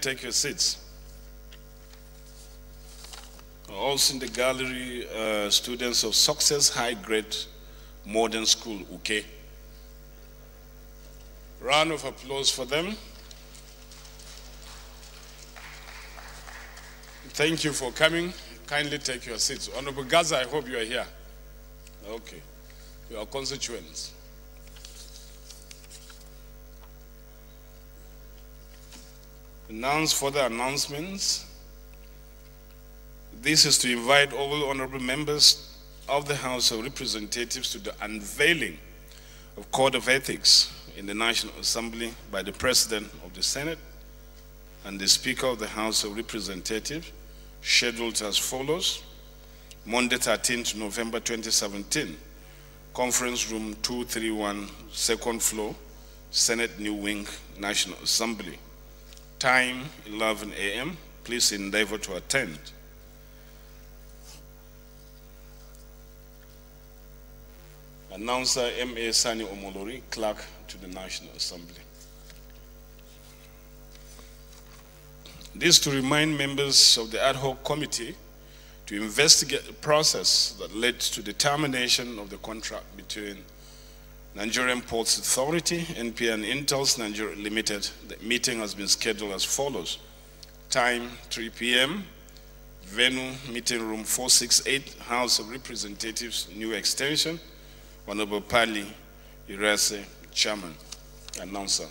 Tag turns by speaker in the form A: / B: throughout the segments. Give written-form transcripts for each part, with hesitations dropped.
A: take your seats. Also in the gallery, students of Success High Grade Modern School, okay? Round of applause for them. Thank you for coming. Kindly take your seats. Honorable Gaza, I hope you are here. Okay. Your constituents. Further announcements. This is to invite all honorable members of the House of Representatives to the unveiling of Code of Ethics in the National Assembly by the President of the Senate and the Speaker of the House of Representatives, scheduled as follows. Monday, 13th November 2017, Conference Room 231, second floor, Senate New Wing, National Assembly. Time, 11 a.m. Please endeavor to attend. Announcer M.A. Sani Omolori, Clerk to the National Assembly. This to remind members of the ad hoc committee to investigate the process that led to the termination of the contract between Nigerian Ports Authority, NP, and Intels Nigeria Limited. The meeting has been scheduled as follows. Time, 3 p.m. Venue, meeting room 468, House of Representatives, New Extension. Honorable Pali Irase, Chairman. Announcer.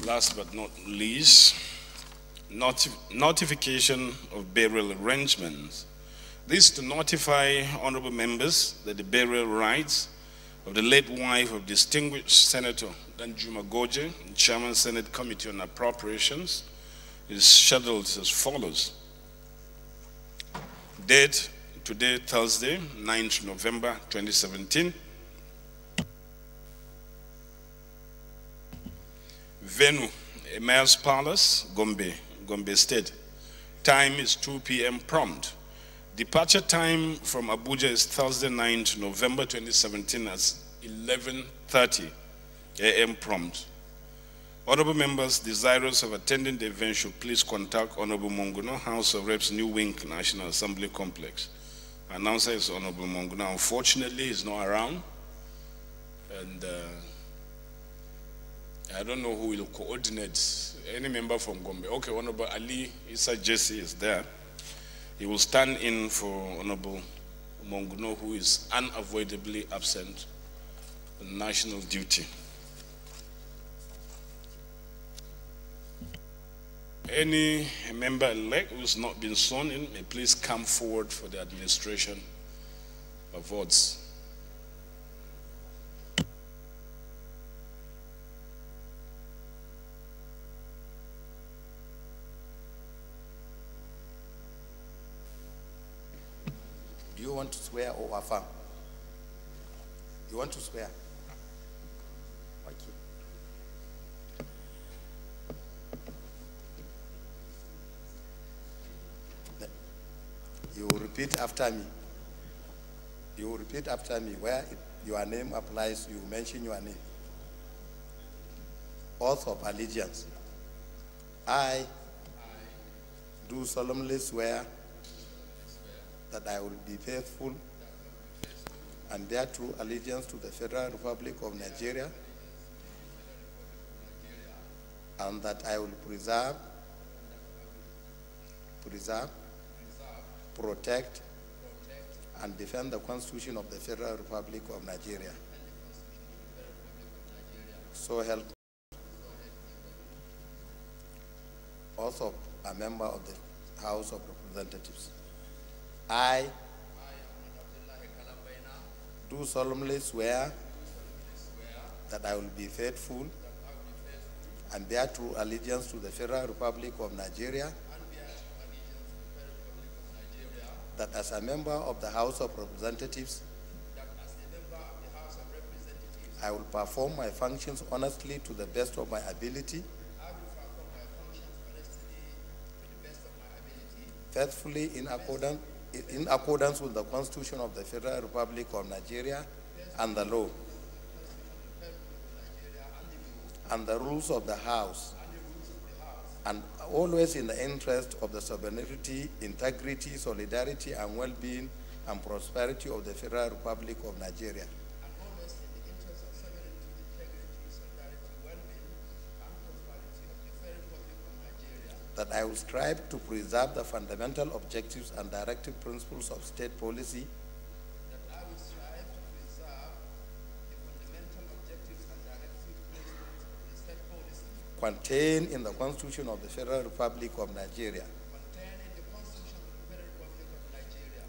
A: Last but not least, notification of burial arrangements. This to notify honorable members that the burial rites of the late wife of distinguished Senator Danjuma Goje, Chairman Senate Committee on Appropriations, is scheduled as follows. Date, today, Thursday, 9th November 2017. Venue, Mayor's Palace, Gombe State. Time is 2 p.m. prompt. Departure time from Abuja is Thursday, 9th November 2017 at 11:30 a.m. prompt. Honorable members desirous of attending the event should please contact Honorable Monguno, House of Reps, New Wing, National Assembly Complex. Announcer is Honorable Monguno. Unfortunately, he's not around. And I don't know who will coordinate. Any member from Gombe. Okay, Honorable Ali Issa Jesse is there. He will stand in for Honorable Monguno, who is unavoidably absent on national duty. Any member-elect who has not been sworn in may please come forward for the administration of votes.
B: Do you want to swear or affirm? You want to swear? Okay. You will repeat after me. You will repeat after me where your name applies. You mention your name. Oath of allegiance. I do solemnly swear that I will be faithful and bear true allegiance to the Federal Republic of Nigeria, and that I will preserve, protect, and defend the Constitution of the Federal Republic of Nigeria. So help me. Also a member of the House of Representatives. I do solemnly swear that I will be faithful and bear true allegiance to the Federal Republic of Nigeria, that as a member of the House of Representatives I will perform my functions honestly to the best of my ability,
C: I will perform my functions honestly to the best of my ability,
B: faithfully in accordance with the Constitution of the Federal Republic of Nigeria and the law, and the rules of the House, and always in the interest of the sovereignty, integrity, solidarity, and well-being and prosperity of the Federal Republic of Nigeria.
C: and always in the interest of sovereignty, integrity, solidarity, well-being, and prosperity of the Federal Republic of Nigeria.
B: That I will strive to preserve the fundamental objectives and directive principles of state policy
C: That I will strive to preserve the fundamental objectives and directive principles of the state policy
B: contained in the Constitution of the Federal Republic of Nigeria,
C: contained in the Constitution of the Federal Republic of Nigeria,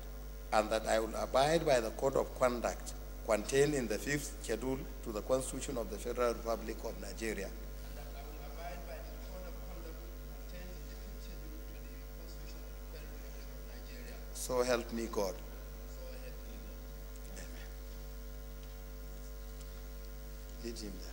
B: and that I will abide by the code of conduct contained in the 5th schedule to the Constitution of the Federal Republic of Nigeria.
C: and that I will abide by the code of conduct contained in the 5th schedule to the Constitution of the Federal Republic of Nigeria.
B: So help me God.
C: So help me God.
B: Amen. Lead him there.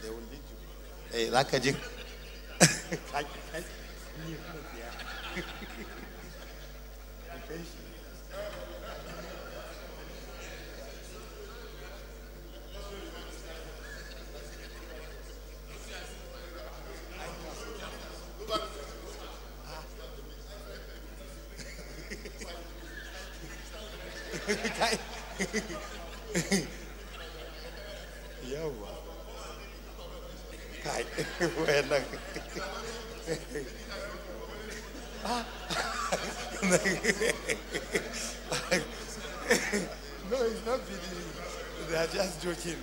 B: They will lead you. Hey, Lakaji. Yawa. Kai. Bueno. No, it's not really. They are just joking.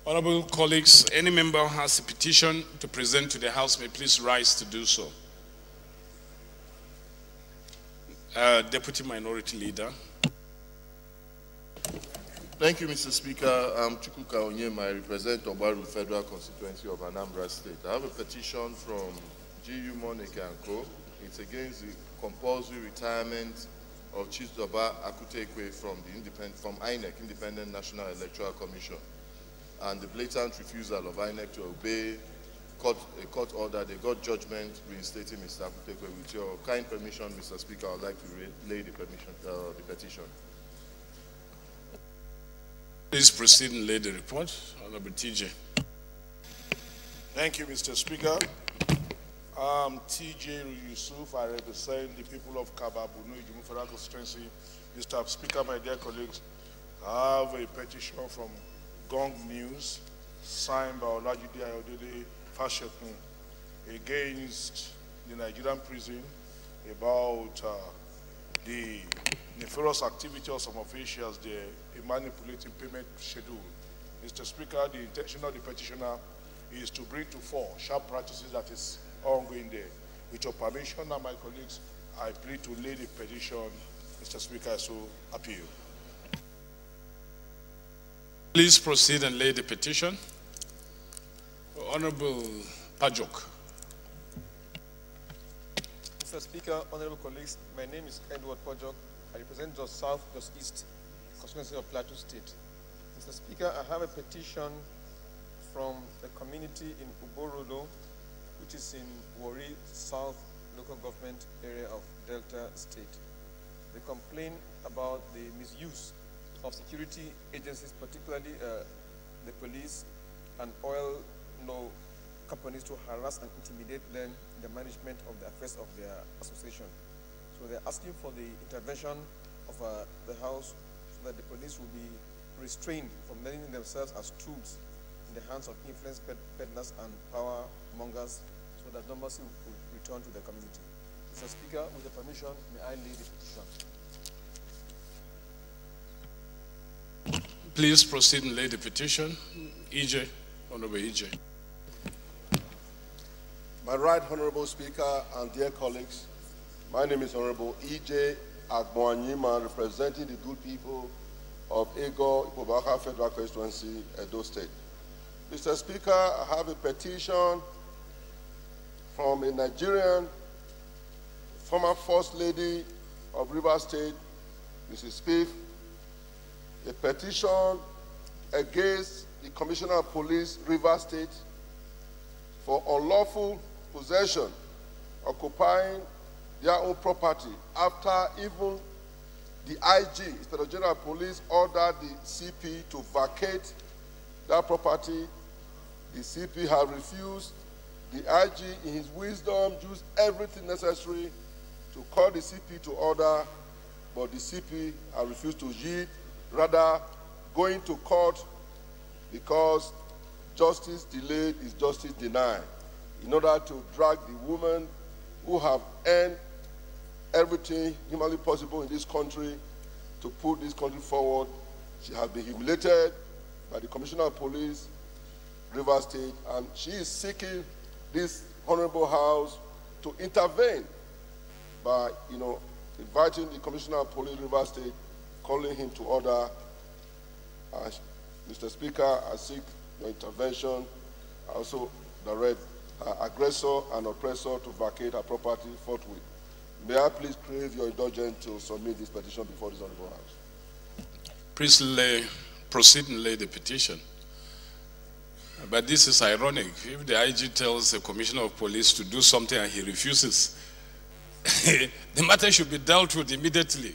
A: Honorable colleagues, any member who has a petition to present to the House may please rise to do so. Deputy Minority Leader.
D: Thank you, Mr. Speaker. I'm Chukwuka Onyema. I represent Obaru Federal Constituency of Anambra State. I have a petition from GU Monica and Co. It's against the compulsory retirement of Chief Doba Akutekwe from INEC, Independent National Electoral Commission, and the blatant refusal of INEC to obey a court order. They got judgment reinstating Mr. Akutekwe. With your kind permission, Mr. Speaker, I would like to lay the petition.
A: Please proceed and lay the report. Honorable TJ.
E: Thank you, Mr. Speaker. I'm TJ Yusuf. I represent the people of Kababunu, Ijumu Federal Constituency. Mr. Speaker, my dear colleagues, I have a petition from Gong News, signed by Olajide Ayodele Fashekun, against the Nigerian prison about the nefarious activity of some officials there in manipulating payment schedule. Mr. Speaker, the intention of the petitioner is to bring to fore sharp practices that is ongoing there. With your permission and my colleagues, I plead to lay the petition, Mr. Speaker, so appeal.
A: Please proceed and lay the petition. Honorable Pajok.
F: Mr. Speaker, honorable colleagues, my name is Edward Pajok. I represent Jos South, Jos East, constituency of Plateau State. Mr. Speaker, I have a petition from a community in Uborodo, which is in Warri South local government area of Delta State. They complain about the misuse of security agencies, particularly the police and oil companies, to harass and intimidate them in the management of the affairs of their association. So they're asking for the intervention of the House so that the police will be restrained from letting themselves as tools in the hands of influence peddlers and power mongers, so that normalcy will return to the community. Mr. Speaker, with the permission, may I lay the petition?
A: Please proceed and lay the petition. EJ, Honorable EJ.
G: My right honorable speaker and dear colleagues, my name is Honorable E.J. Agboanyima, representing the good people of Ego Ipobaka Federal Constituency, Edo State. Mr. Speaker, I have a petition from a Nigerian former First Lady of Rivers State, Mrs. Spiff, a petition against the Commissioner of Police, Rivers State, for unlawful possession, occupying their own property, after even the IG, Inspector General of Police, ordered the CP to vacate that property. The CP has refused. The IG, in his wisdom, used everything necessary to call the CP to order, but the CP has refused to yield, rather going to court, because justice delayed is justice denied, in order to drag the women who have earned everything humanly possible in this country to put this country forward. She has been humiliated by the Commissioner of Police, Rivers State, and she is seeking this honorable House to intervene by, inviting the Commissioner of Police, Rivers State, calling him to order. Mr. Speaker, I seek your intervention. I also direct aggressor and oppressor to vacate her property forthwith. May I please crave your indulgence to submit this petition before this honorable House?
A: Please proceed and lay the petition. But this is ironic. If the IG tells the Commissioner of Police to do something and he refuses, the matter should be dealt with immediately.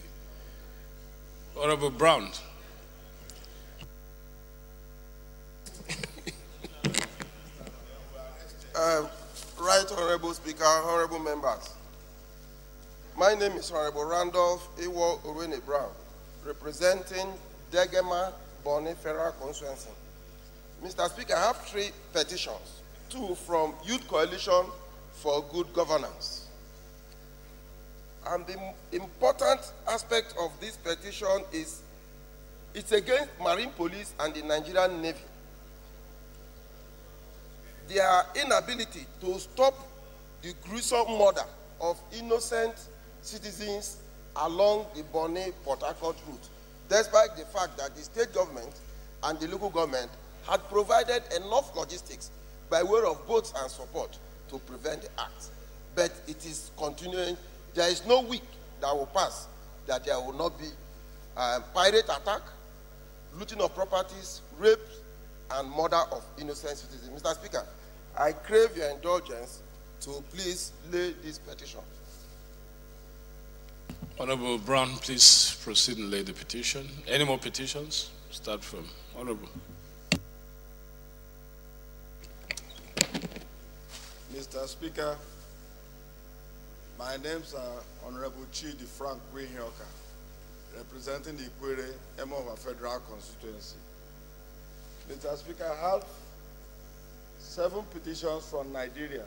A: Honorable Brown.
H: Right Honorable Speaker, honorable members. My name is Honorable Randolph Iwo Urene Brown, representing Degema Bonny Federal Constituency. Mr. Speaker, I have 3 petitions, 2 from Youth Coalition for Good Governance. And the important aspect of this petition is it's against Marine Police and the Nigerian Navy their inability to stop the gruesome murder of innocent citizens along the Bonny-Port Harcourt route, despite the fact that the state government and the local government had provided enough logistics by way of boats and support to prevent the act. But it is continuing. There is no week that will pass that there will not be pirate attack, looting of properties, rape, and murder of innocent citizens. Mr. Speaker, I crave your indulgence to please lay this petition.
A: Honorable Brown, please proceed and lay the petition. Any more petitions? Start from Honorable.
I: Mr. Speaker, my names are Honorable Chidi Frank Wihioka, representing the Ikwere Emova Federal Constituency. Mr. Speaker, I have 7 petitions from Nigerians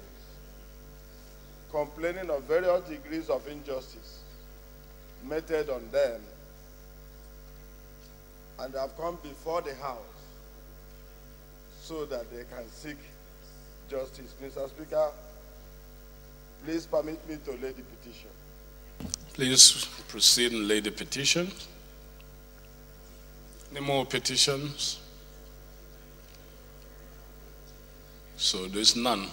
I: complaining of various degrees of injustice meted on them, and have come before the House so that they can seek justice. Mr. Speaker, please permit me to lay the petition.
A: Please proceed and lay the petition. Any more petitions? So there's none.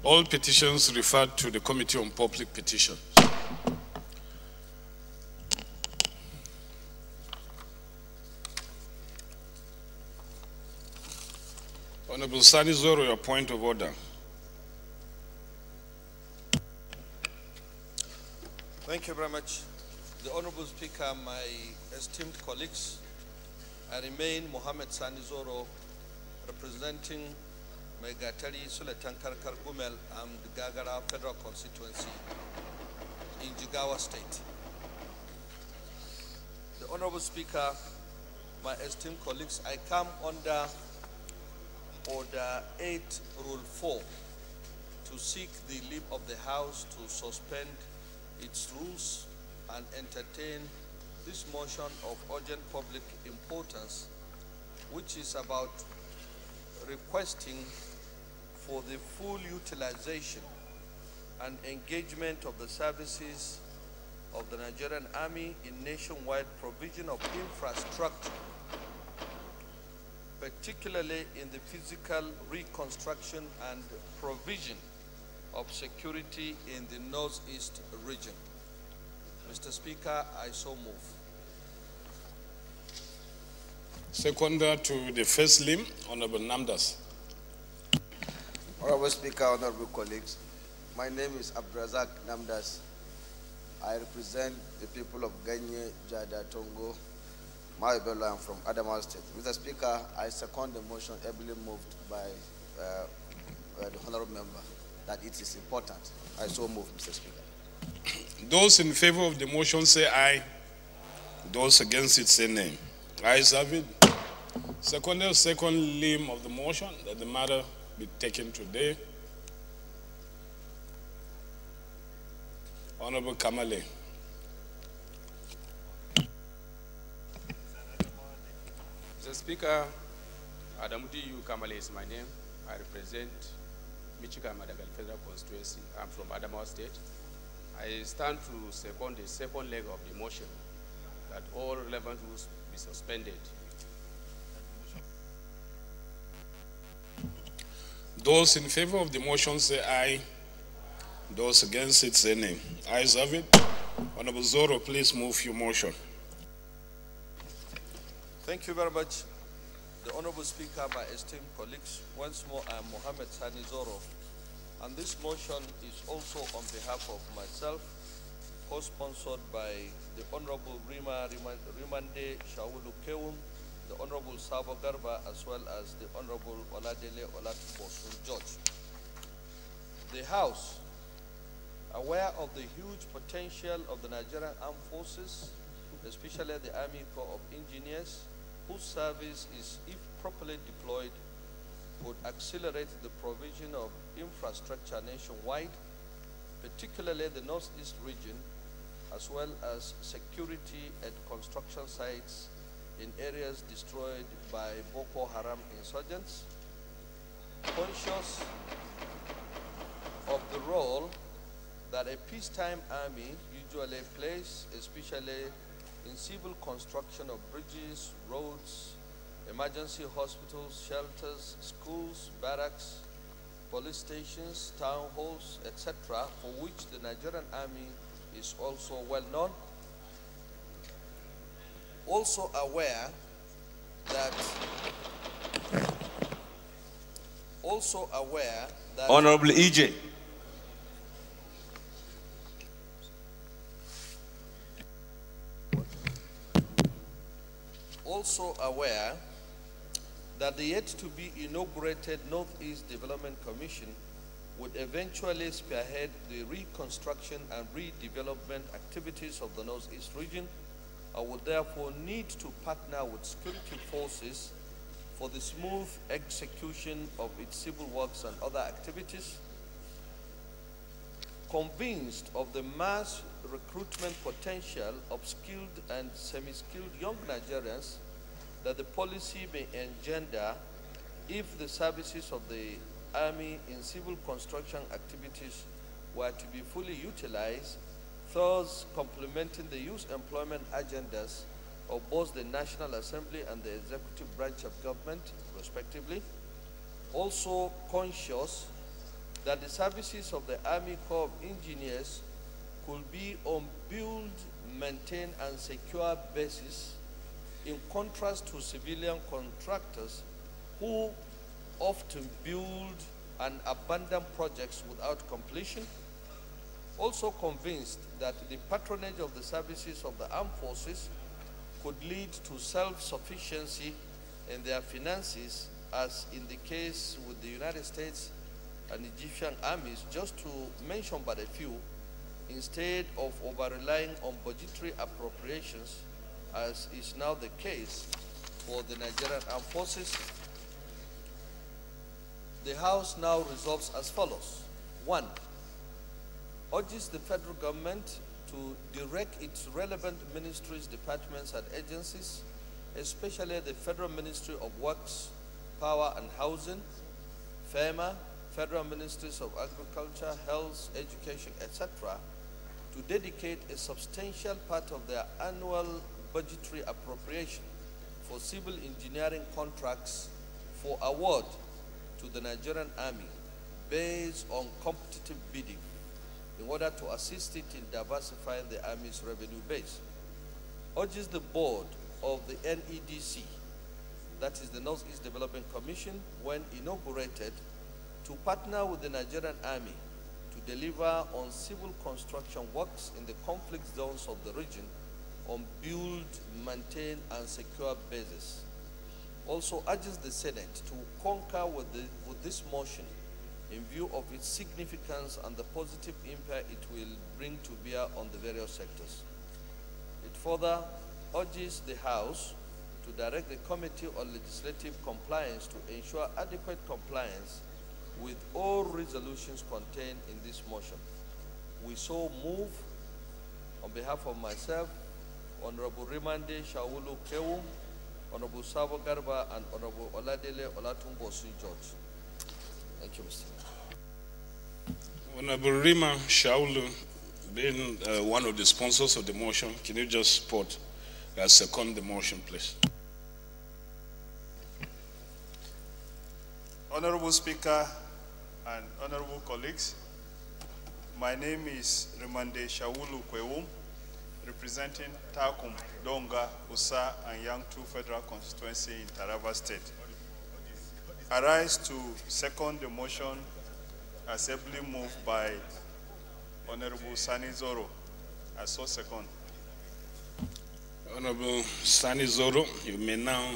A: All petitions referred to the Committee on Public Petitions. Honorable Sani Zoro, your point of order.
C: Thank you very much. The Honorable Speaker, my esteemed colleagues, I remain Mohammed Sani Zoro, representing Megatari Sulatan Karkar Gumel and the Gagara Federal Constituency in Jigawa State. The Honorable Speaker, my esteemed colleagues, I come under Order 8, Rule 4, to seek the leave of the House to suspend its rules and entertain this motion of urgent public importance, which is about requesting for the full utilization and engagement of the services of the Nigerian Army in nationwide provision of infrastructure, particularly in the physical reconstruction and provision of security in the Northeast region. Mr. Speaker, I so move.
A: Seconder to the first limb, Honorable Namdas.
J: Honorable Speaker, honorable colleagues, my name is Abrazak Namdas. I represent the people of Ganye, Jada, Tongo, Maibelo. I'm from Adamawa State. Mr. Speaker, I second the motion ably moved by the honorable member that it is important. I so move, Mr. Speaker.
A: Those in favor of the motion say aye. Those against it say nay. Ayes have it. Second limb of the motion that the matter be taken today. Honorable Kamale.
K: Mr. Speaker, Adamuti Yu Kamale is my name. I represent Michigan Madagal Federal Constituency. I'm from Adamawa State. I stand to second the second leg of the motion that all relevant rules be suspended.
A: Those in favor of the motion say aye. Those against it say nay. Ayes have it. Honorable Zoro, please move your motion.
C: Thank you very much. The Honorable Speaker, my esteemed colleagues, once more I am Mohammed Sani Zoro, and this motion is also on behalf of myself, co-sponsored by the Honorable Rimande Shaulu Kewum, the Honorable Sabo Garba, as well as the Honorable Oladele Olatubosun George. The House, aware of the huge potential of the Nigerian Armed Forces, especially the Army Corps of Engineers, whose service is, if properly deployed, would accelerate the provision of infrastructure nationwide, particularly the Northeast region, as well as security at construction sites in areas destroyed by Boko Haram insurgents, conscious of the role that a peacetime army usually plays, especially in civil construction of bridges, roads, emergency hospitals, shelters, schools, barracks, police stations, town halls, etc., for which the Nigerian army is also well known. Also aware that
L: Honorable EJ.
C: Also aware that the yet to be inaugurated Northeast Development Commission would eventually spearhead the reconstruction and redevelopment activities of the Northeast region, and would therefore need to partner with security forces for the smooth execution of its civil works and other activities. Convinced of the mass recruitment potential of skilled and semi-skilled young Nigerians that the policy may engender if the services of the Army in civil construction activities were to be fully utilized, thus complementing the youth employment agendas of both the National Assembly and the executive branch of government, respectively. Also conscious that the services of the Army Corps of Engineers could be on build, maintain, and secure basis, in contrast to civilian contractors who often build and abandon projects without completion. Also convinced that the patronage of the services of the armed forces could lead to self-sufficiency in their finances, as in the case with the United States and Egyptian armies, just to mention but a few, instead of over-relying on budgetary appropriations, as is now the case for the Nigerian Armed Forces. The House now resolves as follows. 1. Urges the federal government to direct its relevant ministries, departments, and agencies, especially the Federal Ministry of Works, Power and Housing, FEMA, Federal Ministries of Agriculture, Health, Education, etc., to dedicate a substantial part of their annual budgetary appropriation for civil engineering contracts for award to the Nigerian Army based on competitive bidding in order to assist it in diversifying the Army's revenue base. Urges the board of the NEDC, that is the Northeast Development Commission, when inaugurated, to partner with the Nigerian Army to deliver on civil construction works in the conflict zones of the region on build, maintain, and secure basis. Also urges the Senate to concur with this motion in view of its significance and the positive impact it will bring to bear on the various sectors. It further urges the House to direct the Committee on Legislative Compliance to ensure adequate compliance with all resolutions contained in this motion. We so move on behalf of myself, Honorable Rimande Shaulu Kewum, Honorable Sabo Garba, and Honorable Oladele Olatumbosu George. Thank you, Mr.
A: Honorable Rima Shaulu, being one of the sponsors of the motion, can you just support second the motion, please?
M: Honorable Speaker and honorable colleagues, my name is Rimande Shaulu Kwewum. representing Takum, Donga, Usa, and Yangtu Federal Constituency in Taraba State. I rise to second the motion assembly moved by Honorable Sani Zoro. I so second.
A: Honorable Sani Zoro, you may now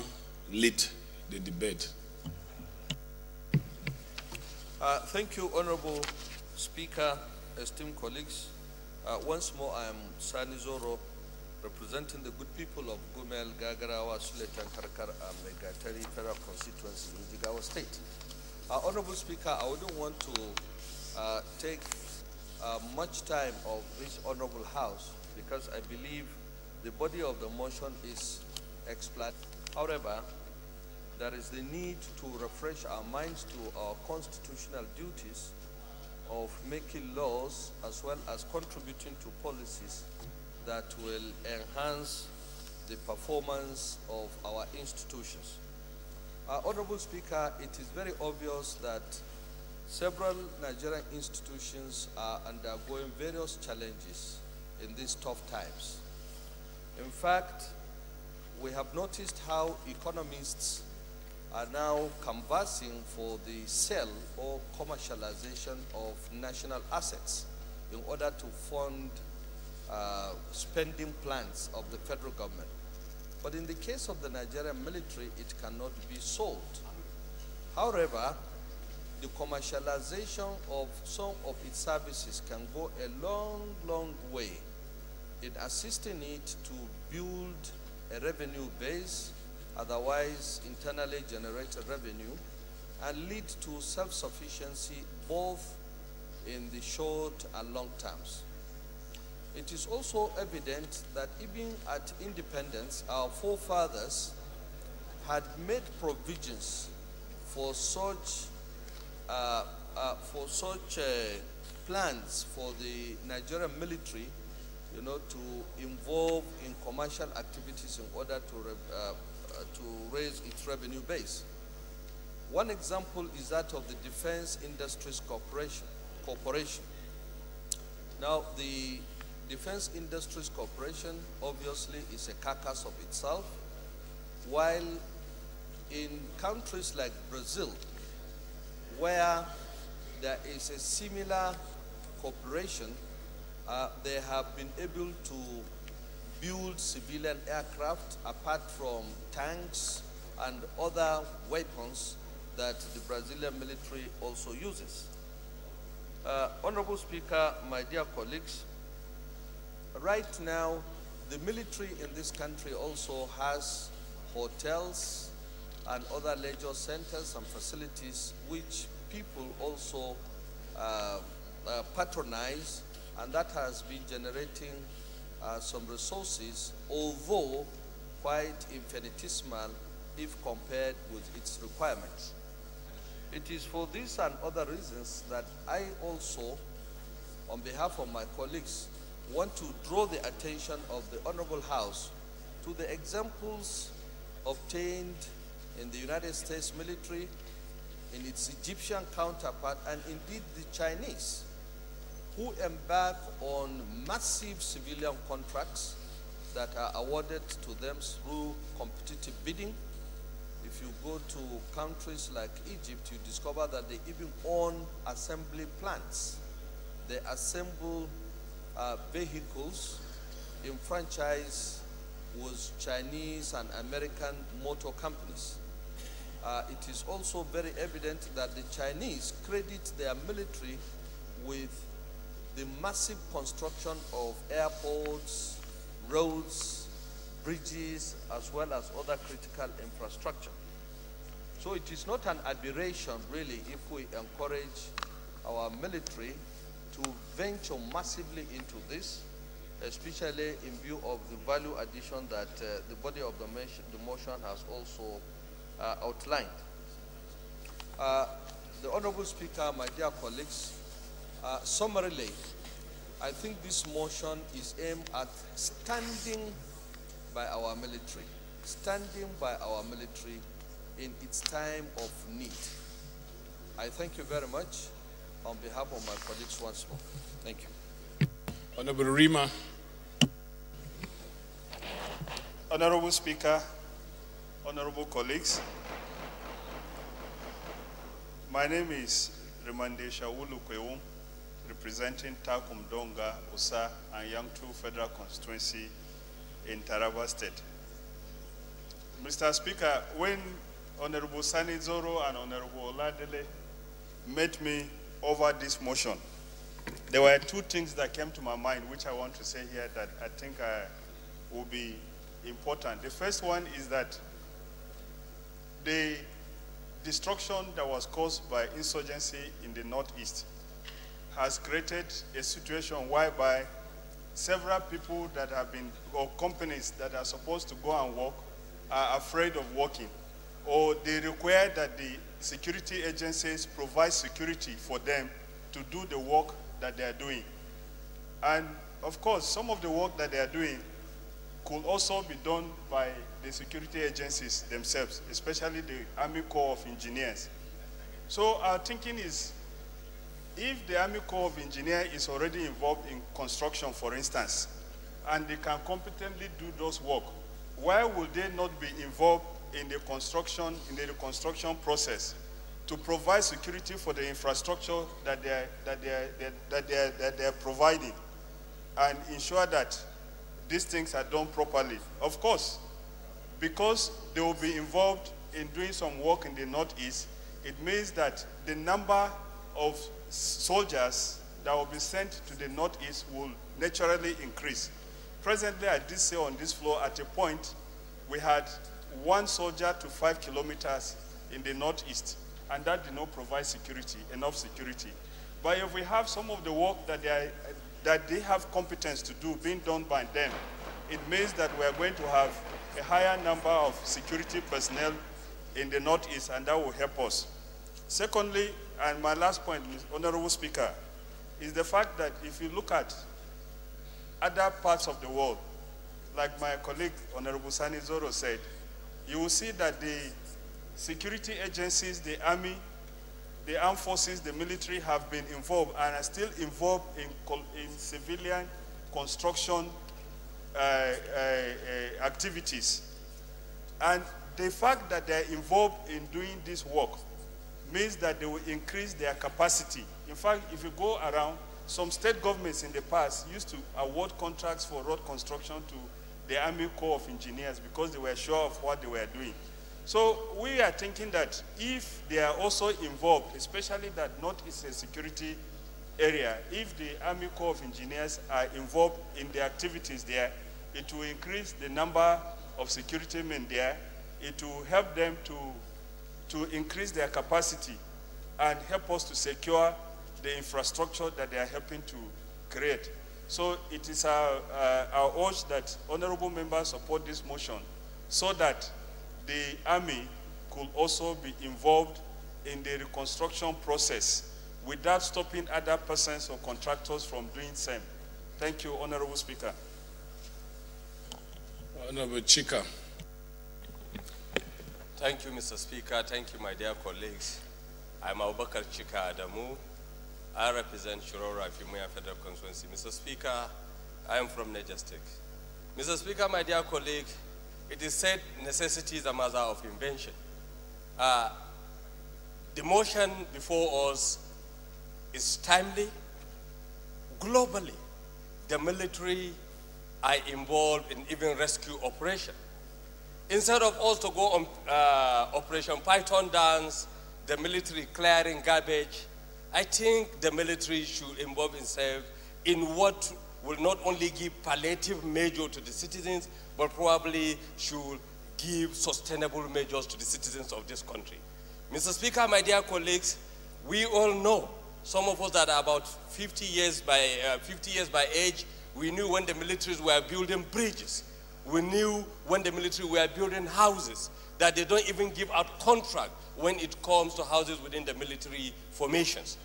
A: lead the debate.
C: Thank you, Honorable Speaker, esteemed colleagues. Once more, I am Sani Zoro, representing the good people of Gumel, Gagarawa, Suletan, Karkar, and Megatari Federal Constituency in Jigawa State. Honorable Speaker, I wouldn't want to take much time of this Honorable House because I believe the body of the motion is explanatory. However, there is the need to refresh our minds to our constitutional duties of making laws as well as contributing to policies that will enhance the performance of our institutions. Honorable Speaker, it is very obvious that several Nigerian institutions are undergoing various challenges in these tough times. In fact, we have noticed how economists are now canvassing for the sale or commercialization of national assets in order to fund spending plans of the federal government. But in the case of the Nigerian military, it cannot be sold. However, the commercialization of some of its services can go a long, long way in assisting it to build a revenue base, otherwise internally generated revenue, and lead to self-sufficiency both in the short and long terms. It is also evident that even at independence, our forefathers had made provisions for such plans for the Nigerian military, to involve in commercial activities in order to raise its revenue base. One example is that of the Defense Industries Corporation. Now, the Defense Industries Corporation obviously is a carcass of itself, while in countries like Brazil, where there is a similar corporation, they have been able to build civilian aircraft apart from tanks and other weapons that the Brazilian military also uses. Honorable Speaker, my dear colleagues, right now the military in this country also has hotels and other leisure centers and facilities which people also patronize, and that has been generating some resources, although quite infinitesimal if compared with its requirements. It is for these and other reasons that I also, on behalf of my colleagues, want to draw the attention of the Honorable House to the examples obtained in the United States military, in its Egyptian counterpart, and indeed the Chinese, who embark on massive civilian contracts that are awarded to them through competitive bidding. If you go to countries like Egypt, you discover that they even own assembly plants. They assemble vehicles in franchise with Chinese and American motor companies. It is also very evident that the Chinese credit their military with the massive construction of airports, roads, bridges, as well as other critical infrastructure. So it is not an aberration, really, if we encourage our military to venture massively into this, especially in view of the value addition that the body of the motion has also outlined. The Honorable Speaker, my dear colleagues, summarily, I think this motion is aimed at standing by our military in its time of need. I thank you very much on behalf of my colleagues once more. Thank you.
A: Honorable Rima.
M: Honorable Speaker, honorable colleagues, my name is Remande Shawulu Kwewum, representing Takum Donga, Usa, and Yangtu Federal Constituency in Taraba State. Mr. Speaker, when Honorable Sani Zoro and Honorable Oladele met me over this motion, there were two things that came to my mind which I want to say here that I think will be important. The first one is that the destruction that was caused by insurgency in the Northeast has created a situation whereby several people that have been, or companies that are supposed to go and work, are afraid of working, or they require that the security agencies provide security for them to do the work that they are doing. And of course, some of the work that they are doing could also be done by the security agencies themselves, especially the Army Corps of Engineers. So our thinking is, if the Army Corps of Engineers is already involved in construction, for instance, and they can competently do those work, why would they not be involved in the construction, process to provide security for the infrastructure that they are providing and ensure that these things are done properly? Of course, because they will be involved in doing some work in the Northeast, it means that the number of soldiers that will be sent to the Northeast will naturally increase. Presently, I did say on this floor, at a point, we had 1 soldier to 5 kilometers in the Northeast, and that did not provide security, enough security. But if we have some of the work that they have competence to do being done by them, it means that we are going to have a higher number of security personnel in the Northeast, and that will help us. Secondly, and my last point, Honorable Speaker, is the fact that if you look at other parts of the world, like my colleague, Honorable Sani Zoro said, you will see that the security agencies, the army, the armed forces, the military have been involved and are still involved in civilian construction activities. And the fact that they're involved in doing this work means that they will increase their capacity. In fact, if you go around, some state governments in the past used to award contracts for road construction to the Army Corps of Engineers because they were sure of what they were doing. So we are thinking that if they are also involved, especially that Northeast is a security area, if the Army Corps of Engineers are involved in the activities there, it will increase the number of security men there. It will help them to increase their capacity and help us to secure the infrastructure that they are helping to create. So it is our urge that honorable members support this motion so that the Army could also be involved in the reconstruction process without stopping other persons or contractors from doing the same. Thank you, Honorable Speaker.
A: Honorable Chika.
N: Thank you, Mr. Speaker. Thank you, my dear colleagues. I'm Abubakar Chika Adamu. I represent Shirora Ifumuya Federal Constituency. Mr. Speaker, I am from Niger State. Mr. Speaker, my dear colleague, it is said necessity is a mother of invention. The motion before us is timely. Globally, the military are involved in even rescue operation. Instead of us to go on Operation Python dance, the military clearing garbage, I think the military should involve itself in what will not only give palliative measure to the citizens, but probably should give sustainable measures to the citizens of this country. Mr. Speaker, my dear colleagues, we all know, some of us that are about 50 years by age, we knew when the militaries were building bridges. We knew when the military were building houses, that they don't even give out contract when it comes to houses within the military formations.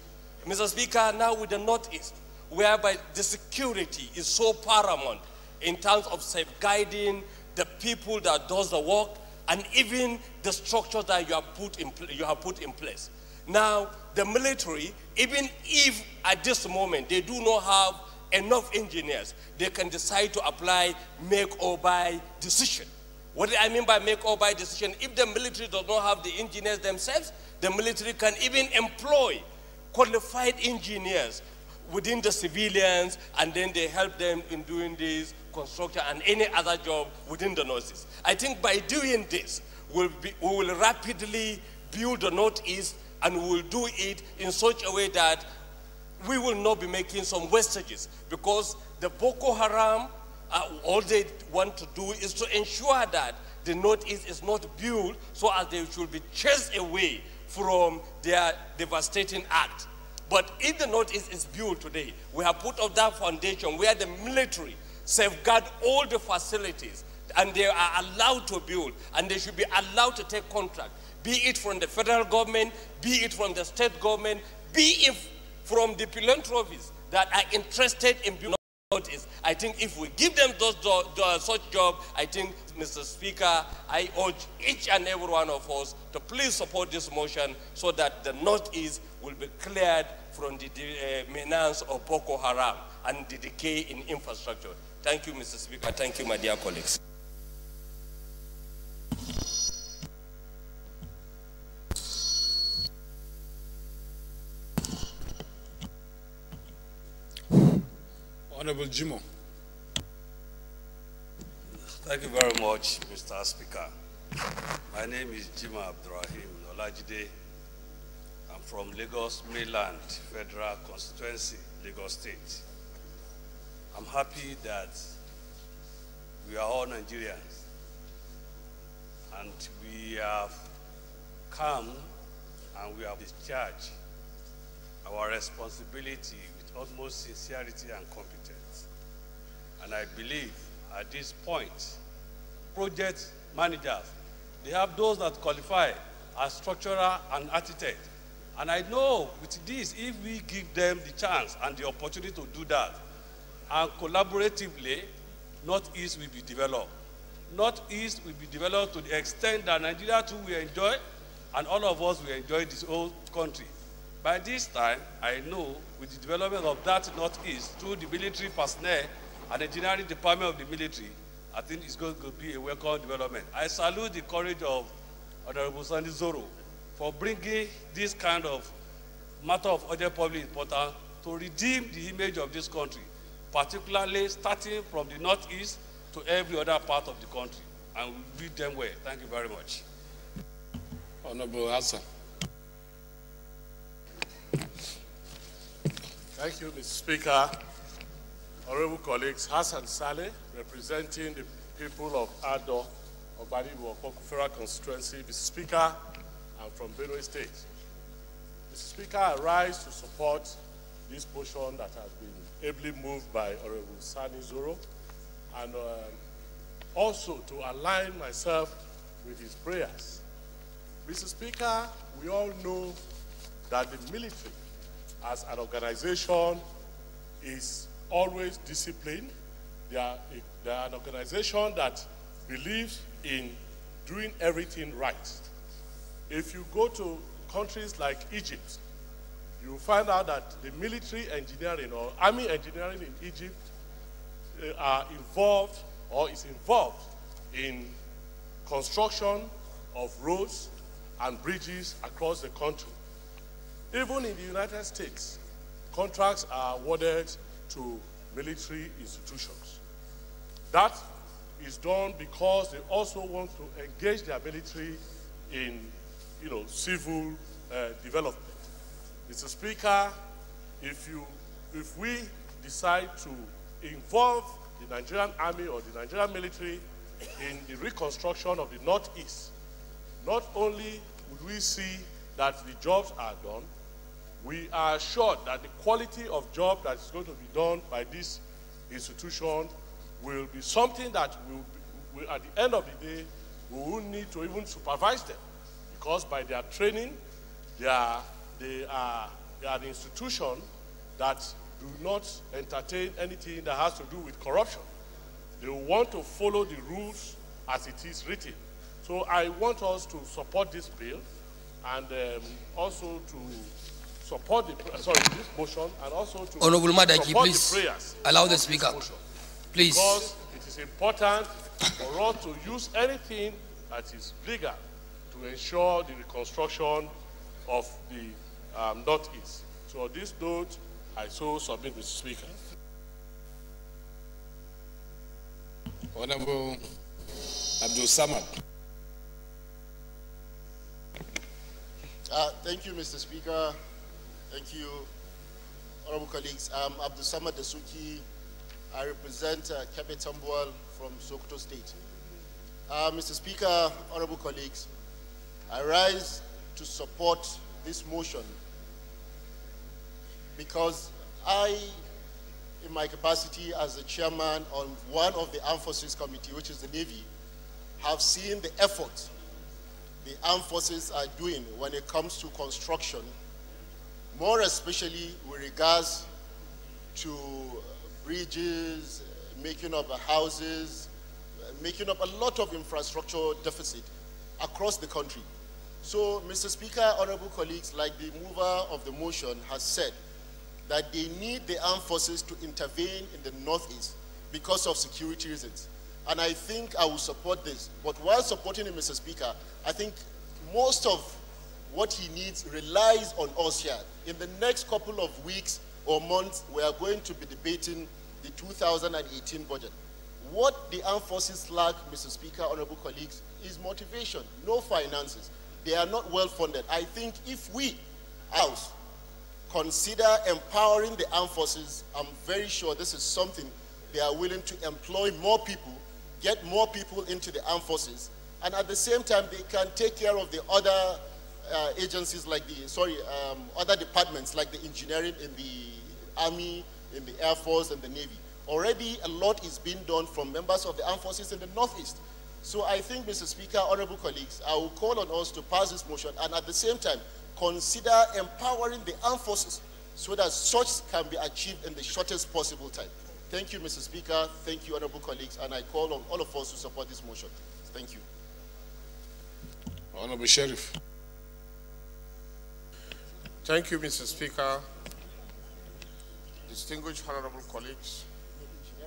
N: Mr. Speaker, now with the Northeast, whereby the security is so paramount in terms of safeguarding the people that does the work and even the structures that you have put in place. Now, the military, even if at this moment they do not have enough engineers, they can decide to apply make or buy decision. What do I mean by make or buy decision? If the military does not have the engineers themselves, the military can even employ qualified engineers within the civilians, and then they help them in doing this construction and any other job within the Northeast. I think by doing this, we will rapidly build the Northeast, and we will do it in such a way that we will not be making some wastages, because the Boko Haram, all they want to do is to ensure that the Northeast is not built so as they should be chased away from their devastating act. But if the Northeast is built today, we have put up that foundation where the military safeguard all the facilities, and they are allowed to build, and they should be allowed to take contract, be it from the federal government, be it from the state government, be it from the philanthropists that are interested in building Northeast. I think if we give them such job, I think, Mr. Speaker, I urge each and every one of us to please support this motion so that the Northeast will be cleared from the menace of Boko Haram and the decay in infrastructure. Thank you, Mr. Speaker. Thank you, my dear colleagues.
A: Honorable Jimo.
O: Thank you very much, Mr. Speaker. My name is Jima Abdurrahim Olajide. I'm from Lagos Mainland Federal Constituency, Lagos State. I'm happy that we are all Nigerians, and we have come and we have discharged our responsibility with utmost sincerity and competence. And I believe at this point, project managers, they have those that qualify as structural and architect. And I know with this, if we give them the chance and the opportunity to do that, and collaboratively, Northeast will be developed. Northeast will be developed to the extent that Nigeria too will enjoy, and all of us will enjoy this whole country. By this time, I know with the development of that Northeast through the military personnel and the engineering department of the military, I think it's going to be a welcome development. I salute the courage of Honorable Sandy Zoro for bringing this kind of matter of urgent public importance to redeem the image of this country, particularly starting from the Northeast to every other part of the country. And we lead them well. Thank you very much.
A: Honorable Hassan.
E: Thank you, Mr. Speaker. Honorable colleagues, Hassan Saleh, representing the people of Ado, Ogbanibu, Okpoku Federal Constituency. Mr. Speaker, I'm from Benue State. Mr. Speaker, I rise to support this motion that has been ably moved by Honorable Sani Zoro, and also to align myself with his prayers. Mr. Speaker, we all know that the military as an organization is always disciplined. They are an organization that believes in doing everything right. If you go to countries like Egypt, you will find out that the military engineering or army engineering in Egypt are involved or is involved in construction of roads and bridges across the country. Even in the United States, contracts are awarded to military institutions. That is done because they also want to engage their military in, civil development. Mr. Speaker, if we decide to involve the Nigerian Army or the Nigerian military in the reconstruction of the Northeast, not only would we see that the jobs are done, we are assured that the quality of job that is going to be done by this institution will be something that will at the end of the day, we won't need to even supervise them, because by their training, they are an institution that do not entertain anything that has to do with corruption. They want to follow the rules as it is written. So I want us to support this bill and also to
P: support this motion and also to
Q: Honorable Madaki,
P: support
Q: please
P: the prayers.
Q: allow the speaker. Please.
P: Because it is important for us to use anything that is legal to ensure the reconstruction of the Northeast. So on this note, I so submit, Mr. Speaker.
A: Honorable Abdul Samad.
R: Thank you, Mr. Speaker. Thank you, honorable colleagues. I'm Abdul Samad Dasuki. I represent Kebe Tambuwal from Sokoto State. Mr. Speaker, honorable colleagues, I rise to support this motion because I, in my capacity as the chairman on one of the Armed Forces Committee, which is the Navy, have seen the effort the armed forces are doing when it comes to construction, more especially with regards to bridges, making up houses, making up a lot of infrastructure deficit across the country. So, Mr. Speaker, honorable colleagues, like the mover of the motion has said, that they need the armed forces to intervene in the Northeast because of security reasons. And I think I will support this. But while supporting him, Mr. Speaker, I think most of what he needs relies on us here. In the next couple of weeks or months, we are going to be debating the 2018 budget. What the armed forces lack, Mr. Speaker, honorable colleagues, is motivation, no finances. They are not well funded. I think if we, House, consider empowering the armed forces, I'm very sure this is something they are willing to employ more people, get more people into the armed forces, and at the same time, they can take care of the other agencies like other departments like the engineering in the Army, in the Air Force, and the Navy. Already, a lot is being done from members of the armed forces in the Northeast. So I think, Mr. Speaker, honorable colleagues, I will call on us to pass this motion and at the same time, consider empowering the armed forces so that such can be achieved in the shortest possible time. Thank you, Mr. Speaker. Thank you, honorable colleagues. And I call on all of us to support this motion. Thank you.
A: Honorable Sheriff.
S: Thank you, Mr. Speaker. Distinguished honorable colleagues,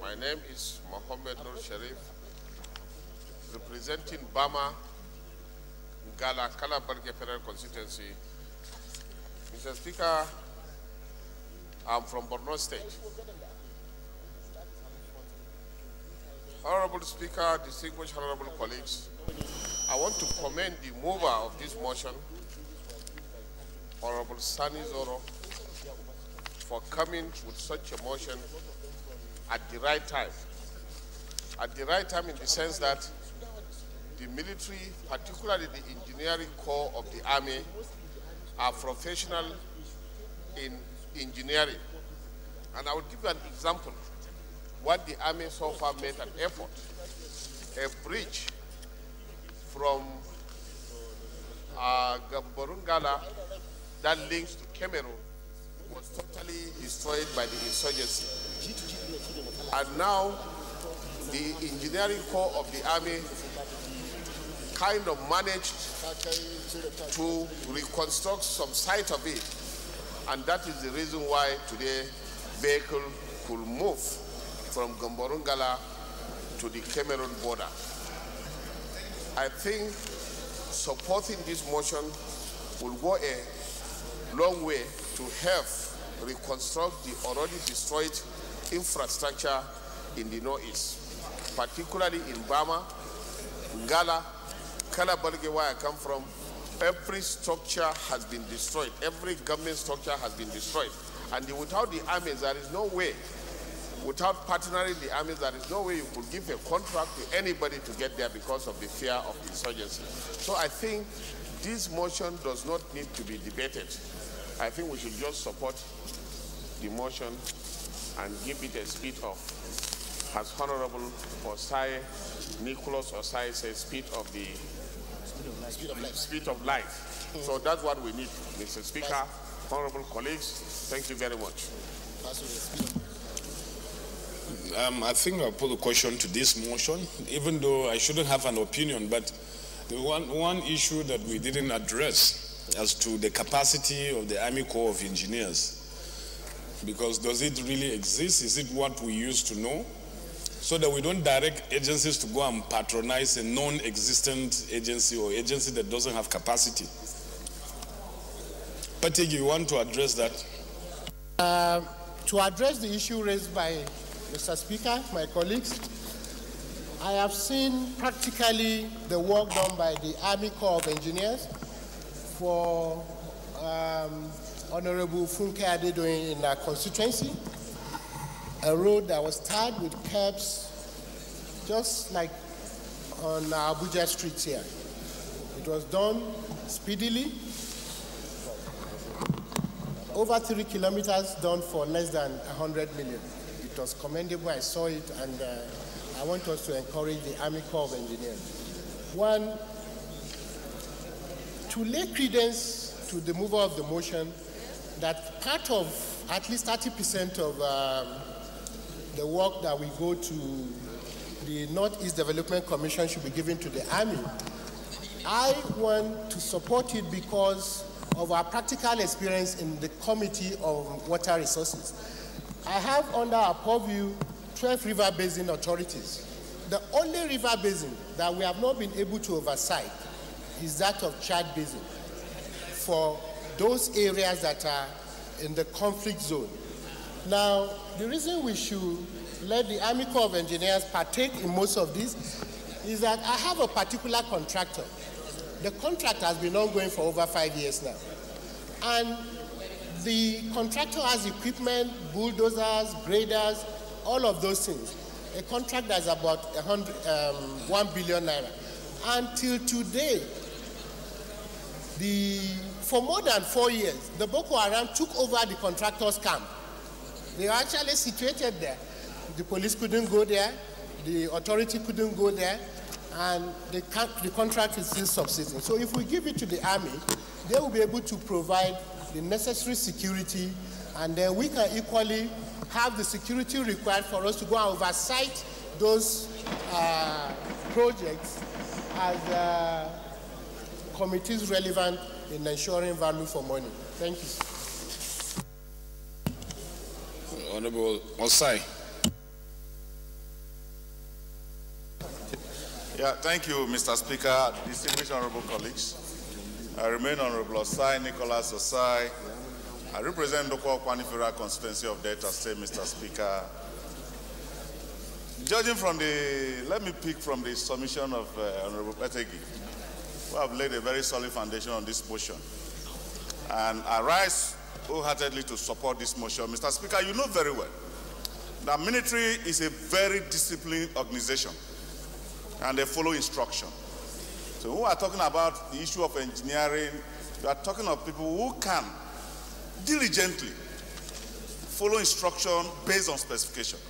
S: my name is Mohammed Nur Sharif, representing Bama, Ngala, Kalabarge Federal Constituency. Mr. Speaker, I'm from Borno State. Honorable Speaker, distinguished honorable colleagues, I want to commend the mover of this motion, Honorable Sani Zoro, for coming with such a motion at the right time. At the right time in the sense that the military, particularly the engineering corps of the Army, are professional in engineering. And I will give you an example. What the Army so far made an effort. A bridge from Gamborungala that links to Cameroon was totally destroyed by the insurgency. And now the engineering corps of the Army kind of managed to reconstruct some site of it. And that is the reason why today vehicle could move from Gamborungala to the Cameroon border. I think supporting this motion will go a long way to help reconstruct the already destroyed infrastructure in the Northeast, particularly in Bama, Ngala, Kalabalge, where I come from. Every structure has been destroyed. Every government structure has been destroyed. And without the armies, there is no way, without partnering the armies, there is no way you could give a contract to anybody to get there because of the fear of insurgency. So I think this motion does not need to be debated. I think we should just support the motion and give it a speed of, as Honorable Osai, Nicholas Osai says, speed of light. So that's what we need, Mr. Speaker, honorable colleagues. Thank you very much.
A: I think I'll put a question to this motion, even though I shouldn't have an opinion, but the one issue that we didn't address as to the capacity of the Army Corps of Engineers. Because does it really exist? Is it what we used to know? So that we don't direct agencies to go and patronize a non-existent agency or agency that doesn't have capacity. Pategi, you want to address that?
R: To address the issue raised by Mr. Speaker, my colleagues, I have seen practically the work done by the Army Corps of Engineers for Honorable Funke Adedoyin in our constituency. A road that was tarred with curbs, just like on Abuja streets here. It was done speedily. Over 3 kilometers done for less than 100 million. It was commendable, I saw it, and I want us to encourage the Army Corps of Engineers. One, to lay credence to the mover of the motion that part of, at least 30% of the work that we go to the Northeast Development Commission should be given to the Army. I want to support it because of our practical experience in the Committee of Water Resources. I have under our purview 12 river basin authorities. The only river basin that we have not been able to oversight is that of Chad Basin for those areas that are in the conflict zone. Now, the reason we should let the Army Corps of Engineers partake in most of this is that I have a particular contractor. The contract has been ongoing for over 5 years now. And the contractor has equipment, bulldozers, graders, all of those things. A contract that's about 1 billion naira. Until today, for more than 4 years, the Boko Haram took over the contractor's camp. They were actually situated there. The police couldn't go there, the authority couldn't go there, and the contract is still subsisting. So if we give it to the Army, they will be able to provide the necessary security, and then we can equally have the security required for us to go and oversight those projects as committees relevant in ensuring value for money. Thank you.
A: Honorable Osai.
T: Yeah, thank you, Mr. Speaker, distinguished honorable colleagues. I remain Honorable Osai, Nicholas Osai. I represent the Kwani Federal constituency of Delta State, Mr. Speaker. Judging from let me pick from the submission of Honorable Petegi, who have laid a very solid foundation on this motion. And I rise wholeheartedly to support this motion. Mr. Speaker, you know very well that military is a very disciplined organization, and they follow instruction. So when we are talking about the issue of engineering, we are talking of people who can diligently follow instruction based on specification.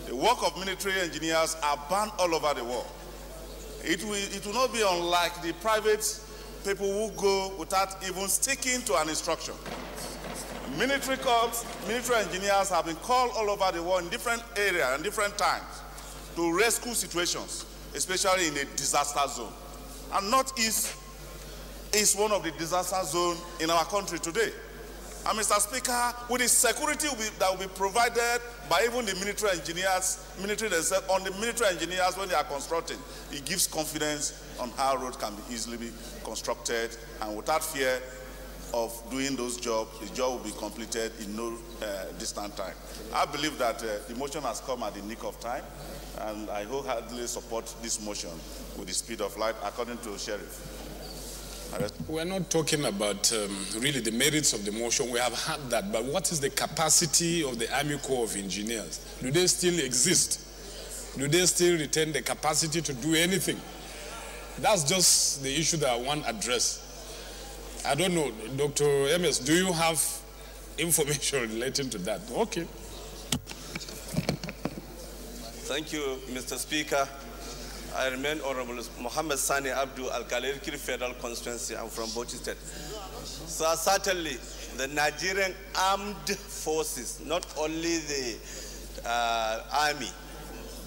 T: The work of military engineers are banned all over the world. It will not be unlike the private people who go without even sticking to an instruction. Military corps, military engineers have been called all over the world in different areas and different times to rescue situations, especially in a disaster zone. And Northeast is one of the disaster zones in our country today. And Mr. Speaker, with the security that will be provided by even the military engineers, on the military engineers when they are constructing, it gives confidence on how roads can be easily be constructed, and without fear of doing those jobs, the job will be completed in no distant time. I believe that the motion has come at the nick of time, and I wholeheartedly support this motion with the speed of light, according to Sheriff.
A: We're not talking about really the merits of the motion. We have had that, but what is the capacity of the Army Corps of Engineers? Do they still exist? Do they still retain the capacity to do anything? That's just the issue that I want addressed. I don't know, Dr. MS, do you have information relating to that? Okay.
O: Thank you, Mr. Speaker. I remain Honorable Mohammed Sani Abdu Al-Kalerkiri Federal Constituency. I'm from Bauchi State. So certainly, the Nigerian armed forces, not only the Army,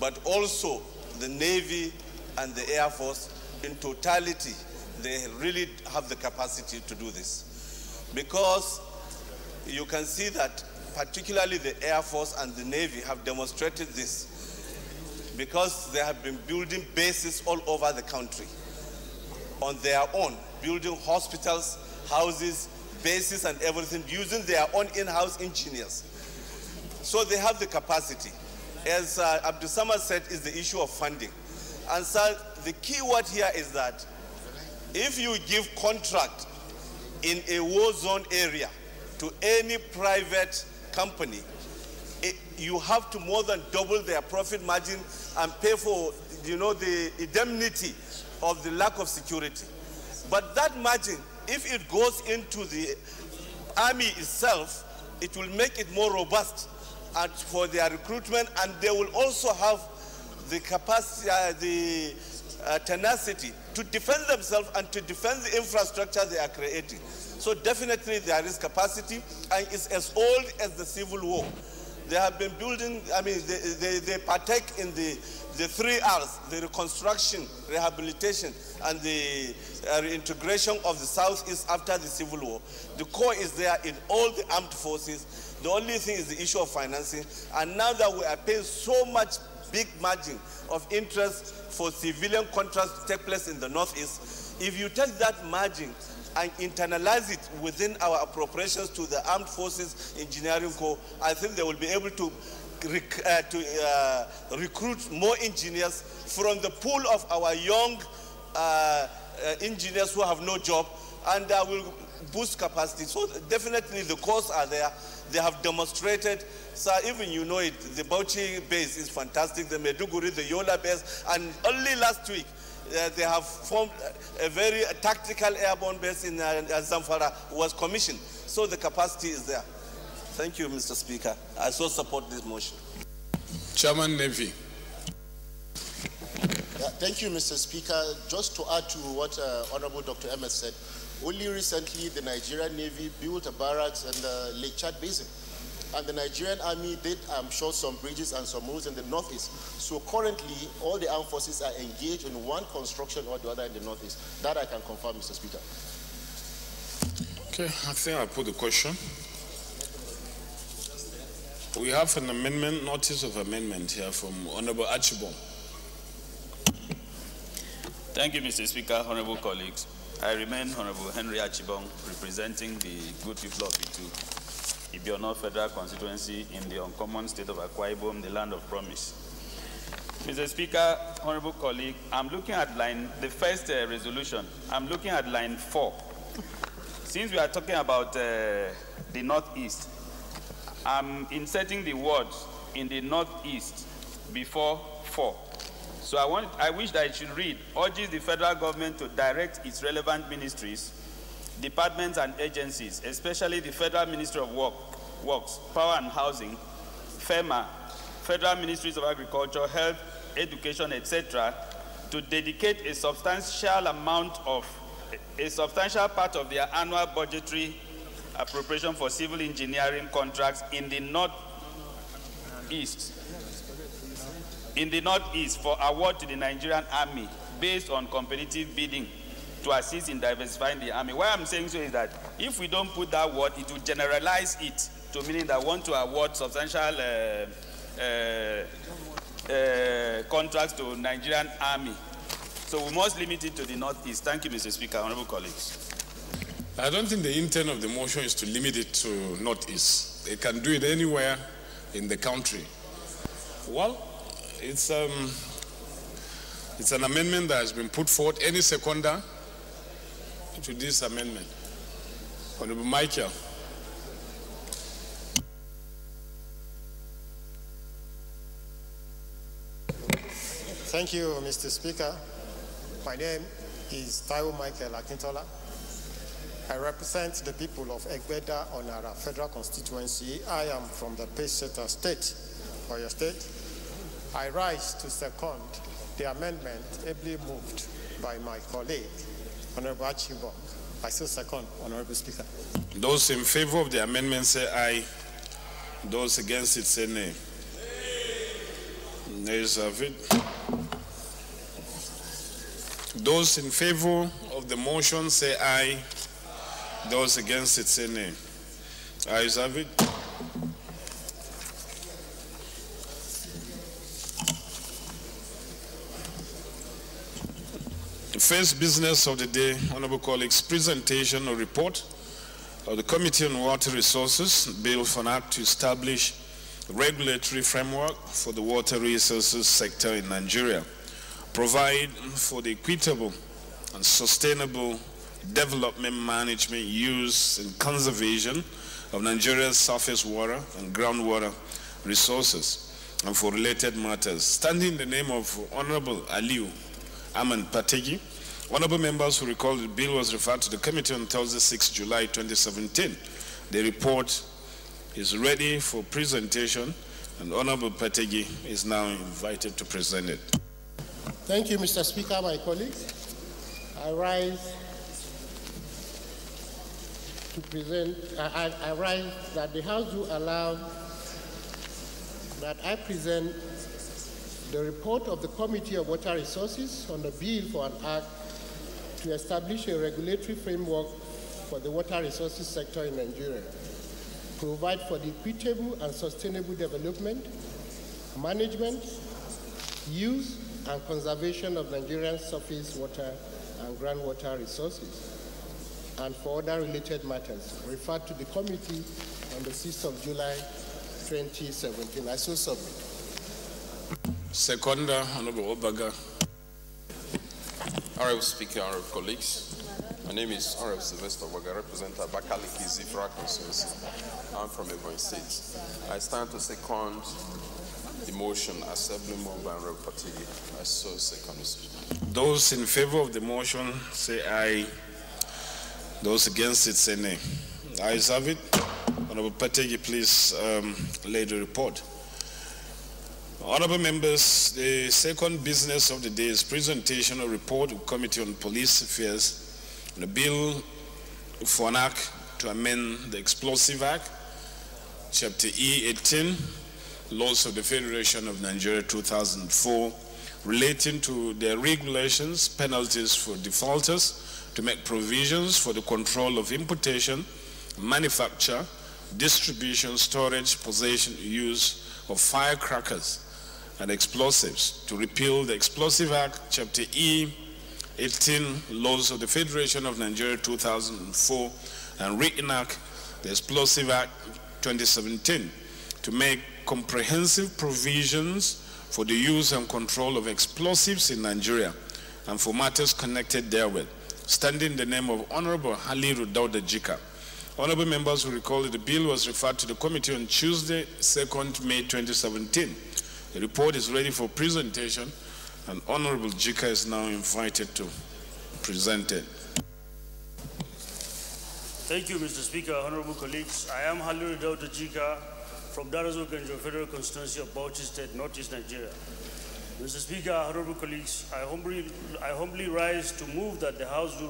O: but also the Navy and the Air Force in totality
L: they really have the capacity to do this. Because you can see that particularly the Air Force and the Navy have demonstrated this, because they have been building bases all over the country on their own, building hospitals, houses, bases and everything, using their own in-house engineers. So they have the capacity. As Abdul Samad said, is the issue of funding. And so the key word here is that if you give contract in a war zone area to any private company, you have to more than double their profit margin and pay for, the indemnity of the lack of security. But that margin, if it goes into the army itself, it will make it more robust and for their recruitment, and they will also have the capacity, the tenacity to defend themselves and to defend the infrastructure they are creating. So definitely there is capacity, and it's as old as the Civil War. They have been building, they partake in the 3 R's, the reconstruction, rehabilitation, and the reintegration of the Southeast after the Civil War. The core is there in all the armed forces. The only thing is the issue of financing. And now that we are paying so much big margin of interest for civilian contracts to take place in the Northeast, if you take that margin and internalize it within our appropriations to the Armed Forces Engineering Corps, I think they will be able to recruit more engineers from the pool of our young engineers who have no job, and will boost capacity. So definitely the costs are there. They have demonstrated. So even it, the Bauchi base is fantastic, the Meduguri, the Yola base, and only last week they have formed a very tactical airborne base in Zamfara was commissioned. So the capacity is there. Thank you, Mr. Speaker. I so support this motion.
A: Chairman Navy.
R: Thank you, Mr. Speaker. Just to add to what Honorable Dr. Emmett said, only recently the Nigerian Navy built a barracks in the Lake Chad Basin. And the Nigerian Army did, I'm sure, some bridges and some roads in the Northeast. So currently, all the armed forces are engaged in one construction or the other in the Northeast. That I can confirm, Mr. Speaker.
A: Okay, I think I'll put the question. We have an amendment, notice of amendment here from Honorable Achibong.
U: Thank you, Mr. Speaker, honorable colleagues. I remain Honorable Henry Achibong, representing the good people of Itu, Ibiono Federal Constituency in the uncommon state of Akwa Ibom, the land of promise. Mr. Speaker, honorable colleague, I'm looking at the first resolution. I'm looking at line 4. Since we are talking about the Northeast, I'm inserting the words in the Northeast before 4. So I wish that it should read, urges the federal government to direct its relevant ministries, departments and agencies, especially the Federal Ministry of Works, Power and Housing, FEMA, Federal Ministries of Agriculture, Health, Education, etc., to dedicate a substantial part of their annual budgetary appropriation for civil engineering contracts in the Northeast. For award to the Nigerian Army based on competitive bidding to assist in diversifying the Army. Why I'm saying so is that if we don't put that word, it will generalize it to meaning that want to award substantial contracts to Nigerian Army. So we must limit it to the Northeast. Thank you, Mr. Speaker, honorable colleagues.
A: I don't think the intent of the motion is to limit it to Northeast. They can do it anywhere in the country. Well, it's an amendment that has been put forward. Any seconder to this amendment? Honorable Michael.
V: Thank you, Mr. Speaker. My name is Taiwo Michael Akintola. I represent the people of Egbeda Onara Federal Constituency. I am from the Peseta State, Oyo State. I rise to second the amendment ably moved by my colleague, Honorable Achibong. I still second, Honorable Speaker.
A: Those in favor of the amendment say aye. Those against it say nay. Nays have it. Those in favor of of the motion say aye. Those against it say nay. Ayes have it. The first business of the day, honorable colleagues, presentation or report of the Committee on Water Resources, bill for an act to establish a regulatory framework for the water resources sector in Nigeria, provide for the equitable and sustainable development, management, use, and conservation of Nigeria's surface water and groundwater resources, and for related matters. Standing in the name of Honorable Aliu Aman Pategi, honorable members who recall the bill was referred to the committee on Thursday, 6 July 2017. The report is ready for presentation, and Honorable Pategi is now invited to present it.
R: Thank you, Mr. Speaker, my colleagues. I rise to present, I rise that the House do allow that I present the report of the Committee of Water Resources on the bill for an act to establish a regulatory framework for the water resources sector in Nigeria, provide for the equitable and sustainable development, management, use, and conservation of Nigerian surface water and groundwater resources, and for other related matters, referred to the committee on the 6th of July 2017. I so submit.
A: Seconder, Honorable Obaga.
B: Honorable Speaker, honorable colleagues, my name is Honorable Sylvester Obaga, representative of Abakaliki Zifra constituency. I'm from Ebonyi State. I stand to second the motion assembly moved by Honorable Patigi. I so second, Mr. Speaker.
A: Those in favor of the motion say aye. Those against it say nay. Ayes have it. Honorable Pategi, please lay the report. Honorable members, the second business of the day is presentation of report of Committee on Police Affairs on the bill for an act to amend the Explosive Act, Chapter E18, Laws of the Federation of Nigeria 2004, relating to the regulations, penalties for defaulters, to make provisions for the control of importation, manufacture, distribution, storage, possession, use of firecrackers and explosives, to repeal the Explosive Act, Chapter E18, Laws of the Federation of Nigeria 2004, and reenact the Explosive Act 2017, to make comprehensive provisions for the use and control of explosives in Nigeria and for matters connected therewith. Standing in the name of Honorable Haliru Dauda Jika. Honorable members who recall that the bill was referred to the committee on Tuesday, 2nd May 2017. The report is ready for presentation, and Honorable Jika is now invited to present it.
D: Thank you, Mr. Speaker, honorable colleagues. I am Haliru Dauda Jika from Darazo Ganjo Federal Constituency of Bauchi State, Northeast Nigeria. Mr. Speaker, honorable colleagues, I humbly rise to move that the House do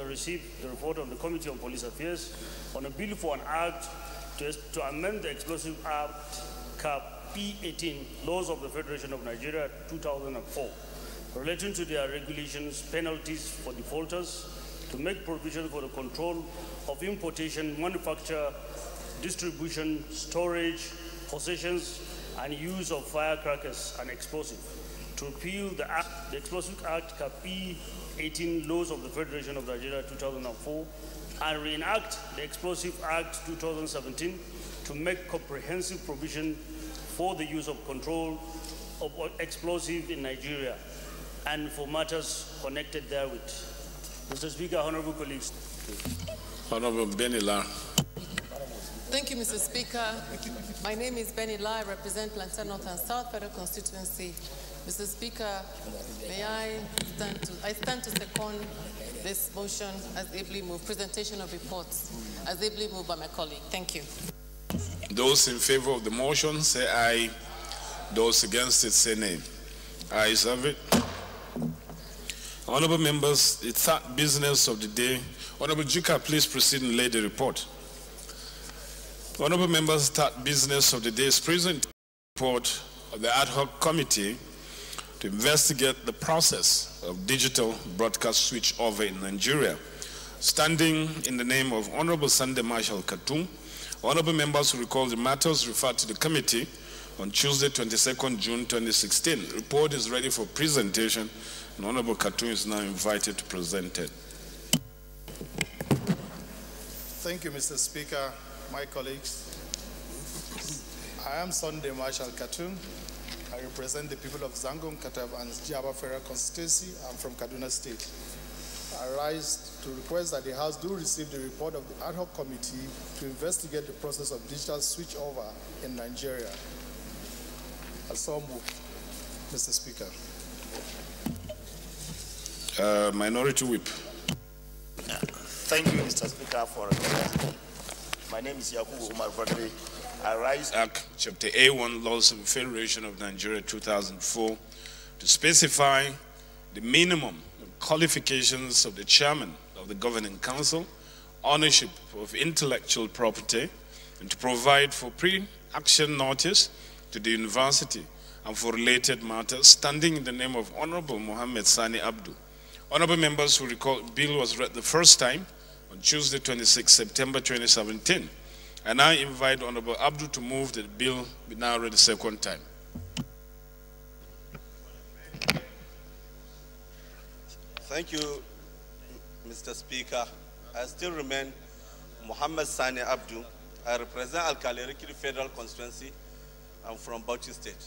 D: receive the report of the Committee on Police Affairs on a bill for an act to amend the Explosive Act Cap P18, Laws of the Federation of Nigeria 2004, relating to their regulations, penalties for defaulters, to make provision for the control of importation, manufacture, distribution, storage, possessions, and use of firecrackers and explosives, to repeal the Explosive Act Cap P18, Laws of the Federation of Nigeria 2004, and reenact the Explosive Act 2017 to make comprehensive provision for the use of control of explosive in Nigeria and for matters connected therewith. Mr. Speaker, honorable colleagues.
A: Honorable Benila.
W: Thank you, Mr. Speaker. My name is Benny Lai. I represent Plantain North and South Federal Constituency. Mr. Speaker, may I stand to second this motion as ably moved, presentation of reports as ably moved by my colleague. Thank you.
A: Those in favor of the motion say aye. Those against it say nay. Ayes have it. Honorable members, the third business of the day. Honorable Jika, please proceed and lay the report. Honorable members, third business of the day is present report of the ad hoc committee to investigate the process of digital broadcast switchover in Nigeria. Standing in the name of Honorable Sunday Marshall Katum, honorable members who recall the matters referred to the committee on Tuesday, 22nd June 2016. Report is ready for presentation, and Honorable Katum is now invited to present it.
F: Thank you, Mr. Speaker, my colleagues. I am Sunday Marshall Katum. I represent the people of Zangom, Katab, and Jaba Federal Constituency. I'm from Kaduna State. I rise to request that the House do receive the report of the ad hoc committee to investigate the process of digital switchover in Nigeria. I so move, Mr. Speaker.
A: Minority Whip.
G: Thank you, Mr. Speaker, for recognizing me. My name is Yakubu Umar Bradley. I rise.
A: Act Chapter A1, Laws of the Federation of Nigeria 2004, to specify the minimum qualifications of the chairman of the governing council, ownership of intellectual property, and to provide for pre-action notice to the university and for related matters, standing in the name of Honorable Mohammed Sani Abdu. Honorable members who recall the bill was read the first time on Tuesday, 26 September 2017. And I invite Honorable Abdu to move that the bill be now read the second time.
L: Thank you, Mr. Speaker. I still remain Muhammad Sani Abdu. I represent Al-Kalerikiri Federal Constituency. I'm from Bauchi State.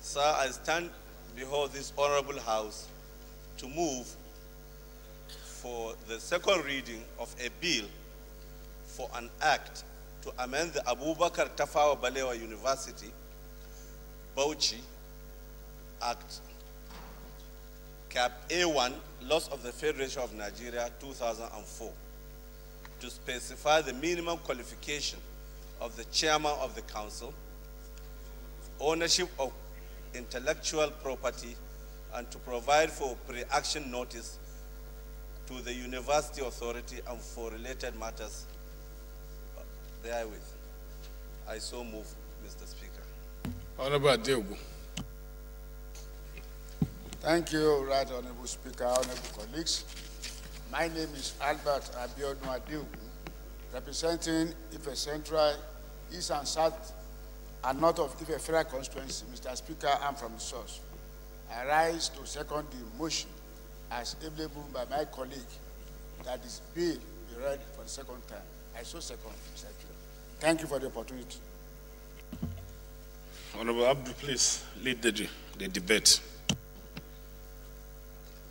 L: Sir, I stand before this honorable House to move for the second reading of a bill for an act to amend the Abubakar Tafawa Balewa University, Bauchi Act, Cap A1, Laws of the Federation of Nigeria 2004, to specify the minimum qualification of the chairman of the council, ownership of intellectual property, and to provide for pre-action notice to the university authority and for related matters therewith. I so move, Mr. Speaker.
A: Honorable Adeugu.
H: Thank you, Right Honorable Speaker, honorable colleagues. My name is Albert Abiodun Adeugu, representing Ife Central, East and South and North of Ife Federal Constituency. Mr. Speaker, I'm from the source. I rise to second the motion as ably moved by my colleague that this bill be read for the second time. I so second, Mr. Speaker. Thank you for the opportunity.
A: Honorable Abdu, please lead the debate.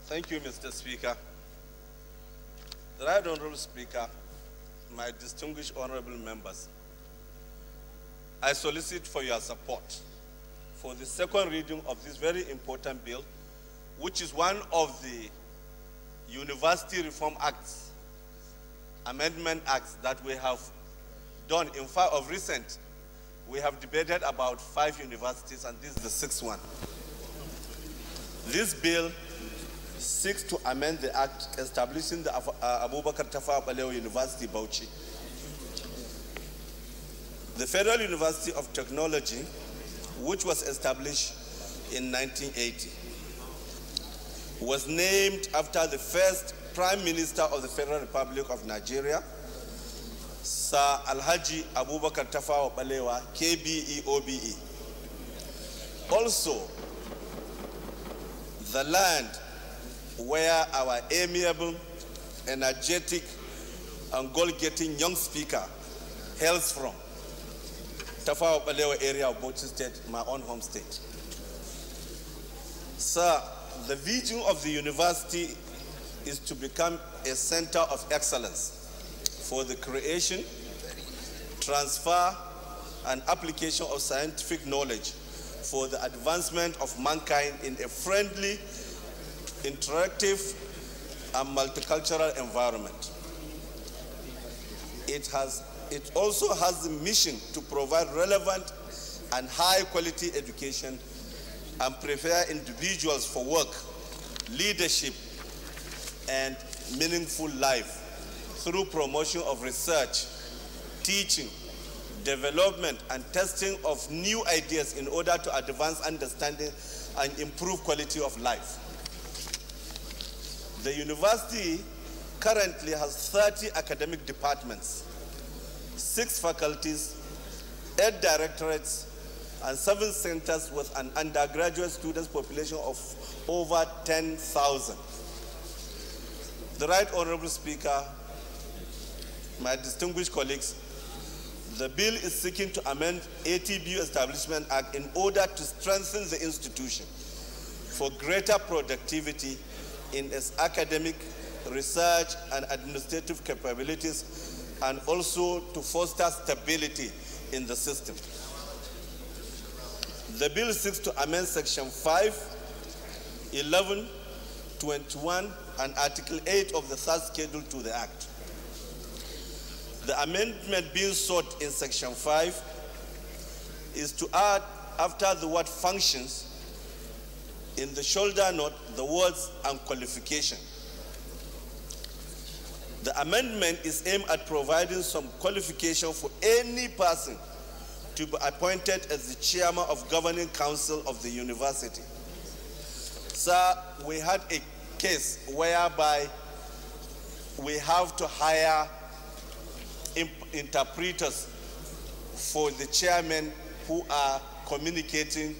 L: Thank you, Mr. Speaker. The Right Honorable Speaker, my distinguished honorable members, I solicit for your support for the second reading of this very important bill, which is one of the University Reform Acts, Amendment Acts that we have done. In fact, of recent, we have debated about 5 universities, and this is the 6th one. This bill seeks to amend the act establishing the Abubakar Tafawa Balewa University, Bauchi. The Federal University of Technology, which was established in 1980, was named after the first Prime Minister of the Federal Republic of Nigeria, Sir Alhaji Abubakar Tafawa Balewa, KBE-OBE. Also, the land where our amiable, energetic, and goal-getting young speaker hails from, Tafawa Balewa area of Bauchi State, my own home state. Sir, the vision of the university is to become a center of excellence for the creation, transfer, and application of scientific knowledge for the advancement of mankind in a friendly, interactive, and multicultural environment. It also has the mission to provide relevant and high-quality education and prepare individuals for work, leadership, and meaningful life through promotion of research, teaching, development, and testing of new ideas in order to advance understanding and improve quality of life. The university currently has 30 academic departments, 6 faculties, 8 directorates, and 7 centers with an undergraduate students population of over 10,000. The Right Honorable Speaker, my distinguished colleagues, the bill is seeking to amend ATBU Establishment Act in order to strengthen the institution for greater productivity in its academic, research, and administrative capabilities, and also to foster stability in the system. The bill seeks to amend Section 5, 11, 21, and Article 8 of the third schedule to the Act. The amendment being sought in Section 5 is to add, after the word functions, in the shoulder note, the words and qualification. The amendment is aimed at providing some qualification for any person to be appointed as the chairman of governing council of the university. Sir, we had a case whereby we have to hire interpreters for the chairmen who are communicating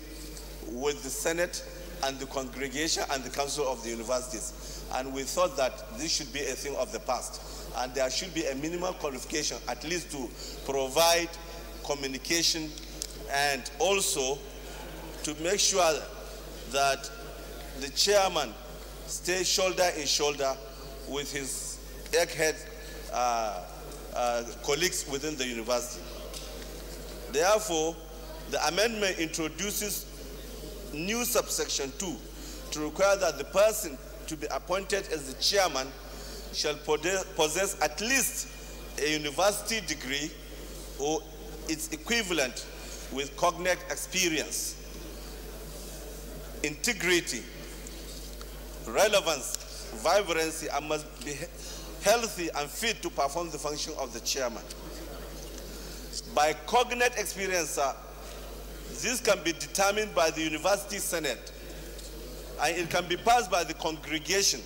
L: with the Senate and the congregation and the council of the universities. And we thought that this should be a thing of the past. And there should be a minimum qualification, at least to provide communication and also to make sure that the chairman stays shoulder in shoulder with his egghead colleagues within the university. Therefore, the amendment introduces new subsection 2 to require that the person to be appointed as the chairman shall possess at least a university degree or its equivalent with cognate experience, integrity, relevance, vibrancy, and must be healthy and fit to perform the function of the chairman. By cognate experience, this can be determined by the university senate, and it can be passed by the congregation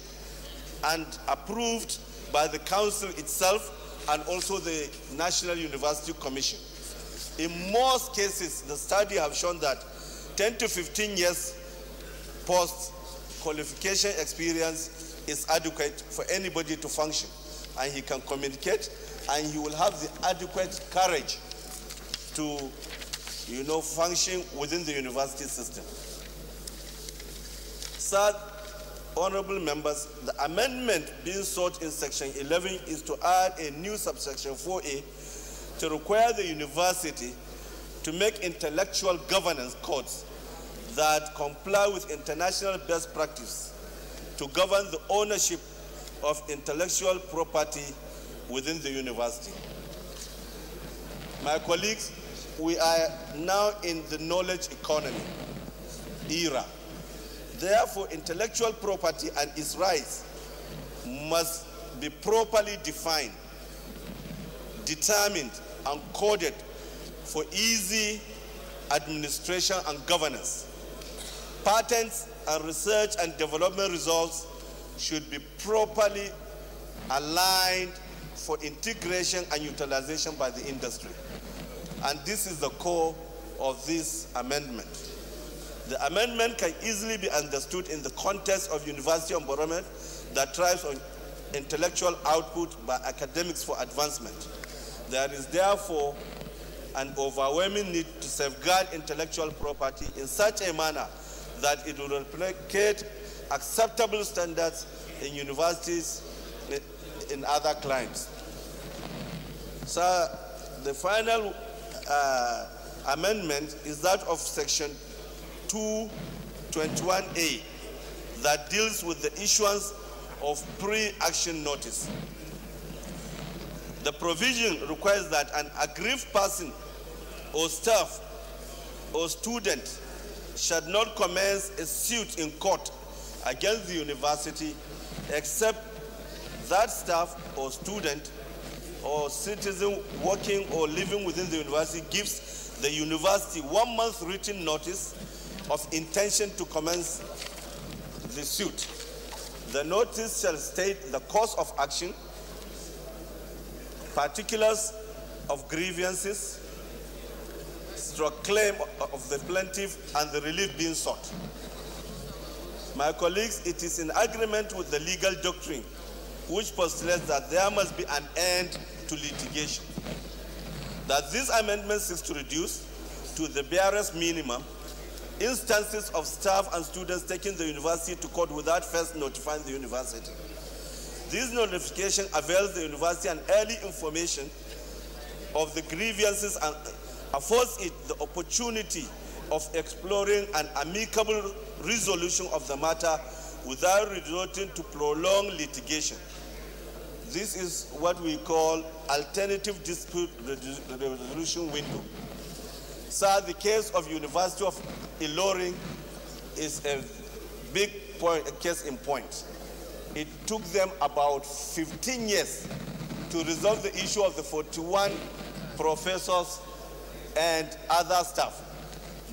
L: and approved by the council itself and also the National University Commission. In most cases, the study have shown that 10 to 15 years post-qualification experience is adequate for anybody to function, and he can communicate, and he will have the adequate courage to, function within the university system. Third, honorable members, the amendment being sought in section 11 is to add a new subsection 4A to require the university to make intellectual governance codes that comply with international best practice to govern the ownership of intellectual property within the university. My colleagues, we are now in the knowledge economy era. Therefore, intellectual property and its rights must be properly defined, determined, and coded for easy administration and governance. Patents and research and development results should be properly aligned for integration and utilization by the industry. And this is the core of this amendment. The amendment can easily be understood in the context of university environment that thrives on intellectual output by academics for advancement. There is therefore an overwhelming need to safeguard intellectual property in such a manner that it will replicate acceptable standards in universities in other climes. So the final amendment is that of section 221A that deals with the issuance of pre-action notice. The provision requires that an aggrieved person or staff or student should not commence a suit in court against the university except that staff or student or citizen working or living within the university gives the university 1 month written notice of intention to commence the suit. The notice shall state the course of action, particulars of grievances, claim of the plaintiff, and the relief being sought. My colleagues, it is in agreement with the legal doctrine which postulates that there must be an end to litigation, that this amendment seeks to reduce to the barest minimum instances of staff and students taking the university to court without first notifying the university. This notification avails the university an early information of the grievances and affords it the opportunity of exploring an amicable resolution of the matter without resorting to prolonged litigation. This is what we call alternative dispute resolution window. Sir, the case of University of Ilorin is a big point, a case in point. It took them about 15 years to resolve the issue of the 41 professors and other staff.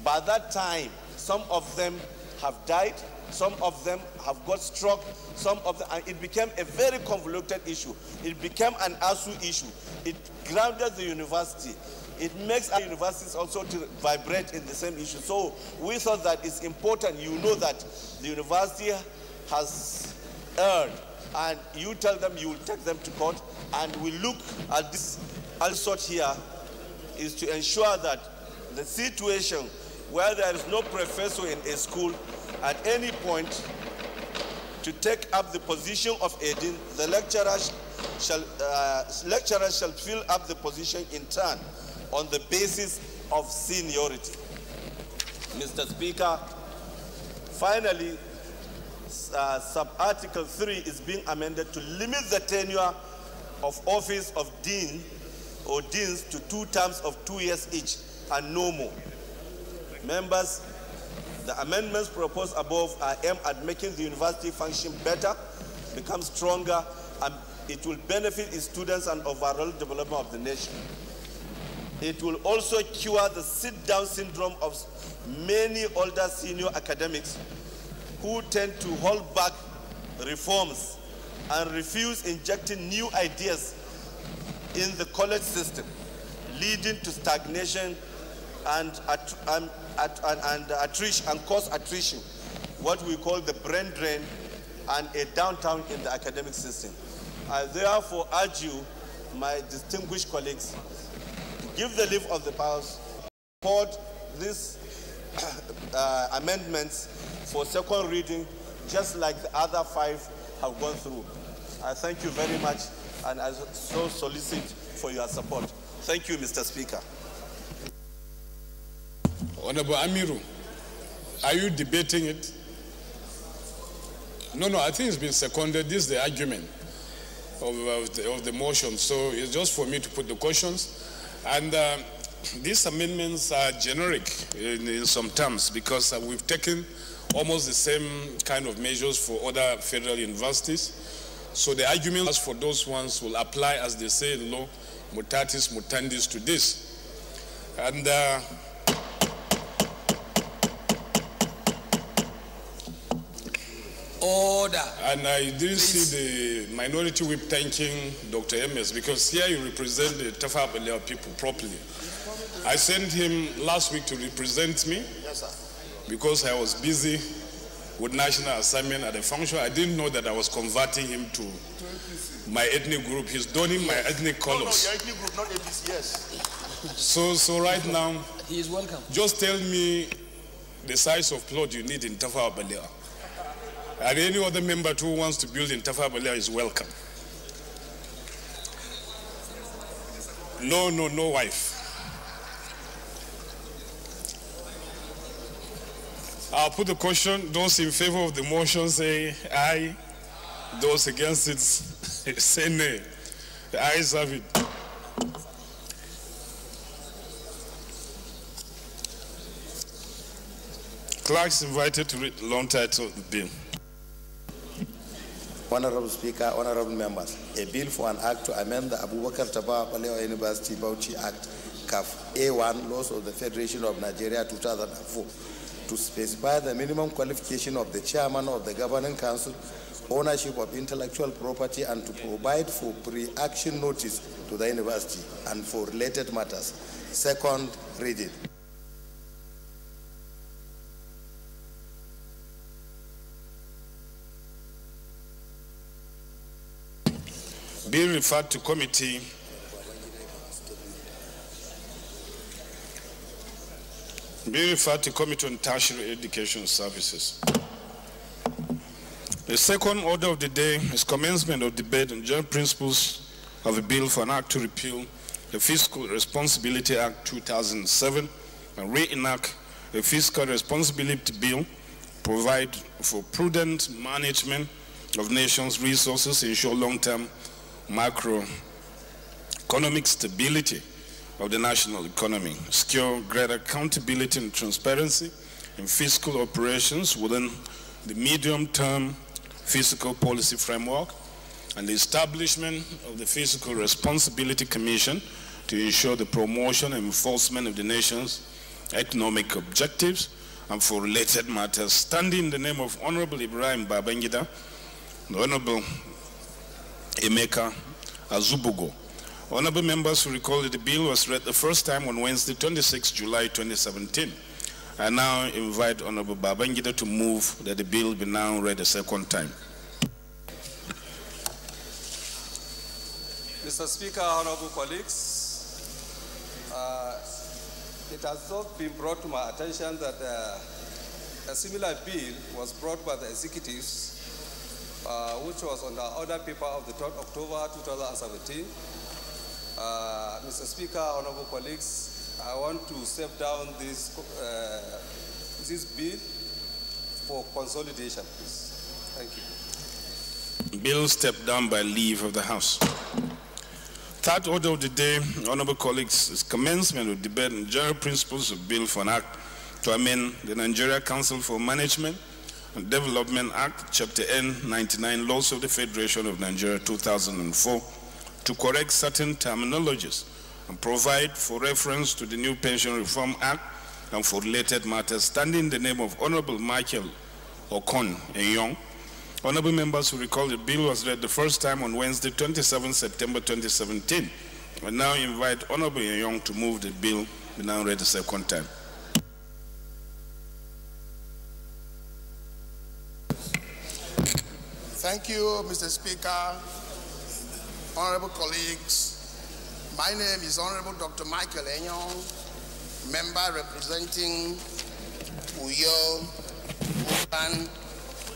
L: By that time, some of them have died, some of them have got stroke, some of them, and it became a very convoluted issue. It became an ASU issue. It grounded the university. It makes our universities also to vibrate in the same issue. So we thought that it's important, you know, that the university has erred, and you tell them you will take them to court, and we look at this. Also here is to ensure that the situation where there is no professor in a school at any point to take up the position of a dean, the lecturers shall fill up the position in turn on the basis of seniority. Mr. Speaker, finally, sub-article 3 is being amended to limit the tenure of office of dean or deans to 2 terms of 2 years each and no more. Members, the amendments proposed above are aimed at making the university function better, become stronger, and it will benefit its students and overall development of the nation. It will also cure the sit-down syndrome of many older senior academics who tend to hold back reforms and refuse injecting new ideas in the college system, leading to stagnation and cause attrition, what we call the brain drain, and a downturn in the academic system. I therefore urge you, my distinguished colleagues, to give the leave of the powers, support these amendments for second reading, just like the other 5 have gone through. I thank you very much, and I so solicit for your support. Thank you, Mr. Speaker.
A: Honorable Amiru, are you debating it? No, I think it's been seconded. This is the argument of the motion, so it's just for me to put the questions. And these amendments are generic in some terms, because we've taken almost the same kind of measures for other federal universities. So the arguments for those ones will apply, as they say in law, mutatis mutandis to this. And
Q: order.
A: And I didn't see the minority whip thanking Dr. MS, because here you represent the Tafa Balewa people properly. I sent him last week to represent me.
G: Yes, sir.
A: Because I was busy with national assignment at the function. I didn't know that I was converting him to my ethnic group. He's donning my ethnic colors.
G: No, your ethnic group, not APC, yes.
A: So right now,
Q: he is welcome.
A: Just tell me the size of plot you need in Tafa Balewa. And any other member who wants to build in Tafa Balewa is welcome. No wife. I'll put the question. Those in favor of the motion say aye. Those against it say nay. The ayes have it. Clerks invited to read the long title of the bill.
I: Honorable Speaker, honorable members, a bill for an act to amend the Abubakar Tafawa Balewa University Bauchi Act, CAF A1, Laws of the Federation of Nigeria 2004, to specify the minimum qualification of the chairman of the governing council, ownership of intellectual property, and to provide for pre-action notice to the university and for related matters. Second reading.
A: Bill referred to committee. Bill referred to Committee on Tertiary Education Services. The second order of the day is commencement of debate on general principles of a bill for an act to repeal the Fiscal Responsibility Act 2007 and reenact the Fiscal Responsibility Bill, provide for prudent management of nation's resources, ensure long-term macroeconomic stability of the national economy, secure greater accountability and transparency in fiscal operations within the medium-term fiscal policy framework, and the establishment of the Fiscal Responsibility Commission to ensure the promotion and enforcement of the nation's economic objectives, and for related matters, standing in the name of Honorable Ibrahim Babangida, the Honorable Emeka Azubugo. Honorable members who recall that the bill was read the first time on Wednesday, 26 July 2017. I now invite Honorable Babangida to move that the bill be now read a second time.
C: Mr. Speaker, honorable colleagues, it has not been brought to my attention that a similar bill was brought by the executives, which was on the order paper of the 3rd October 2017. Mr. Speaker, honorable colleagues, I want to step down this bill for consolidation, please. Thank you.
A: Bill stepped down by leave of the House. Third order of the day, honorable colleagues, is commencement of debate on general principles of bill for an act to amend the Nigeria Council for Management and Development Act, Chapter N, 99, Laws of the Federation of Nigeria 2004, to correct certain terminologies and provide for reference to the new Pension Reform Act and for related matters, standing in the name of Honorable Michael Okon Enyong. Honorable members who recall the bill was read the first time on Wednesday, 27 September 2017. I now invite Honorable Enyong to move the bill be now read the second time.
J: Thank you, Mr. Speaker. Honorable colleagues, my name is Honorable Dr. Michael Enyong, member representing Uyo, Uban,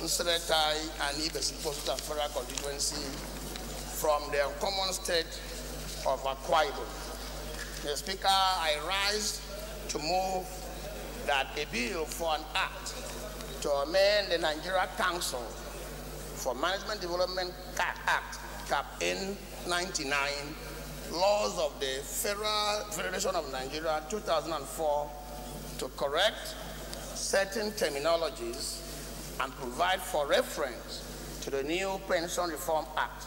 J: Nseretai, and Ibesiposta Federal Constituency from the common state of Akwa Ibom. Mr. Speaker, I rise to move that a bill for an act to amend the Nigeria Council for Management Development Act, Cap N 99, Laws of the Federation of Nigeria 2004, to correct certain terminologies and provide for reference to the new Pension Reform Act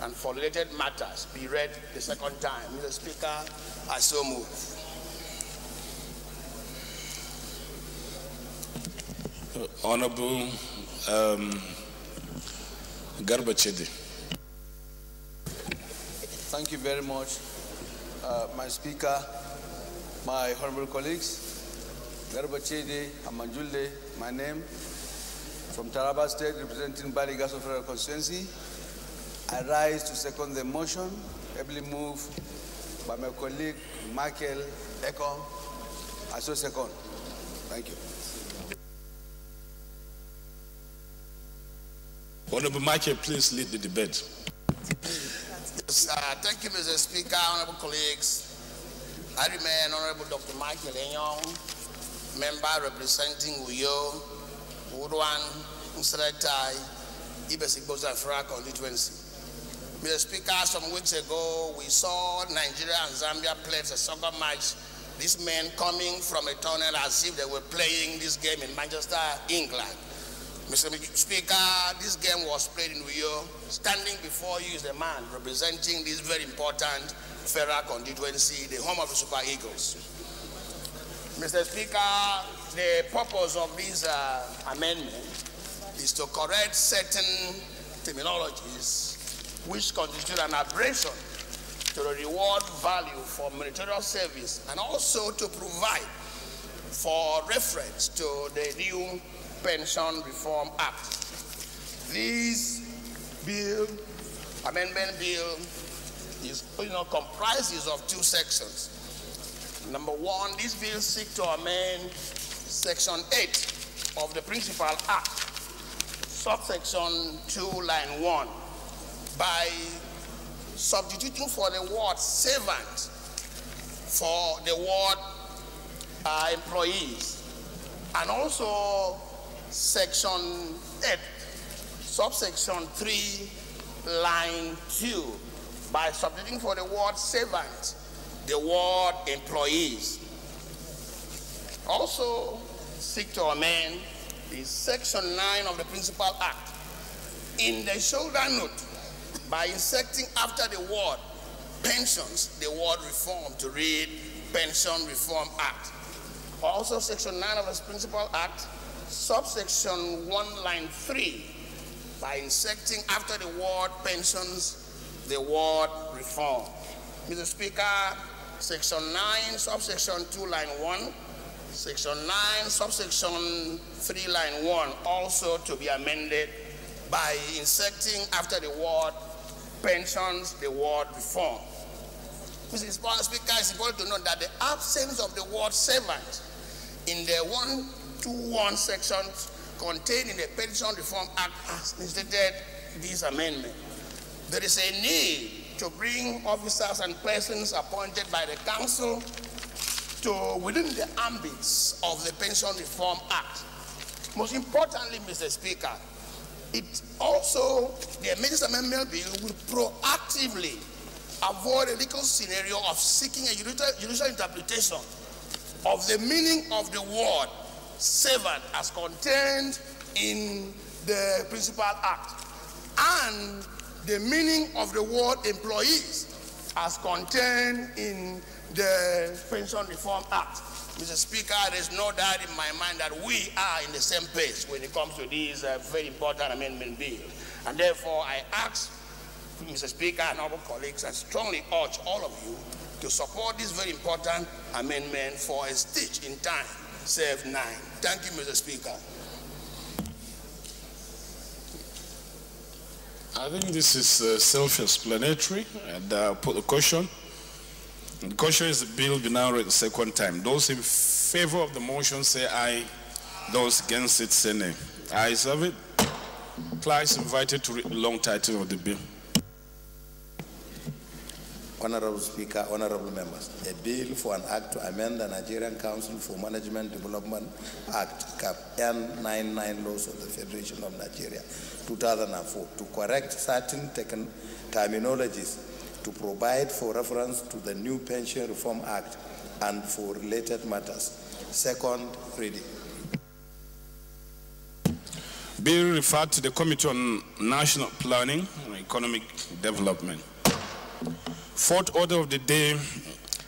J: and for related matters be read the second time. Mr. Speaker, I so move.
A: Honorable Garba Chedi.
C: Thank you very much, my Speaker, my honorable colleagues. Garba Chedi Amanjule, my name, from Taraba State, representing Baligaso Federal Constituency. I rise to second the motion, ably moved by my colleague Michael Ekong. I so second. Thank you.
A: Honorable Michael, please lead the debate.
J: Thank you, Mr. Speaker, honorable colleagues. I remain Honorable Dr. Michael Enyong, member representing Uyo, Udwan, Nseretai, Ibesiposta Federal Constituency. Mr. Speaker, some weeks ago, we saw Nigeria and Zambia play a soccer match. These men coming from a tunnel as if they were playing this game in Manchester, England. Mr. Speaker, this game was played in Rio. Standing before you is the man representing this very important federal constituency, the home of the Super Eagles. Mr. Speaker, the purpose of this amendment is to correct certain terminologies which constitute an aberration to the reward value for meritorious service, and also to provide for reference to the new Pension Reform Act. This bill, amendment bill, is comprises of two sections. Number one, this bill seeks to amend Section 8 of the Principal Act, subsection 2, line 1, by substituting for the word servant for the word employees, and also Section 8, subsection 3, line 2, by substituting for the word servant the word employees. Also seek to amend is Section 9 of the Principal Act in the shoulder note by inserting after the word pensions the word reform to read Pension Reform Act. Also Section 9 of the Principal Act, subsection 1, line 3, by inserting after the word pensions the word reform. Mr. Speaker, Section 9, subsection 2, line 1, Section 9, subsection 3, line 1, also to be amended by inserting after the word pensions the word reform. Mr. Speaker, it's important to note that the absence of the word servant in the 121 sections contained in the Pension Reform Act has necessitated this amendment. There is a need to bring officers and persons appointed by the Council to within the ambits of the Pension Reform Act. Most importantly, Mr. Speaker, it also, the Emergency Amendment Bill will proactively avoid a legal scenario of seeking a judicial interpretation of the meaning of the word servant as contained in the Principal Act and the meaning of the word employees as contained in the Pension Reform Act. Mr. Speaker, there is no doubt in my mind that we are in the same page when it comes to this very important amendment bill. And therefore, I ask Mr. Speaker and our colleagues, I strongly urge all of you to support this very important amendment for a stitch in time, save 9. Thank you, Mr. Speaker.
A: I think this is self-explanatory, and put the question. The question is the bill be now read the second time. Those in favor of the motion say aye. Those against it say nay. Ayes have it. Clerk is invited to read the long title of the bill.
I: Honorable Speaker, honorable members, a bill for an act to amend the Nigerian Council for Management Development Act, CAP N99 laws of the Federation of Nigeria, 2004, to correct certain terminologies, to provide for reference to the new Pension Reform Act and for related matters. Second reading.
A: Bill referred to the Committee on National Planning and Economic Development. Fourth order of the day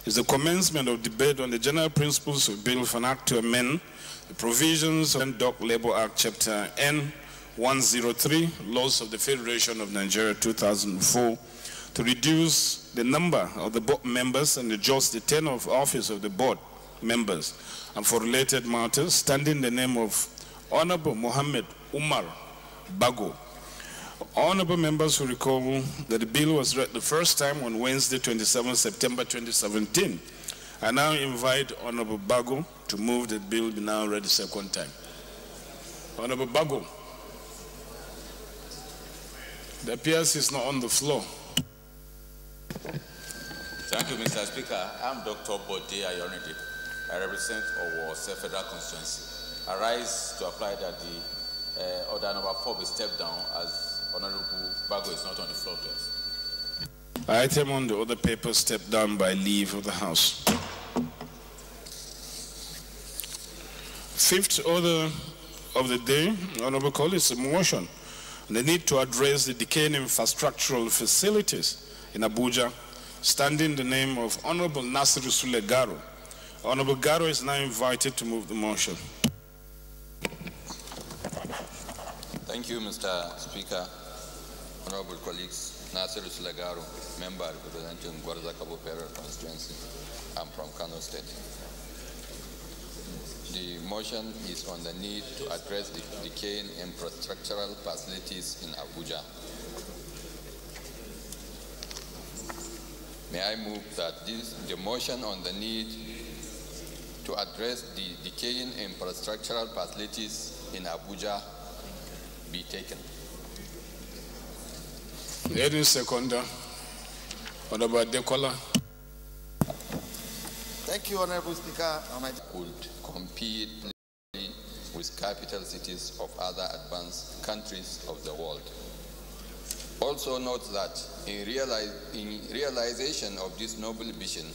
A: is the commencement of debate on the general principles of Bill for an Act to amend the provisions of the Dock Labor Act, Chapter N103, Laws of the Federation of Nigeria, 2004, to reduce the number of the board members and adjust the tenure of office of the board members, and for related matters, standing in the name of Honorable Mohammed Umar Bago. Honorable members who recall that the bill was read the first time on Wednesday, 27 September 2017. I now invite Honorable Bago to move that bill be now read the second time. Honorable Bago. The appearance is not on the floor.
K: Thank you, Mr. Speaker. I'm Dr. Bode Ayorinide. I represent Owo Federal Constituency. I rise to apply that the order number 4 be stepped down as Honorable Bago is not on the floor to us.
A: Item on the other paper stepped down by leave of the House. Fifth order of the day, honorable colleagues, a motion on the need to address the decaying infrastructural facilities in Abuja, standing in the name of Honorable Nasiru Sule Garo. Honorable Garo is now invited to move the motion.
E: Thank you, Mr. Speaker. Honorable colleagues, Nasiru Sule Garo, member representing Gwarza Kabo Federal constituency. I'm from Kano State. The motion is on the need to address the decaying infrastructural facilities in Abuja. May I move that the motion on the need to address the decaying infrastructural facilities in Abuja be taken.
A: Any seconder, Honorable Dekola.
E: Thank you, Honorable Speaker. Could compete with capital cities of other advanced countries of the world. Also note that in realization of this noble vision,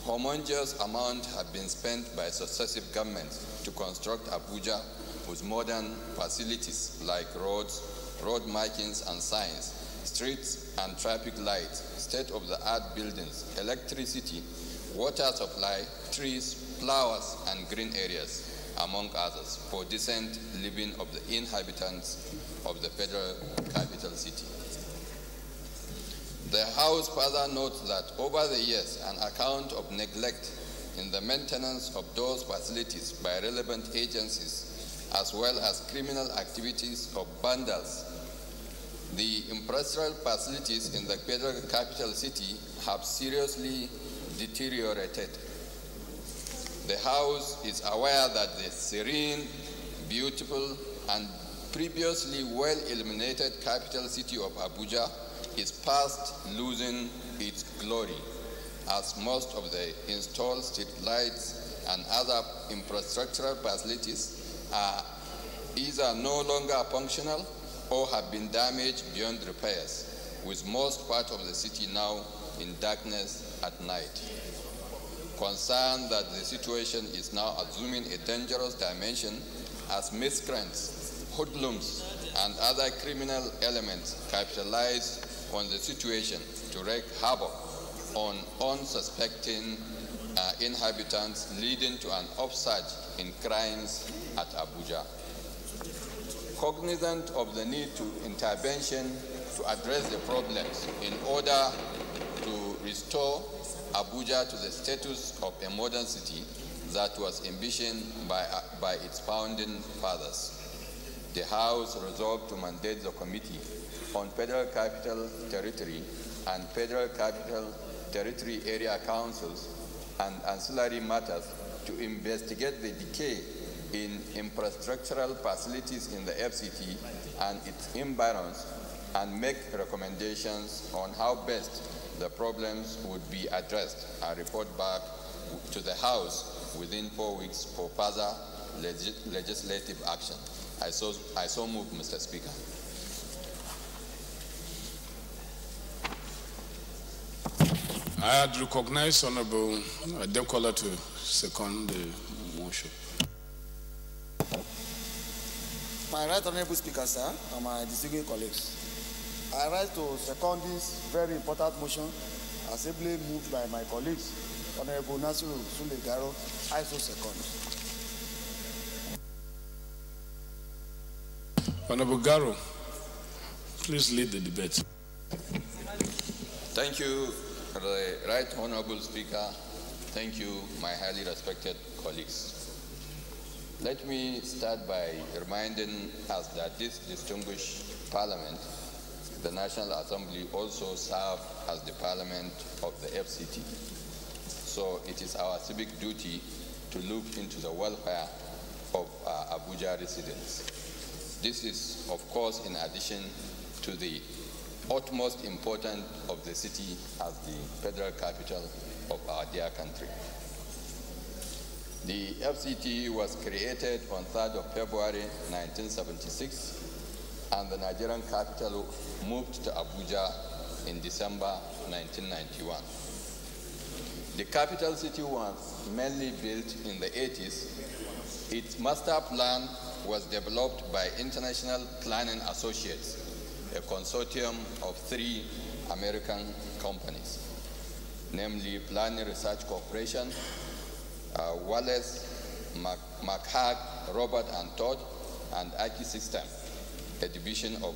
E: humongous amounts have been spent by successive governments to construct Abuja with modern facilities like roads, road markings and signs, streets and traffic lights, state-of-the-art buildings, electricity, water supply, trees, flowers, and green areas, among others, for decent living of the inhabitants of the federal capital city. The House further notes that over the years, an account of neglect in the maintenance of those facilities by relevant agencies, as well as criminal activities of vandals, the infrastructural facilities in the federal capital city have seriously deteriorated. The House is aware that the serene, beautiful, and previously well-illuminated capital city of Abuja is fast losing its glory, as most of the installed street lights and other infrastructural facilities are either no longer functional or have been damaged beyond repairs, with most part of the city now in darkness at night. Concerned that the situation is now assuming a dangerous dimension as miscreants, hoodlums, and other criminal elements capitalize on the situation to wreak havoc on unsuspecting inhabitants, leading to an upsurge in crimes at Abuja. Cognizant of the need to intervention to address the problems in order to restore Abuja to the status of a modern city that was envisioned by its founding fathers, the House resolved to mandate the Committee on Federal Capital Territory and Federal Capital Territory Area Councils and ancillary matters to investigate the decay in infrastructural facilities in the FCT and its environs and make recommendations on how best the problems would be addressed and report back to the House within 4 weeks for further legislative action. I so move, Mr. Speaker.
A: I had recognized Honorable Dekola to second the motion.
M: My right honorable speaker, sir, and my distinguished colleagues, I rise to second this very important motion as ably moved by my colleagues, Honorable Nasiru Sule Garo. I so second.
A: Honorable Garo, please lead the debate.
E: Thank you, the right honorable speaker. Thank you, my highly respected colleagues. Let me start by reminding us that this distinguished parliament, the National Assembly, also serves as the parliament of the FCT. So it is our civic duty to look into the welfare of Abuja residents. This is, of course, in addition to the utmost importance of the city as the federal capital of our dear country. The FCT was created on 3rd of February 1976, and the Nigerian capital moved to Abuja in December 1991. The capital city was mainly built in the 80s. Its master plan was developed by International Planning Associates, a consortium of 3 American companies, namely Plenary Research Corporation, Wallace, McHugh, Robert and Todd, and Aki System, a division of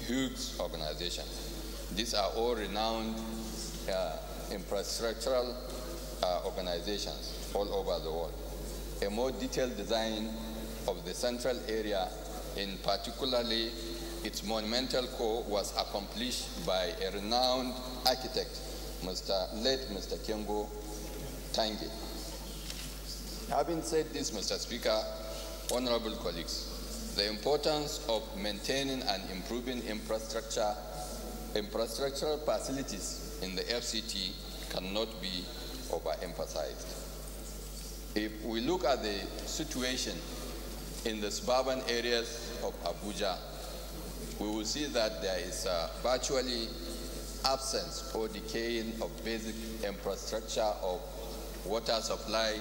E: Hughes organization. These are all renowned infrastructural organizations all over the world. A more detailed design of the central area, in particularly its monumental core, was accomplished by a renowned architect, late Mr. Kengo Tange. Having said this, Mr. Speaker, honorable colleagues, the importance of maintaining and improving infrastructural facilities in the FCT cannot be overemphasized. If we look at the situation in the suburban areas of Abuja, we will see that there is virtually absence or decaying of basic infrastructure of water supply,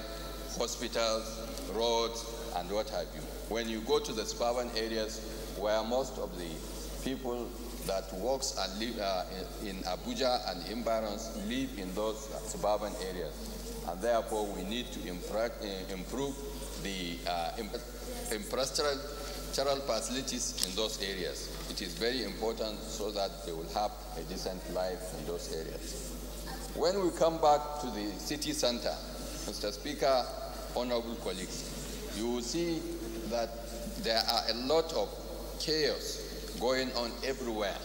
E: hospitals, roads, and what have you. When you go to the suburban areas where most of the people that works and live in Abuja and environs live in those suburban areas, and therefore we need to improve the infrastructural facilities in those areas. It is very important so that they will have a decent life in those areas. When we come back to the city center, Mr. Speaker, honorable colleagues, you will see that there are a lot of chaos going on everywhere.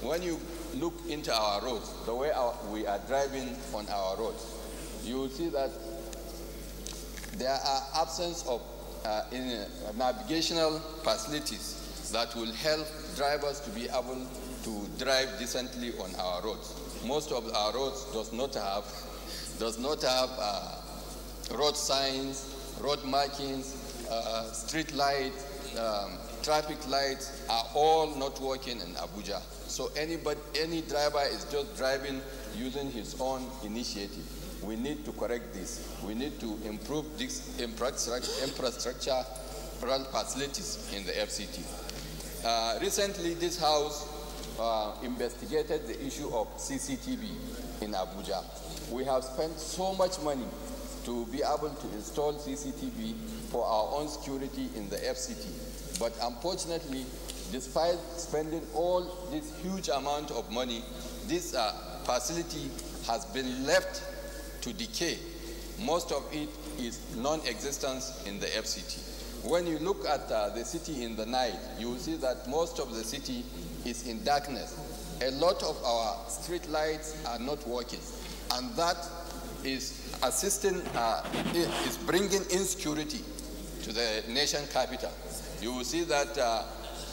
E: When you look into our roads, the way we are driving on our roads, you will see that there are absence of navigational facilities that will help drivers to be able to drive decently on our roads. Most of our roads does not have road signs, road markings, street lights, traffic lights are all not working in Abuja. So any driver is just driving using his own initiative. We need to correct this. We need to improve this infrastructure facilities in the FCT. Recently, this House investigated the issue of CCTV in Abuja. We have spent so much money to be able to install CCTV for our own security in the FCT. But unfortunately, despite spending all this huge amount of money, this facility has been left to decay. Most of it is non-existent in the FCT. When you look at the city in the night, you will see that most of the city is in darkness. A lot of our street lights are not working, and that is is bringing insecurity to the nation capital. You will see that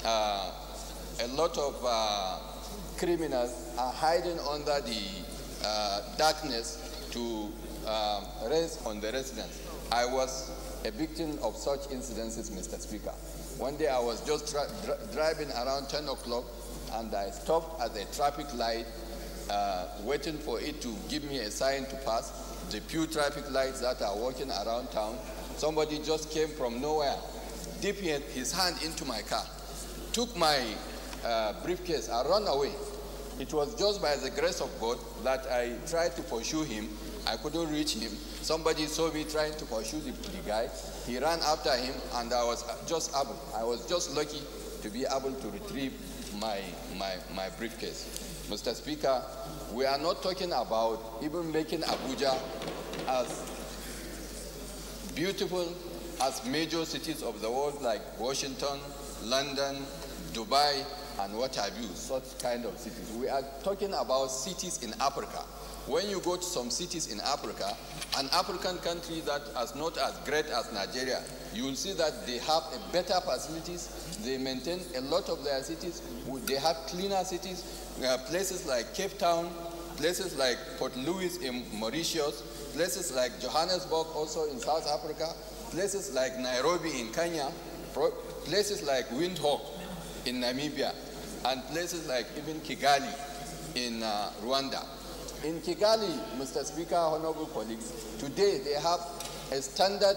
E: a lot of criminals are hiding under the darkness to rest on the residents. I was a victim of such incidences, Mr. Speaker. One day I was just driving around 10 o'clock and I stopped at the traffic light waiting for it to give me a sign to pass. The few traffic lights that are working around town, somebody just came from nowhere, dipped his hand into my car, took my briefcase and ran away. It was just by the grace of God that I tried to pursue him. I couldn't reach him. Somebody saw me trying to pursue the guy. He ran after him, and I was just lucky to be able to retrieve my briefcase. Mr. Speaker, we are not talking about even making Abuja as beautiful as major cities of the world like Washington, London, Dubai, and what have you, such kind of cities. We are talking about cities in Africa. When you go to some cities in Africa, an African country that is not as great as Nigeria, you will see that they have a better facilities. They maintain a lot of their cities. They have cleaner cities. Places like Cape Town, places like Port Louis in Mauritius, places like Johannesburg also in South Africa, places like Nairobi in Kenya, places like Windhoek in Namibia, and places like even Kigali in Rwanda. In Kigali, Mr. Speaker, honorable colleagues, today they have a standard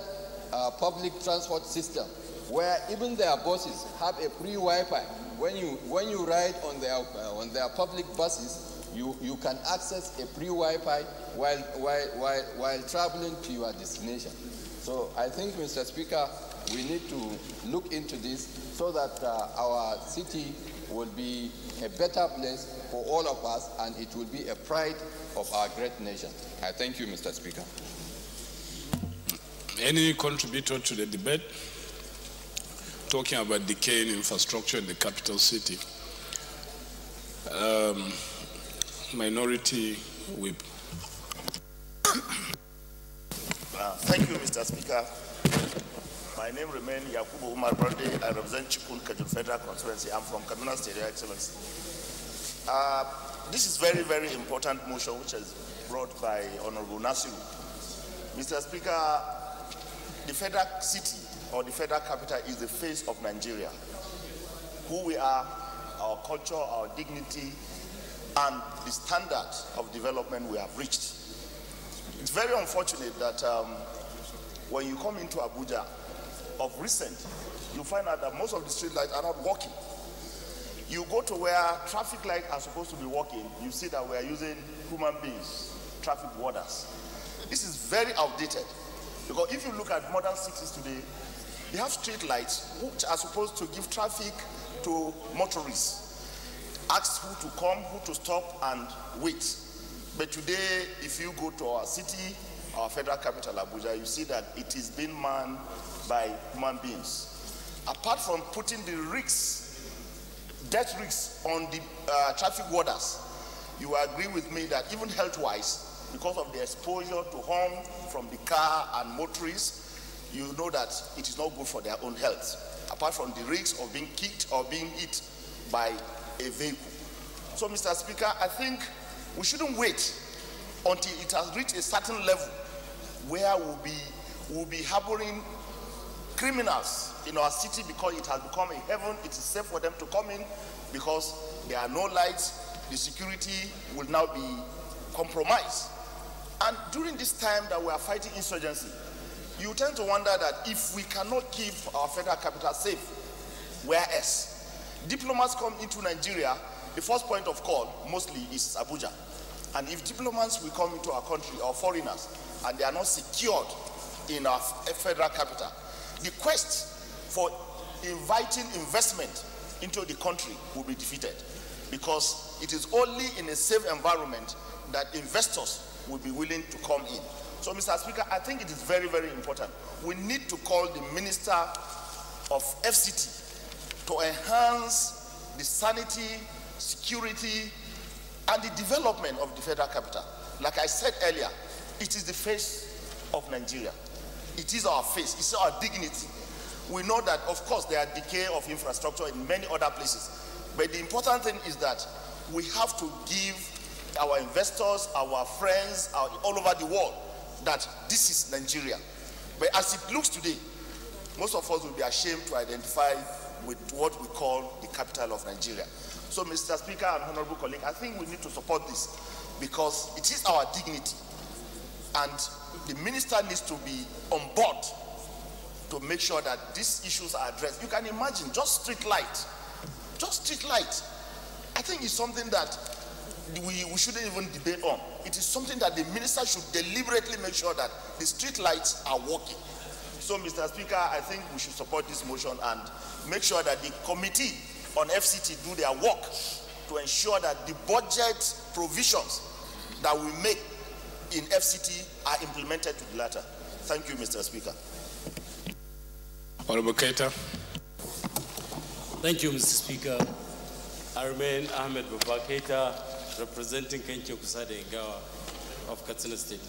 E: public transport system where even their bosses have a free Wi-Fi. When you ride on their public buses, you can access a free Wi-Fi while traveling to your destination. So I think, Mr. Speaker, we need to look into this so that our city will be a better place for all of us, and it will be a pride of our great nation. I thank you, Mr. Speaker.
A: Any contributor to the debate talking about decaying infrastructure in the capital city? Minority Whip.
G: Thank you, Mr. Speaker. My name remains Yakubu Umar Brande. I represent Chikun Kajun Federal Constituency. I'm from Kaduna State, Your Excellency. This is very, very important motion which is brought by Honorable Nasiru. Mr. Speaker, the federal city or the federal capital is the face of Nigeria. Who we are, our culture, our dignity, and the standard of development we have reached. It's very unfortunate that when you come into Abuja, of recent, you find out that most of the street lights are not working. You go to where traffic lights are supposed to be working, you see that we are using human beings, traffic warders. This is very outdated, because if you look at modern cities today, they have street lights which are supposed to give traffic to motorists, ask who to come, who to stop, and wait. But today, if you go to our city, our federal capital, Abuja, you see that it is being manned by human beings. Apart from putting the risks, death risks on the traffic warders, you agree with me that even health-wise, because of the exposure to harm from the car and motorists, you know that it is not good for their own health, apart from the risk of being kicked or being hit by a vehicle. So, Mr. Speaker, I think we shouldn't wait until it has reached a certain level where we'll be harboring criminals in our city because it has become a heaven. It is safe for them to come in because there are no lights. The security will now be compromised. And during this time that we are fighting insurgency, you tend to wonder that if we cannot keep our federal capital safe, where else? Diplomats come into Nigeria, the first point of call mostly is Abuja. And if diplomats will come into our country or foreigners and they are not secured in our federal capital, the quest for inviting investment into the country will be defeated, because it is only in a safe environment that investors will be willing to come in. So, Mr. Speaker, I think it is very, very important. We need to call the Minister of FCT to enhance the sanity, security, and the development of the federal capital. Like I said earlier, it is the face of Nigeria. It is our face, it's our dignity. We know that, of course, there are decay of infrastructure in many other places. But the important thing is that we have to give our investors, our friends, all over the world, that this is Nigeria. But as it looks today, most of us will be ashamed to identify with what we call the capital of Nigeria. So, Mr. Speaker and honorable colleague, I think we need to support this because it is our dignity. And the minister needs to be on board to make sure that these issues are addressed. You can imagine, just street light. Just street light. I think it's something that we shouldn't even debate on. It is something that the minister should deliberately make sure that the street lights are working. So, Mr. Speaker, I think we should support this motion and make sure that the committee on FCT do their work to ensure that the budget provisions that we make in FCT are implemented to the latter. Thank you, Mr. Speaker.
A: Honorable Keita.
N: Thank you, Mr. Speaker. I remain Ahmed Baba Keita, representing Kencho Kusade Ngawa of Katsina State.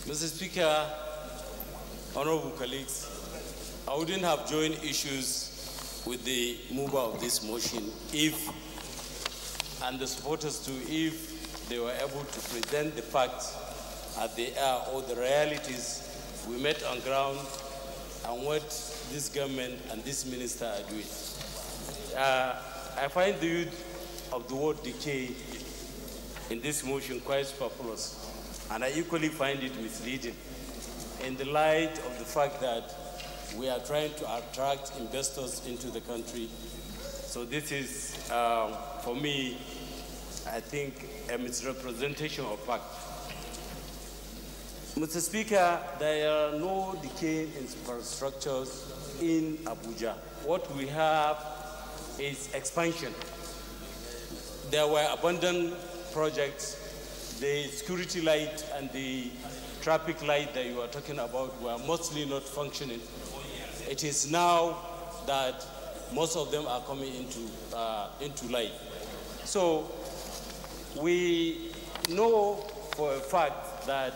N: Mr. Speaker, honorable colleagues, I wouldn't have joined issues with the mover of this motion if, and the supporters too, if they were able to present the facts as they are, or the realities we met on ground and what this government and this minister are doing. I find the use of the word decay in this motion quite superfluous, and I equally find it misleading in the light of the fact that we are trying to attract investors into the country. So this is, for me, I think, a misrepresentation of fact. Mr. Speaker, there are no decaying infrastructures in Abuja. What we have is expansion. There were abandoned projects. The security light and the traffic light that you are talking about were mostly not functioning. It is now that most of them are coming into light. So we know for a fact that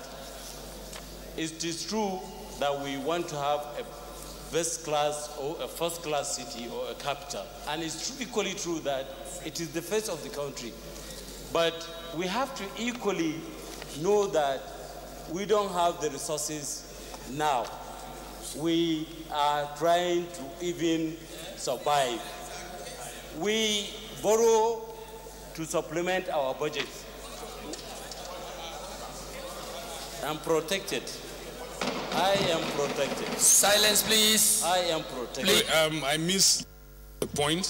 N: it is true that we want to have a best class or a first class city or a capital. And it's equally true that it is the face of the country. But we have to equally know that we don't have the resources now. We are trying to even survive. We borrow to supplement our budget. I'm protected. I am protected.
Q: Silence, please.
N: I am protected.
A: Please. I missed the point.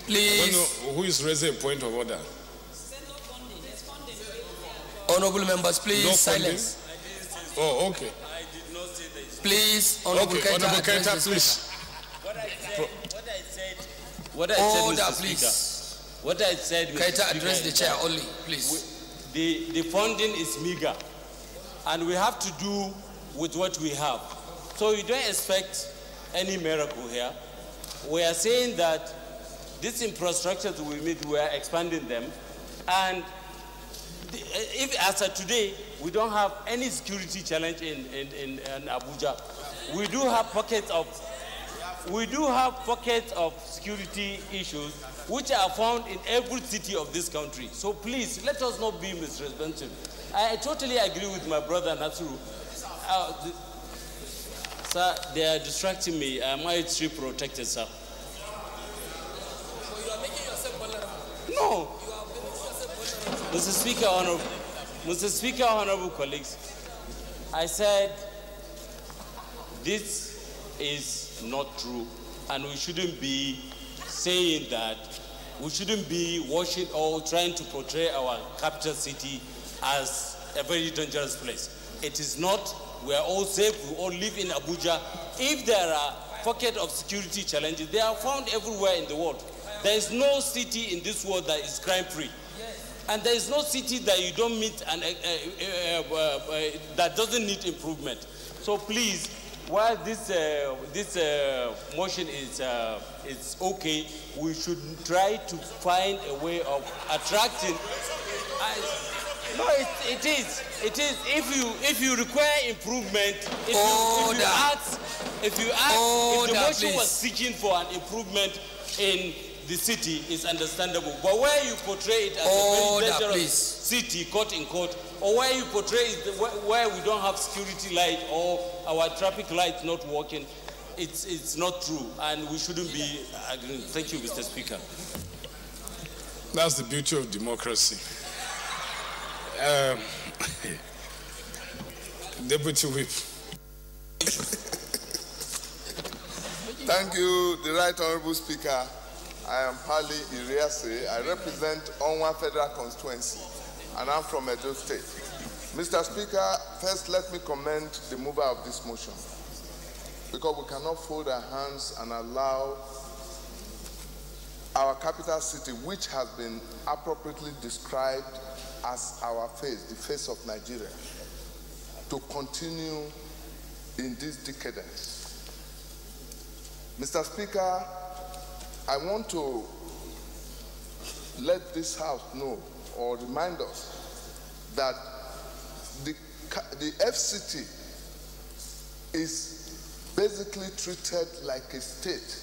Q: Please.
A: I don't know who is raising a point of order.
Q: Honorable members, please,
A: No
Q: silence.
A: Oh, okay.
Q: Please, Honorable
A: Okay, Honorable Keita, please.
N: What I said,
Q: Order,
N: Mr.
Q: please.
N: Speaker, what I said, Mr.
Q: Keita, address
N: Speaker,
Q: the chair only, please.
N: The funding is meager, and we have to do with what we have. So you don't expect any miracle here. We are saying that these infrastructures we need, we are expanding them, and if as of today we don't have any security challenge in Abuja, we do have pockets of security issues which are found in every city of this country. So please, let us not be misrepresented. I totally agree with my brother Nasru. Sir, they are distracting me. Am I still protected, sir?
Q: So you are making yourself vulnerable.
N: No. Mr. Speaker, honorable colleagues, I said this is not true, and we shouldn't be saying that. We shouldn't be watching or trying to portray our capital city as a very dangerous place. It is not. We are all safe. We all live in Abuja. If there are pockets of security challenges, they are found everywhere in the world. There is no city in this world that is crime-free. And there is no city that you don't meet and that doesn't need improvement. So please, while this motion is okay, we should try to find a way of attracting. No, it is. If you require improvement, if the motion was seeking for an improvement in the city, is understandable. But where you portray it as a very dangerous city, quote unquote, or where you portray it where we don't have security light or our traffic lights not working, it's not true, and we shouldn't be agreeing. Thank you, Mr. Speaker.
A: That's the beauty of democracy. Deputy Whip.
P: Thank you, the Right Honorable Speaker. I am Pali Iriase. I represent Onwa Federal Constituency, and I'm from Edo State. Mr. Speaker, first let me commend the mover of this motion, because we cannot fold our hands and allow our capital city, which has been appropriately described as our face, the face of Nigeria, to continue in this decadence. Mr. Speaker, I want to let this House know or remind us that the FCT is basically treated like a state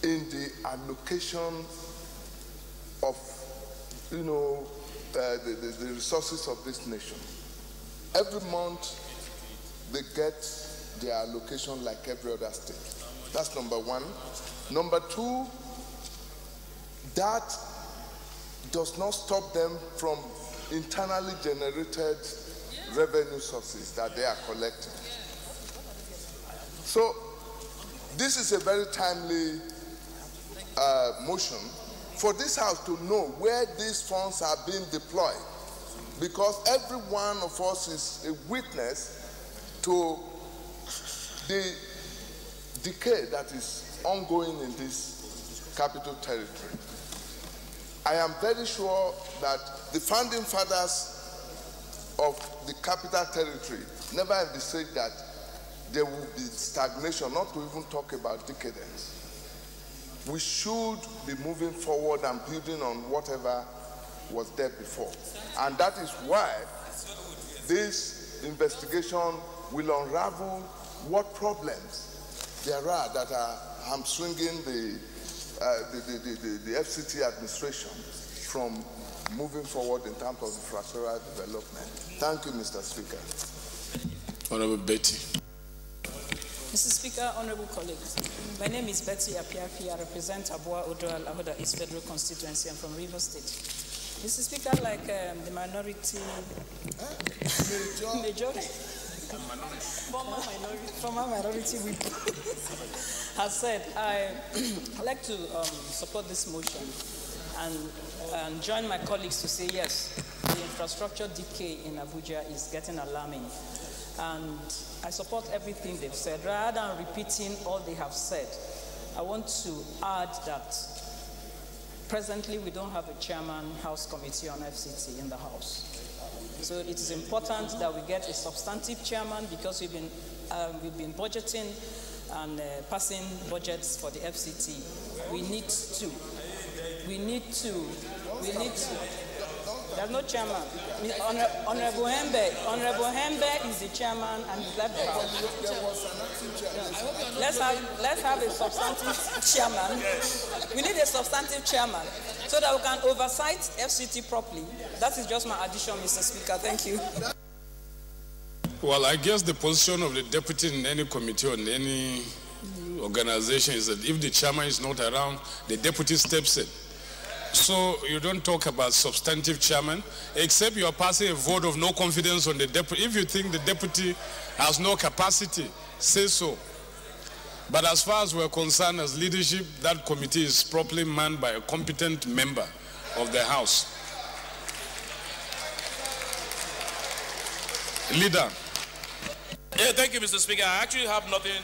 P: in the allocation of, the resources of this nation. Every month, they get their allocation like every other state. That's number one. Number two, that does not stop them from internally generated revenue sources that they are collecting. So this is a very timely motion for this House to know where these funds are being deployed, because every one of us is a witness to the decay that is ongoing in this capital territory. I am very sure that the founding fathers of the capital territory never envisaged that there will be stagnation, not to even talk about decadence. We should be moving forward and building on whatever was there before. And that is why this investigation will unravel what problems there are that are hamstringing the FCT administration from moving forward in terms of infrastructural development. Thank you, Mr. Speaker.
A: Honorable Betty.
O: Mr. Speaker, honorable colleagues, my name is Betty Apiapi. I represent Abua Odoal Ahoda East Federal Constituency. I'm from Rivers State. Mr. Speaker, like the minority, former minority whip has said, I'd like to support this motion and join my colleagues to say yes, the infrastructure decay in Abuja is getting alarming. And I support everything they've said. Rather than repeating all they have said, I want to add that presently we don't have a chairman House Committee on FCT in the House. So it is important that we get a substantive chairman, because we've been budgeting and passing budgets for the FCT. We need to. There's no chairman. Honorable Hembe is the chairman and he's left the House. Let's have a substantive chairman. We need a substantive chairman so that we can oversight FCT properly. That is just my addition, Mr. Speaker. Thank you.
A: Well, I guess the position of the deputy in any committee or in any organization is that if the chairman is not around, the deputy steps in. So you don't talk about substantive chairman, except you are passing a vote of no confidence on the deputy. If you think the deputy has no capacity, say so. But as far as we're concerned as leadership, that committee is properly manned by a competent member of the House. Leader.
S: Yeah, thank you, Mr. Speaker. I actually have nothing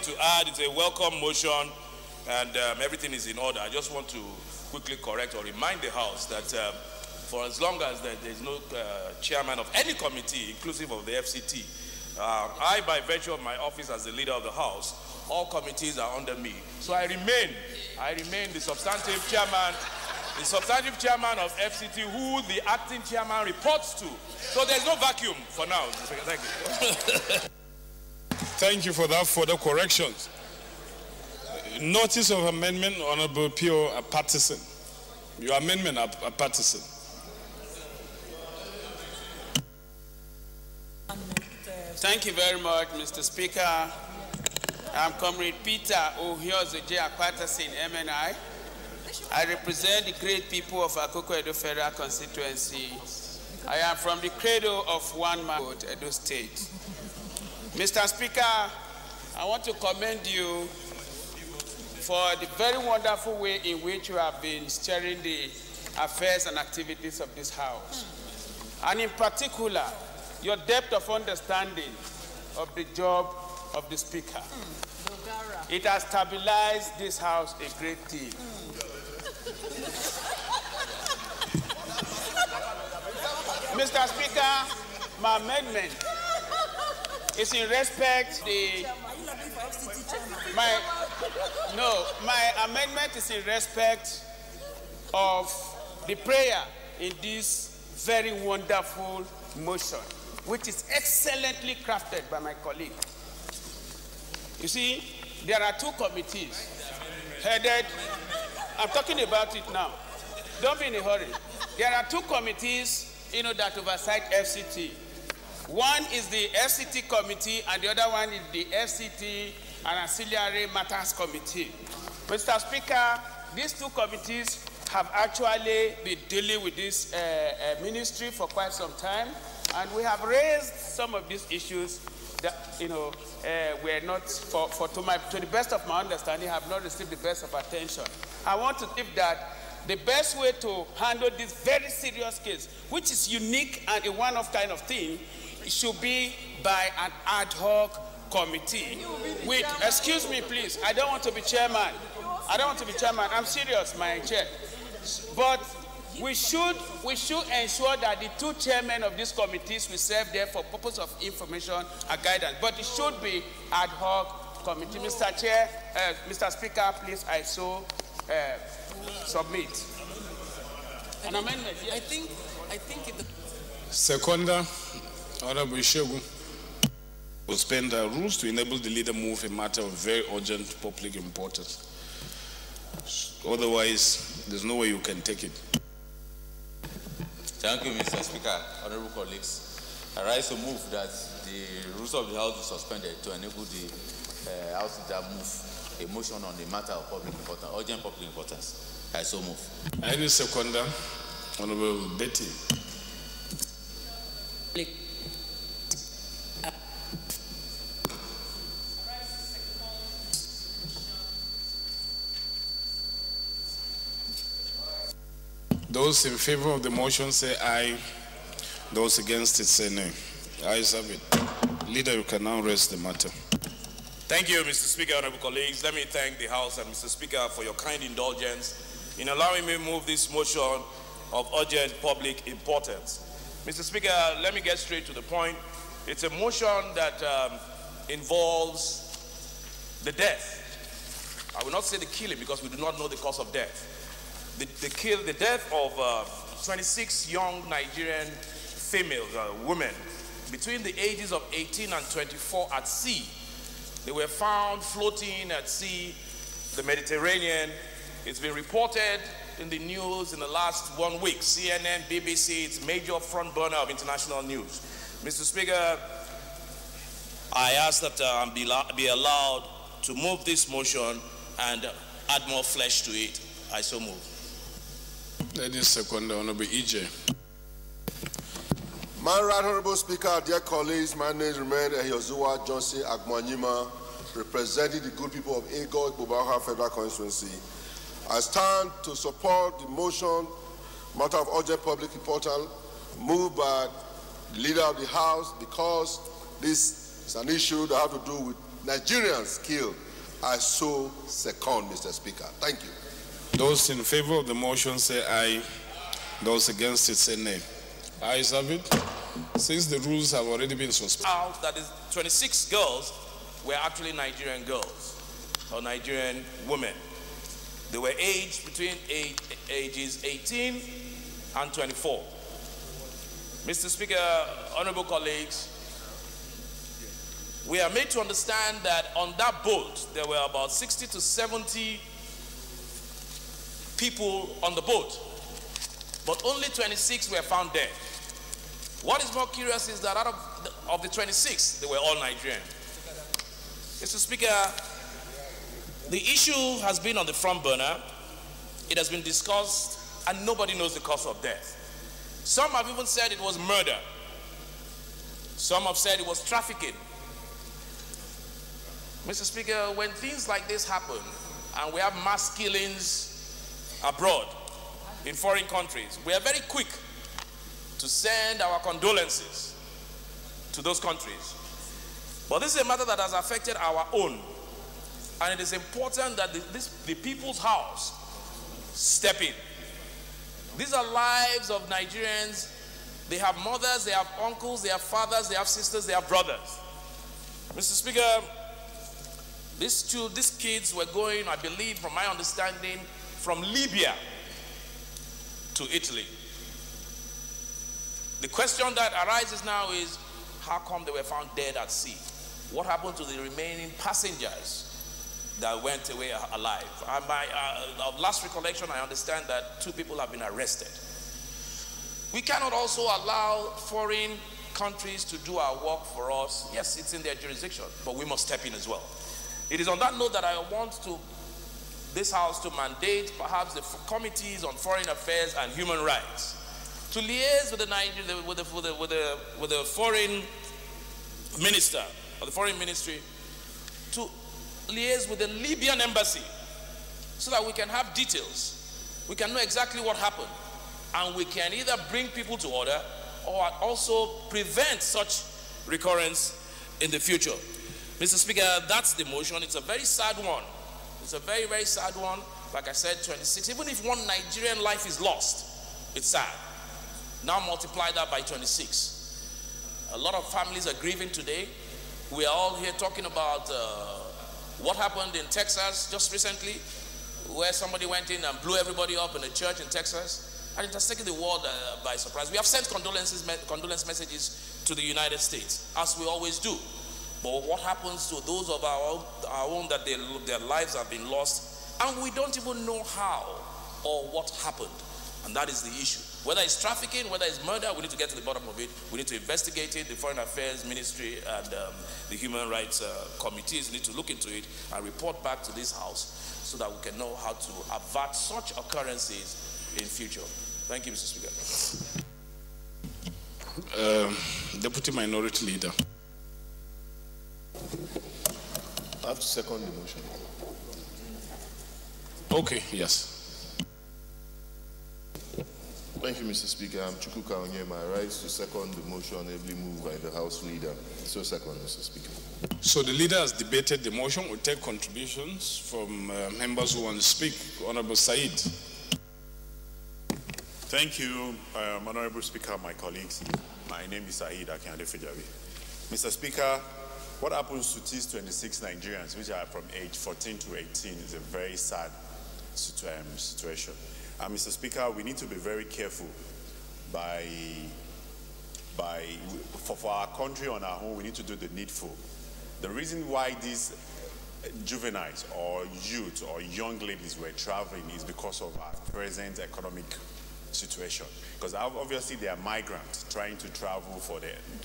S: to add. It's a welcome motion, and everything is in order. I just want to quickly correct or remind the House that for as long as there is no chairman of any committee, inclusive of the FCT, I, by virtue of my office as the leader of the House, all committees are under me. So I remain the substantive chairman of FCT, who the acting chairman reports to. So there's no vacuum for now. Thank you.
A: Thank you for that further corrections. Notice of amendment, Honorable Pio Patterson. Your amendment, Patterson.
T: Thank you very much, Mr. Speaker. I'm Comrade Peter Ohiozoje Patterson, MNI. I represent the great people of Akoko Edo Federal Constituency. I am from the cradle of one man, Edo State. Mr. Speaker, I want to commend you for the very wonderful way in which you have been steering the affairs and activities of this House. And in particular, your depth of understanding of the job of the Speaker. It has stabilized this House a great deal. Mr. Speaker, my amendment is in respect my amendment is in respect of the prayer in this very wonderful motion, which is excellently crafted by my colleague. You see, there are two committees headed, I'm talking about it now. Don't be in a hurry. There are two committees, that oversight FCT. One is the FCT committee, and the other one is the FCT and Ancillary Matters Committee. Mr. Speaker, these two committees have actually been dealing with this ministry for quite some time, and we have raised some of these issues were not, to the best of my understanding, have not received the best of attention. I want to give that the best way to handle this very serious case, which is unique and a one-off kind of thing, it should be by an ad hoc committee. With, excuse me, please, I don't want to be chairman. I'm serious, my chair. But we should ensure that the two chairmen of these committees will serve there for purpose of information and guidance. But it should be ad hoc committee. Mr. Chair, Mr. Speaker, please, I so submit an amendment. Yes.
W: I think if the
A: Seconder, Honorable Shogun, will suspend the rules to enable the leader move a matter of very urgent public importance. Otherwise, there's no way you can take it.
K: Thank you, Mr. Speaker. Honorable colleagues, I rise to move that the rules of the House be suspended to enable the House to move a motion on the matter of public importance, urgent public importance. I so move.
A: Any seconder, Honorable Betty. Those in favor of the motion say aye. Those against it say nay. Ayes have it. Leader, you can now raise the matter.
S: Thank you, Mr. Speaker, honorable colleagues. Let me thank the House and Mr. Speaker for your kind indulgence in allowing me to move this motion of urgent public importance. Mr. Speaker, let me get straight to the point. It's a motion that involves the death. I will not say the killing because we do not know the cause of death. The death of 26 young Nigerian females, women, between the ages of 18 and 24 at sea. They were found floating at sea, the Mediterranean. It's been reported in the news in the last 1 week. CNN, BBC, it's major front burner of international news. Mr. Speaker, I ask that I be allowed to move this motion and add more flesh to it. I so move.
A: Ladies second, Honorable EJ.
R: My right honorable speaker, dear colleagues, my name is Remed Ehiozuwa Johnson Agmanyima, representing the good people of Ego Bubaha Federal Constituency. I stand to support the motion, matter of urgent public importance, moved by the leader of the House, because this is an issue that has to do with Nigerians killed. I so second, Mr. Speaker. Thank you.
A: Those in favor of the motion say aye. Those against it say nay. Ayes have it. Since the rules have already been suspended.
S: Out that is 26 girls were actually Nigerian girls or Nigerian women. They were aged between ages 18 and 24. Mr. Speaker, honorable colleagues, we are made to understand that on that boat there were about 60 to 70 people on the boat, but only 26 were found dead. What is more curious is that out of the 26, they were all Nigerian. Mr. Speaker, the issue has been on the front burner. It has been discussed, and nobody knows the cause of death. Some have even said it was murder. Some have said it was trafficking. Mr. Speaker, when things like this happen, and we have mass killings abroad, in foreign countries, we are very quick to send our condolences to those countries. But this is a matter that has affected our own, and it is important that the People's House step in. These are lives of Nigerians. They have mothers, they have uncles, they have fathers, they have sisters, they have brothers. Mr. Speaker, these kids were going, I believe, from my understanding, from Libya to Italy. The question that arises now is, how come they were found dead at sea? What happened to the remaining passengers that went away alive? Of last recollection, I understand that 2 people have been arrested. We cannot also allow foreign countries to do our work for us. Yes, it's in their jurisdiction, but we must step in as well. It is on that note that I want this House to mandate perhaps the committees on foreign affairs and human rights to liaise with the foreign minister or the foreign ministry to liaise with the Libyan embassy so that we can have details. We can know exactly what happened, and we can either bring people to order or also prevent such recurrence in the future. Mr. Speaker, that's the motion. It's a very sad one. It's a very, very sad one. Like I said, 26. Even if one Nigerian life is lost, it's sad. Now multiply that by 26. A lot of families are grieving today. We are all here talking about what happened in Texas just recently, where somebody went in and blew everybody up in a church in Texas, and it has taken the world by surprise. We have sent condolence messages to the United States, as we always do. But what happens to those of our own that their lives have been lost, and we don't even know how or what happened? And that is the issue. Whether it's trafficking, whether it's murder, we need to get to the bottom of it. We need to investigate it. The Foreign Affairs Ministry and the Human Rights Committees need to look into it and report back to this House so that we can know how to avert such occurrences in future. Thank you, Mr.
A: Speaker. Deputy Minority Leader.
P: I have to second the motion.
A: Okay, yes.
P: Thank you, Mr. Speaker. I'm Chukwuka Onyema. I rise to second the motion ably moved by the House Leader. So second, Mr. Speaker.
A: So the Leader has debated the motion. We'll take contributions from members who want to speak. Honorable Said.
B: Thank you, Honorable Speaker, my colleagues. My name is Said Akinade Fejabi. Mr. Speaker, what happens to these 26 Nigerians, which are from age 14 to 18, is a very sad situation. Mr. Speaker, we need to be very careful for our country on our own. We need to do the needful. The reason why these juveniles or youth or young ladies were traveling is because of our present economic situation. Because obviously they are migrants trying to travel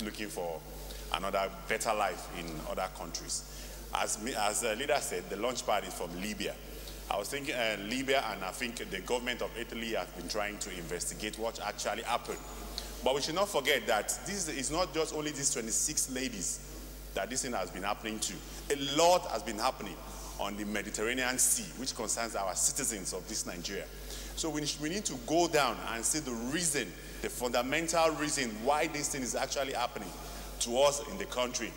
B: looking for another better life in other countries. As the leader said, the launch pad is from Libya. I was thinking Libya, and I think the government of Italy has been trying to investigate what actually happened. But we should not forget that this is not just only these 26 ladies that this thing has been happening to. A lot has been happening on the Mediterranean Sea, which concerns our citizens of this Nigeria. So we need to go down and see the reason, the fundamental reason why this thing is actually happening to us in the country.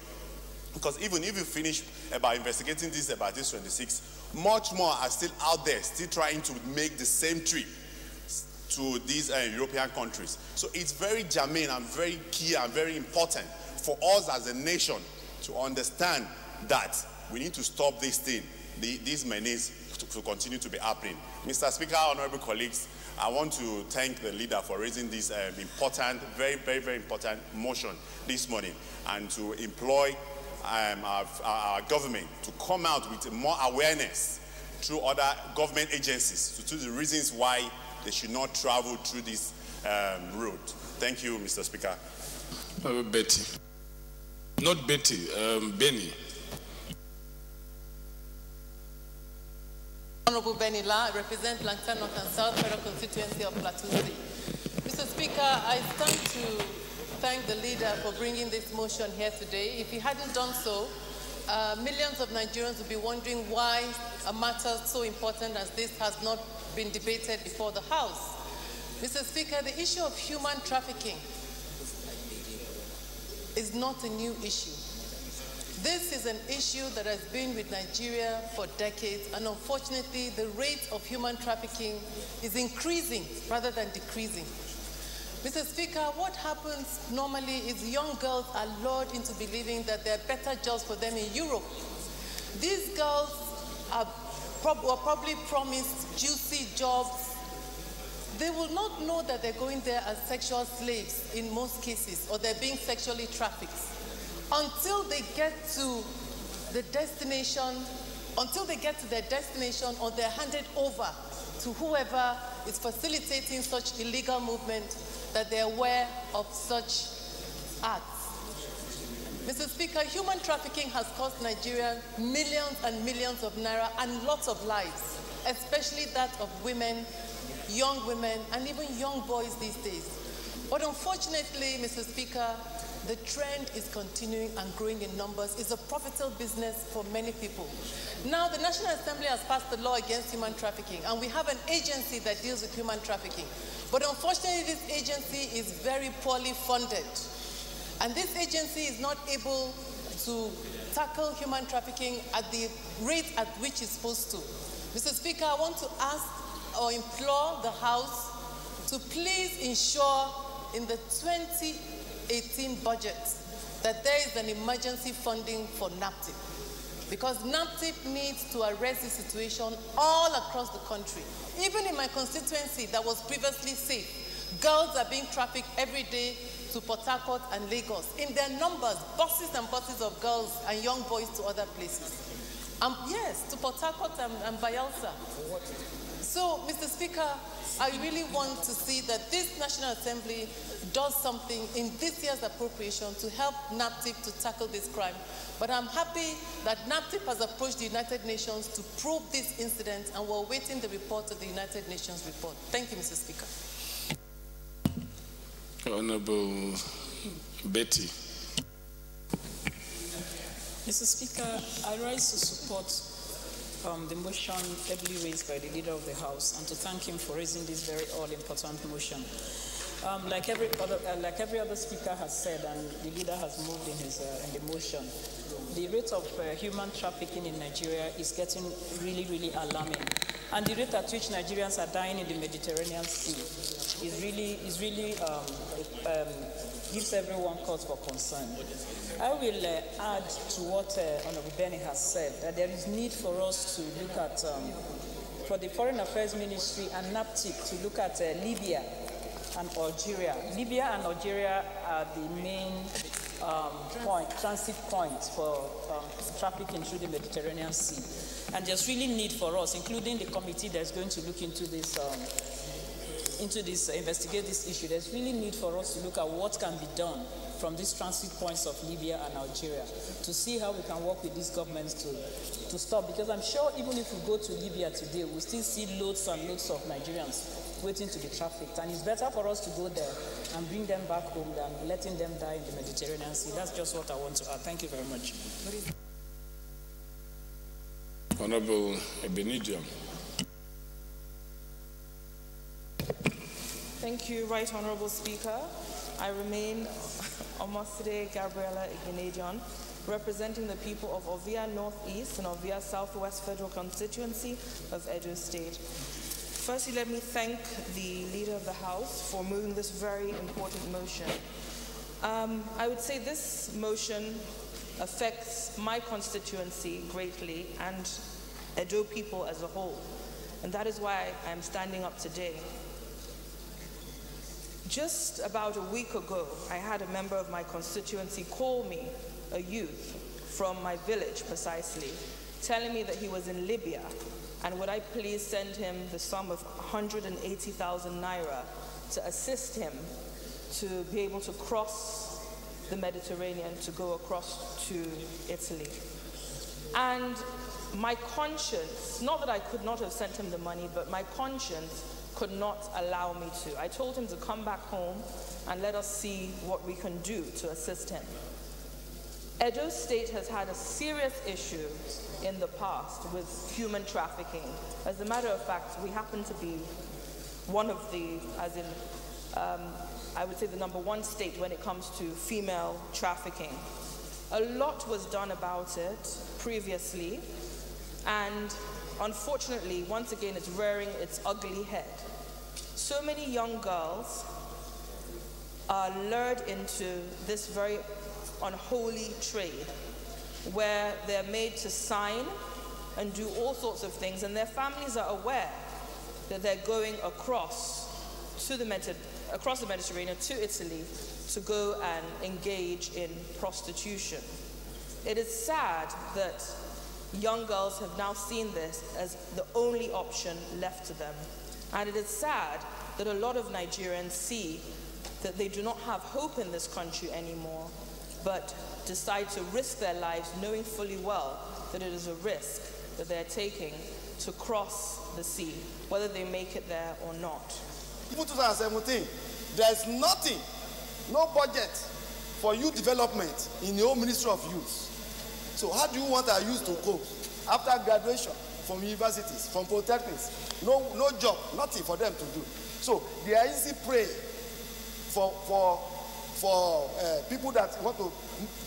B: Because even if you finish about investigating this about this 26, much more are still out there, still trying to make the same trip to these European countries. So it's very germane and very key and very important for us as a nation to understand that we need to stop this thing, these menace to continue to be happening. Mr. Speaker, honorable colleagues, I want to thank the leader for raising this important, very, very, very important motion this morning, and to employ our government to come out with more awareness through other government agencies to the reasons why they should not travel through this route. Thank you, Mr. Speaker.
A: Betty. Not Betty, Benny.
W: Honorable Benny La, I represent Langton North and South Federal Constituency of Plateau State. Mr. Speaker, I stand to thank the leader for bringing this motion here today. If he hadn't done so, millions of Nigerians would be wondering why a matter so important as this has not been debated before the House. Mr. Speaker, the issue of human trafficking is not a new issue. This is an issue that has been with Nigeria for decades, and unfortunately, the rate of human trafficking is increasing rather than decreasing. Mr. Speaker, what happens normally is young girls are lured into believing that there are better jobs for them in Europe. These girls were probably promised juicy jobs. They will not know that they're going there as sexual slaves in most cases, or they're being sexually trafficked until they get to the destination, or they're handed over to whoever is facilitating such illegal movement, that they're aware of such acts. Mr. Speaker, human trafficking has cost Nigeria millions and millions of naira and lots of lives, especially that of women, young women, and even young boys these days. But unfortunately, Mr. Speaker, the trend is continuing and growing in numbers. It's a profitable business for many people. Now, the National Assembly has passed the law against human trafficking, and we have an agency that deals with human trafficking. But unfortunately, this agency is very poorly funded. And this agency is not able to tackle human trafficking at the rate at which it's supposed to. Mr. Speaker, I want to ask or implore the House to please ensure in the 2018 budget that there is an emergency funding for NAPTIP. Because NAPTIP needs to address the situation all across the country. Even in my constituency that was previously safe, girls are being trafficked every day to Port Harcourt and Lagos. In their numbers, buses and buses of girls and young boys to other places. Yes, to Port Harcourt and Bayelsa. So, Mr. Speaker, I really want to see that this National Assembly does something in this year's appropriation to help NAPTIP to tackle this crime. But I'm happy that NAPTIP has approached the United Nations to probe this incident, and we're awaiting the report of the United Nations report. Thank you, Mr. Speaker.
A: Honorable Betty.
O: Mr. Speaker, I rise to support the motion ably raised by the Leader of the House and to thank him for raising this very all-important motion. Like every other speaker has said, and the Leader has moved in the motion, the rate of human trafficking in Nigeria is getting really, really alarming. And the rate at which Nigerians are dying in the Mediterranean Sea is really gives everyone cause for concern. I will add to what Honorable Benny has said, that there is need for us to look at, for the Foreign Affairs Ministry and NAPTIP to look at Libya and Algeria. Libya and Algeria are the main transit points for trafficking through the Mediterranean Sea. And there's really need for us, including the committee that's going to look into this, investigate this issue. There's really need for us to look at what can be done from these transit points of Libya and Algeria to see how we can work with these governments to stop. Because I'm sure even if we go to Libya today, we'll still see loads and loads of Nigerians waiting to be trafficked. And it's better for us to go there and bring them back home than letting them die in the Mediterranean Sea. That's just what I want to add. Thank you very much.
A: Honorable Ebenidium.
D: Thank you, Right Honorable Speaker. I remain Omoside Gabriela Ignadion, representing the people of Ovia Northeast and Ovia Southwest Federal Constituency of Edo State. Firstly, let me thank the Leader of the House for moving this very important motion. I would say this motion affects my constituency greatly and Edo people as a whole, and that is why I'm standing up today. Just about a week ago, I had a member of my constituency call me, a youth from my village precisely, telling me that he was in Libya and would I please send him the sum of 180,000 naira to assist him to be able to cross the Mediterranean to go across to Italy. And my conscience, not that I could not have sent him the money, but my conscience could not allow me to. I told him to come back home and let us see what we can do to assist him. Edo State has had a serious issue in the past with human trafficking. As a matter of fact, we happen to be one of the, I would say the #1 state when it comes to female trafficking. A lot was done about it previously, and unfortunately, once again, it's rearing its ugly head. So many young girls are lured into this very unholy trade where they're made to sign and do all sorts of things, and their families are aware that they're going across the Mediterranean to Italy to go and engage in prostitution. It is sad that young girls have now seen this as the only option left to them. And it is sad that a lot of Nigerians see that they do not have hope in this country anymore, but decide to risk their lives knowing fully well that it is a risk that they're taking to cross the sea, whether they make it there or not.
M: Even 2017, there's nothing, no budget for youth development in your Ministry of Youth. So how do you want our youth to cope after graduation from universities, from polytechnics? No job, nothing for them to do. So they are easy prey for people that want to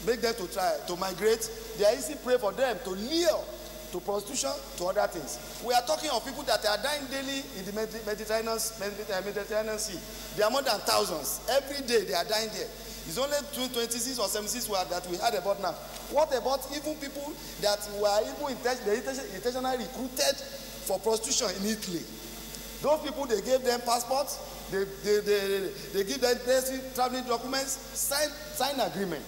M: make them to try to migrate. They are easy prey for them to lure to prostitution, to other things. We are talking of people that are dying daily in the Mediterranean Sea. There are more than thousands. Every day they are dying there. It's only 26 or 76 that we had about now. What about even people that were even intentionally recruited for prostitution in Italy? Those people, they gave them passports, they give them traveling documents, sign agreement.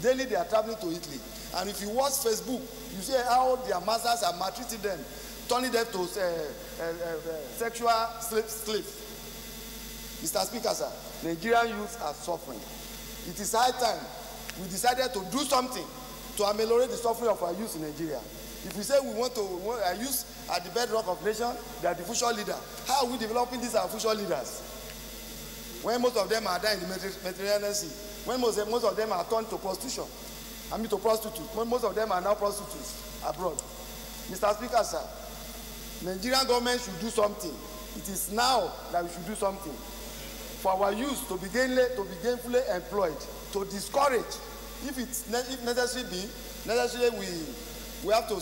M: Daily they are traveling to Italy. And if you watch Facebook, you see how their masters are maltreating them, turning them to sexual slaves. Mr. Speaker, sir, Nigerian youths are suffering. It is high time we decided to do something to ameliorate the suffering of our youth in Nigeria. If we say we want our youth at the bedrock of nation, they are the future leader. How are we developing these our future leaders? When most of them are dying in the Mediterranean Sea, when most of them are turned to prostitution, to prostitutes, when most of them are now prostitutes abroad. Mr. Speaker, sir, Nigerian government should do something. It is now that we should do something for our youth to be gainfully employed, to discourage, if necessary, we have to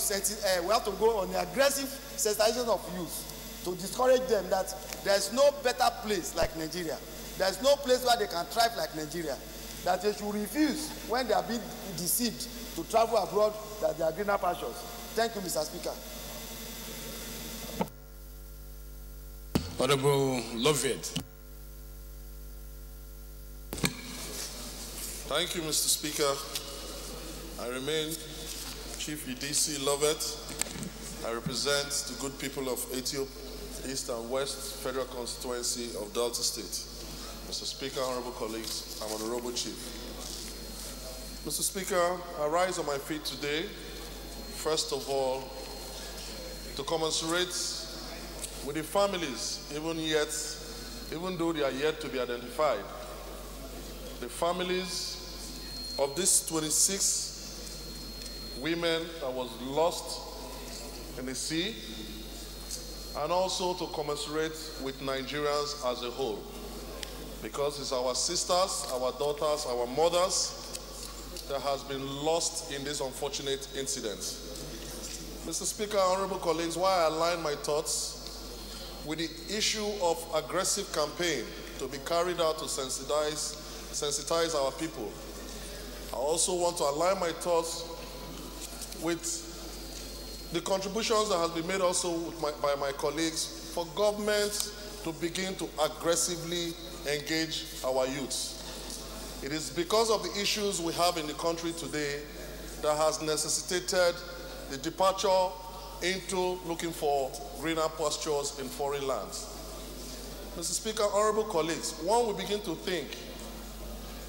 M: go on the aggressive sensitization of youth to discourage them that there is no better place like Nigeria. There is no place where they can thrive like Nigeria. That they should refuse when they are being deceived to travel abroad, that they are greener pastures. Thank you, Mr. Speaker.
A: Honorable Lovett.
R: Thank you, Mr. Speaker. I remain Chief EDC Lovett. I represent the good people of Ethiopia, East and West Federal Constituency of Delta State. Mr. Speaker, honorable colleagues, I'm Honorable Chief. Mr. Speaker, I rise on my feet today, first of all, to commiserate with the families, even though they are yet to be identified, the families of these 26 women that was lost in the sea, and also to commiserate with Nigerians as a whole, because it's our sisters, our daughters, our mothers that has been lost in this unfortunate incident. Mr. Speaker, honorable colleagues, while I align my thoughts with the issue of aggressive campaign to be carried out to sensitize our people, I also want to align my thoughts with the contributions that has been made also by my colleagues for government to begin to aggressively engage our youths. It is because of the issues we have in the country today that has necessitated the departure into looking for greener pastures in foreign lands. Mr. Speaker, honorable colleagues, one will begin to think,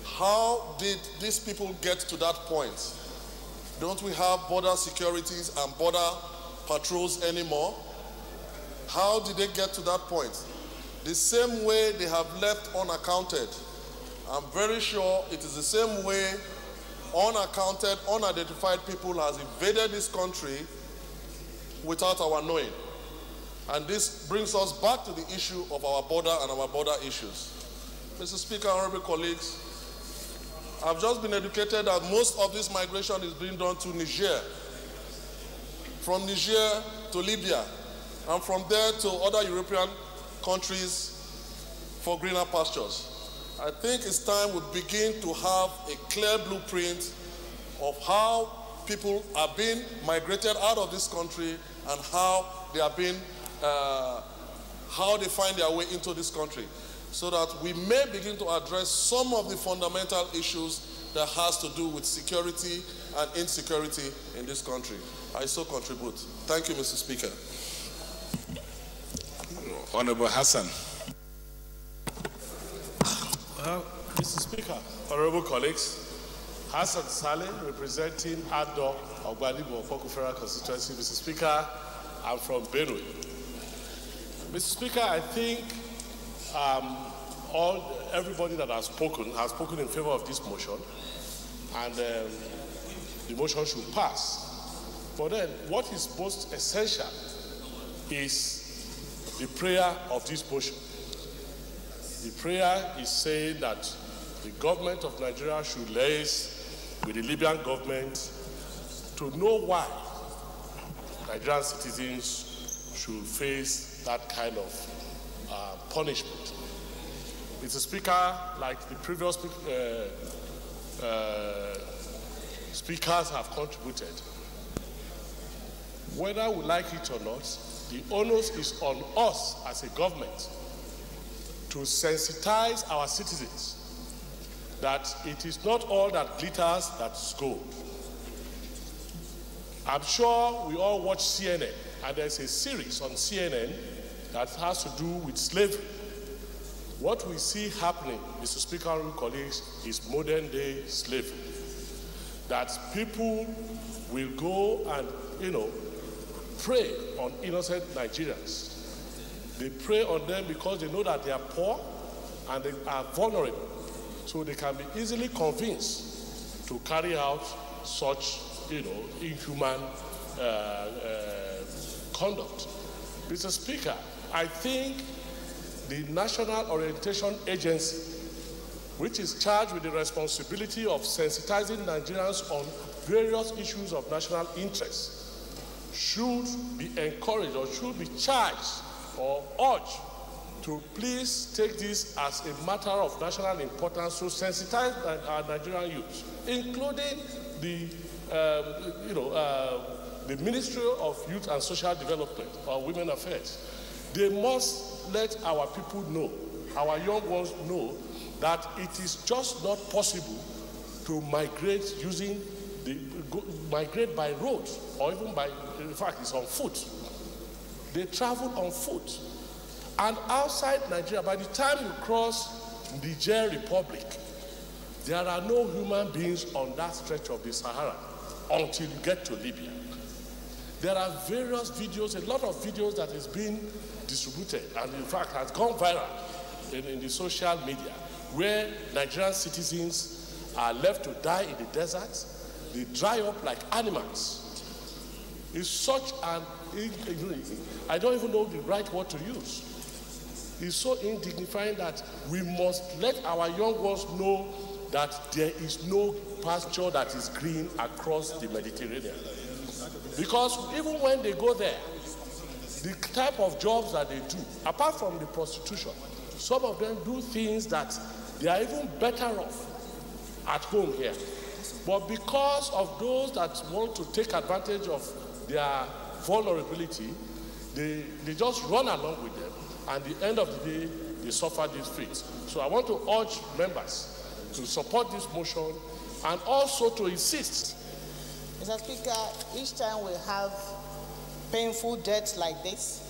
R: how did these people get to that point? Don't we have border securities and border patrols anymore? How did they get to that point? The same way they have left unaccounted. I'm very sure it is the same way unaccounted, unidentified people has invaded this country without our knowing. And this brings us back to the issue of our border and our border issues. Mr. Speaker, honorable colleagues, I've just been educated that most of this migration is being done to Niger, from Niger to Libya, and from there to other European countries for greener pastures. I think it's time we begin to have a clear blueprint of how people are being migrated out of this country and how they are being, how they find their way into this country, so that we may begin to address some of the fundamental issues that has to do with security and insecurity in this country. I so contribute. Thank you, Mr. Speaker.
A: Honorable Hassan.
F: Well, Mr. Speaker, honorable colleagues, Hassan Saleh, representing ADO Ogbalibo of Federal Constituency. Mr. Speaker, I'm from Benue. Mr. Speaker, I think everybody that has spoken in favor of this motion, and the motion should pass. But then, what is most essential is the prayer of this motion. The prayer is saying that the government of Nigeria should liaise with the Libyan government to know why Nigerian citizens should face that kind of punishment. Mr. Speaker, like the previous speakers have contributed, whether we like it or not, the onus is on us as a government to sensitize our citizens that it is not all that glitters that's gold. I'm sure we all watch CNN, and there's a series on CNN that has to do with slavery. What we see happening, Mr. Speaker and colleagues, is modern day slavery. That people will go and, prey on innocent Nigerians. They prey on them because they know that they are poor and they are vulnerable. So they can be easily convinced to carry out such, inhuman conduct. Mr. Speaker, I think the National Orientation Agency, which is charged with the responsibility of sensitizing Nigerians on various issues of national interest, should be encouraged or should be charged or urged to please take this as a matter of national importance to sensitize our Nigerian youth, including the Ministry of Youth and Social Development or Women Affairs. They must let our people know, our young ones know, that it is just not possible to migrate migrate by road or even by, in fact, it's on foot. They travel on foot. And outside Nigeria, by the time you cross Niger Republic, there are no human beings on that stretch of the Sahara until you get to Libya. There are various videos, a lot of videos that is being distributed and in fact has gone viral in the social media, where Nigerian citizens are left to die in the desert. They dry up like animals. It's such an, I don't even know the right word to use. It's so indignifying that we must let our young ones know that there is no pasture that is green across the Mediterranean. Because even when they go there, the type of jobs that they do, apart from the prostitution, some of them do things that they are even better off at home here. But because of those that want to take advantage of their vulnerability, they just run along with them, and at the end of the day, they suffer these fate. So I want to urge members to support this motion and also to insist.
H: Mr. Speaker, each time we have painful deaths like this,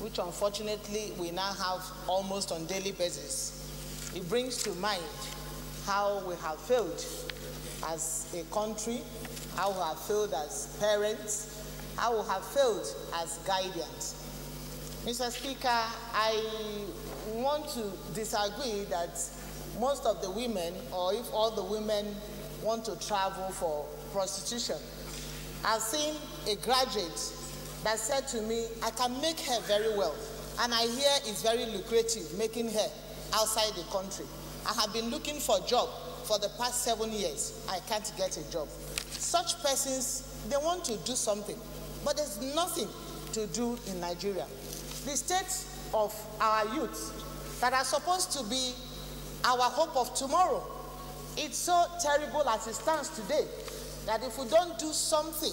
H: which unfortunately we now have almost on a daily basis, it brings to mind how we have failed as a country, how we have failed as parents, how we have failed as guardians. Mr. Speaker, I want to disagree that most of the women, or if all the women want to travel for prostitution. I've seen a graduate that said to me, I can make hair very well, and I hear it's very lucrative making hair outside the country. I have been looking for a job for the past 7 years. I can't get a job. Such persons, they want to do something, but there's nothing to do in Nigeria. The state of our youth that are supposed to be our hope of tomorrow, it's so terrible as it stands today that if we don't do something,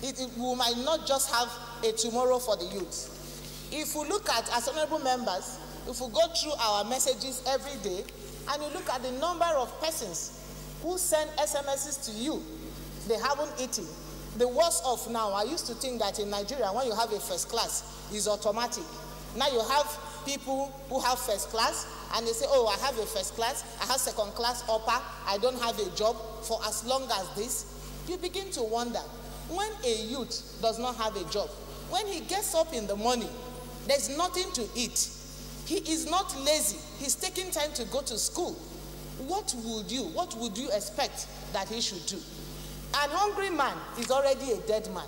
H: we might not just have a tomorrow for the youth. If we look at, as honorable members, if we go through our messages every day and you look at the number of persons who send SMSs to you, they haven't eaten. The worst of now, I used to think that in Nigeria, when you have a first class, it's automatic. Now you have people who have first class and they say, oh, I have a first class, I have second class upper, I don't have a job for as long as this. You begin to wonder, when a youth does not have a job, when he gets up in the morning, there's nothing to eat. He is not lazy. He's taking time to go to school. What would you expect that he should do? An hungry man is already a dead man.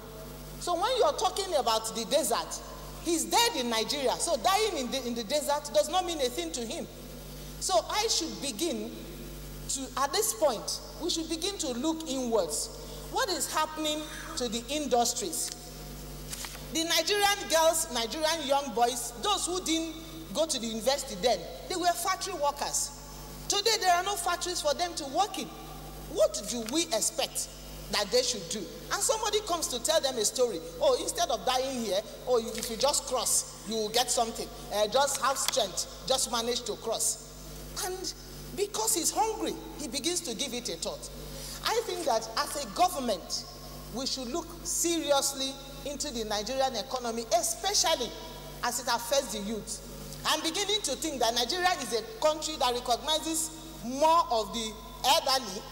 H: So when you're talking about the desert, he's dead in Nigeria. So dying in the desert does not mean a thing to him. So I should begin to, at this point, we should begin to look inwards. What is happening to the industries? The Nigerian girls, Nigerian young boys, those who didn't go to the university then, they were factory workers. Today there are no factories for them to work in. What do we expect that they should do? And somebody comes to tell them a story. Oh, instead of dying here, oh, if you just cross, you will get something. Just have strength, just manage to cross. And because he's hungry, he begins to give it a thought. I think that as a government, we should look seriously into the Nigerian economy, especially as it affects the youth. I'm beginning to think that Nigeria is a country that recognizes more of the elderly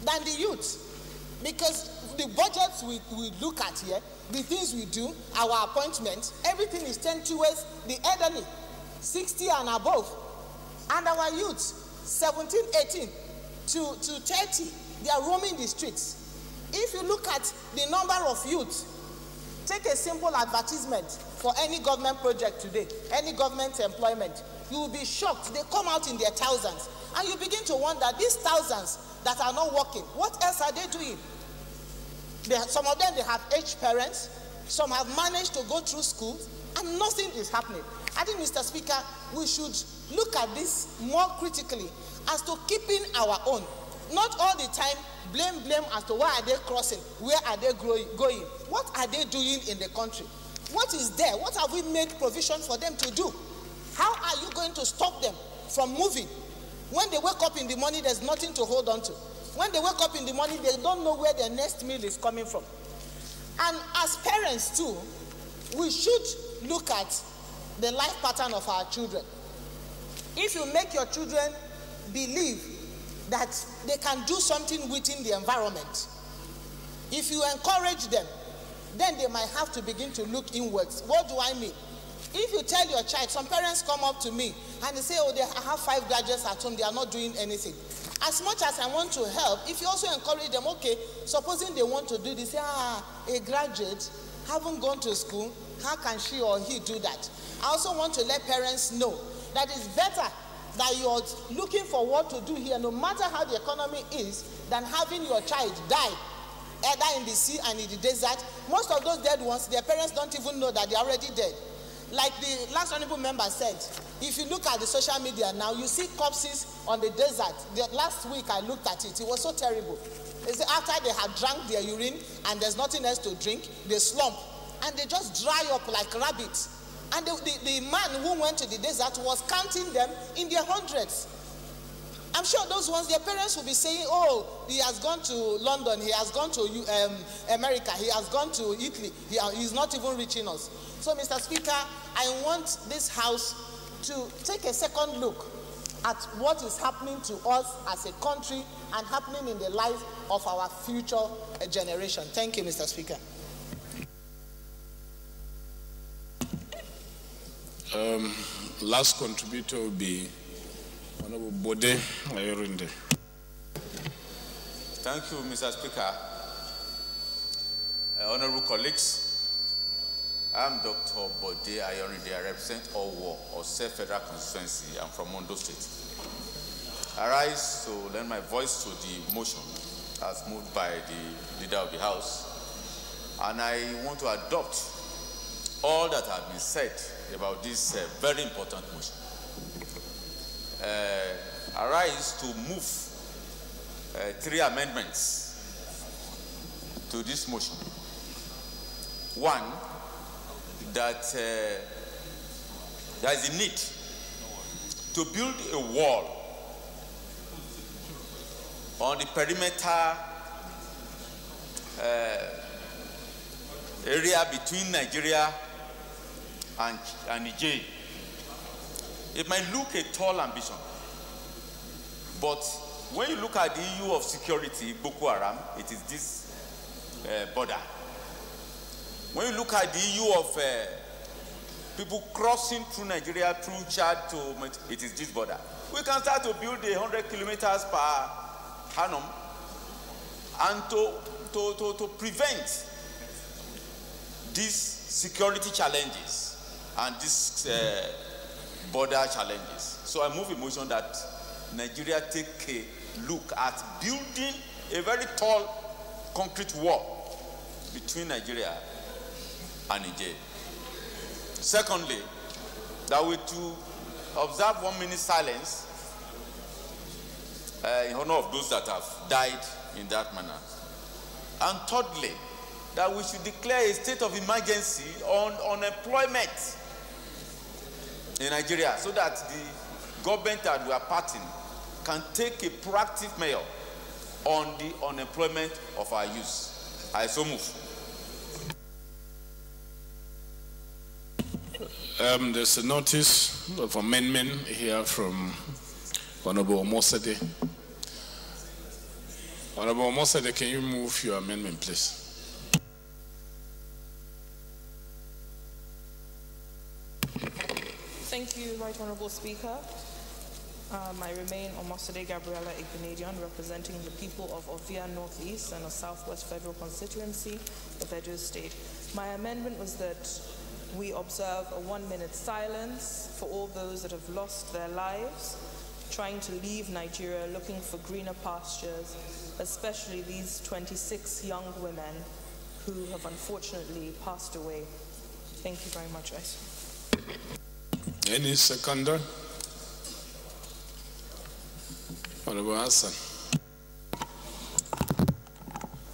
H: than the youth. Because the budgets we look at here, the things we do, our appointments, everything is turned towards the elderly, 60 and above. And our youth, 17, 18 to 30, they are roaming the streets. If you look at the number of youth, take a simple advertisement for any government project today, any government employment, you will be shocked. They come out in their thousands. And you begin to wonder, these thousands that are not working, what else are they doing? Some of them, they have aged parents. Some have managed to go through school, and nothing is happening. I think, Mr. Speaker, we should look at this more critically as to keeping our own. Not all the time blame as to why are they crossing, where are they going, what are they doing in the country, what is there, what have we made provision for them to do? How are you going to stop them from moving? When they wake up in the morning, there's nothing to hold on to. When they wake up in the morning, they don't know where their next meal is coming from. And as parents too, we should look at the life pattern of our children. If you make your children believe that they can do something within the environment, if you encourage them, then they might have to begin to look inwards. What do I mean? If you tell your child, some parents come up to me and they say, oh, I have 5 graduates at home, they are not doing anything. As much as I want to help, if you also encourage them, okay, supposing they want to do this, say, a graduate, haven't gone to school, how can she or he do that? I also want to let parents know that it's better that you're looking for what to do here, no matter how the economy is, than having your child die, either in the sea and in the desert. Most of those dead ones, their parents don't even know that they're already dead. Like the last honorable member said, if you look at the social media now, you see corpses on the desert. Last week I looked at it, it was so terrible. It's after they had drank their urine and there's nothing else to drink, they slump and they just dry up like rabbits. And the man who went to the desert was counting them in their hundreds. I'm sure those ones, their parents will be saying, oh, he has gone to London, he has gone to America, he has gone to Italy, he's not even reaching us. So, Mr. Speaker, I want this House to take a second look at what is happening to us as a country and happening in the life of our future generation. Thank you, Mr. Speaker.
A: Last contributor will be Honorable Bode Ayorinde.
K: Thank you, Mr. Speaker. Honorable colleagues, I'm Dr. Bode Ayorinde. I represent Owo, Ose Federal Constituency. I'm from Ondo State. I rise to lend my voice to the motion as moved by the leader of the House. And I want to adopt all that have been said about this very important motion. I rise to move 3 amendments to this motion. One, that there is a need to build a wall on the perimeter area between Nigeria and Niger. It might look a tall ambition, but when you look at the issue of security, Boko Haram, it is this border. When you look at the issue of people crossing through Nigeria, through Chad to, it is this border. We can start to build 100 kilometers per annum and to prevent these security challenges and these border challenges. So I move a motion that Nigeria take a look at building a very tall concrete wall between Nigeria and Niger. Secondly, that we to observe 1 minute silence in honor of those that have died in that manner. And thirdly, that we should declare a state of emergency on unemployment in Nigeria so that the government that we are parting can take a proactive measure on the unemployment of our youth. I so move.
A: There's a notice of amendment here from Honorable Omosade. Honorable Omosade, can you move your amendment, please?
D: Thank you, Right Honorable Speaker. I remain Omosade Gabriela Igbinedion, representing the people of Ovia Northeast and a Southwest Federal Constituency of Edo State. My amendment was that we observe a 1 minute silence for all those that have lost their lives, trying to leave Nigeria, looking for greener pastures, especially these 26 young women who have unfortunately passed away. Thank you very much, guys.
A: Any seconder? Honorable Hassan.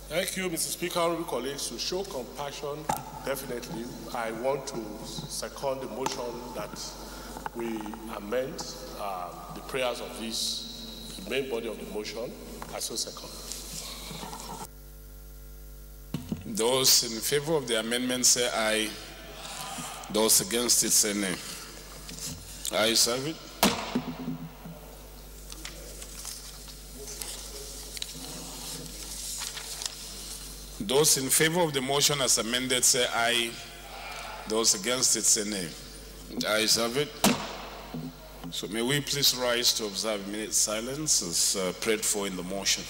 F: Thank you, Mr. Speaker, honorable colleagues. To show compassion, definitely, I want to second the motion that we amend the prayers of the main body of the motion. I so second.
A: Those in favor of the amendment say aye. Those against it say nay. Ayes have it. Those in favor of the motion as amended say aye. Those against it say nay. Ayes have it. So may we please rise to observe a minute's silence as prayed for in the motion.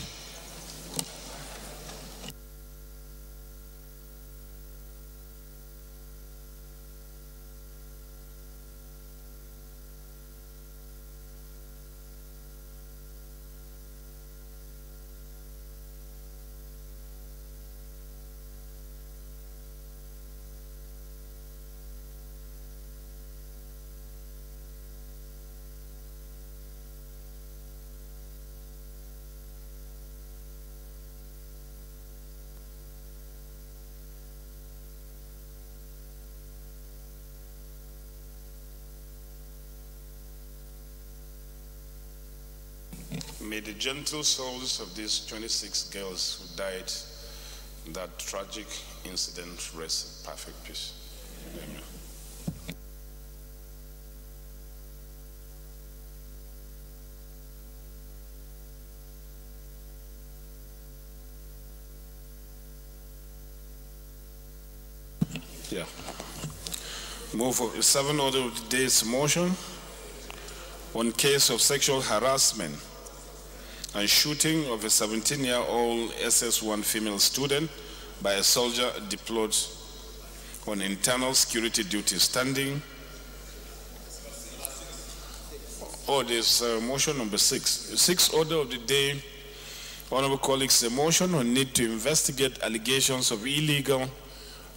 A: May the gentle souls of these 26 girls who died in that tragic incident rest in perfect peace. Amen. Yeah. Move for 7 order of the day's motion on case of sexual harassment and shooting of a 17-year-old SS1 female student by a soldier deployed on internal security duty standing. Oh, there's motion number 6. 6 order of the day, honorable colleagues, a motion on need to investigate allegations of illegal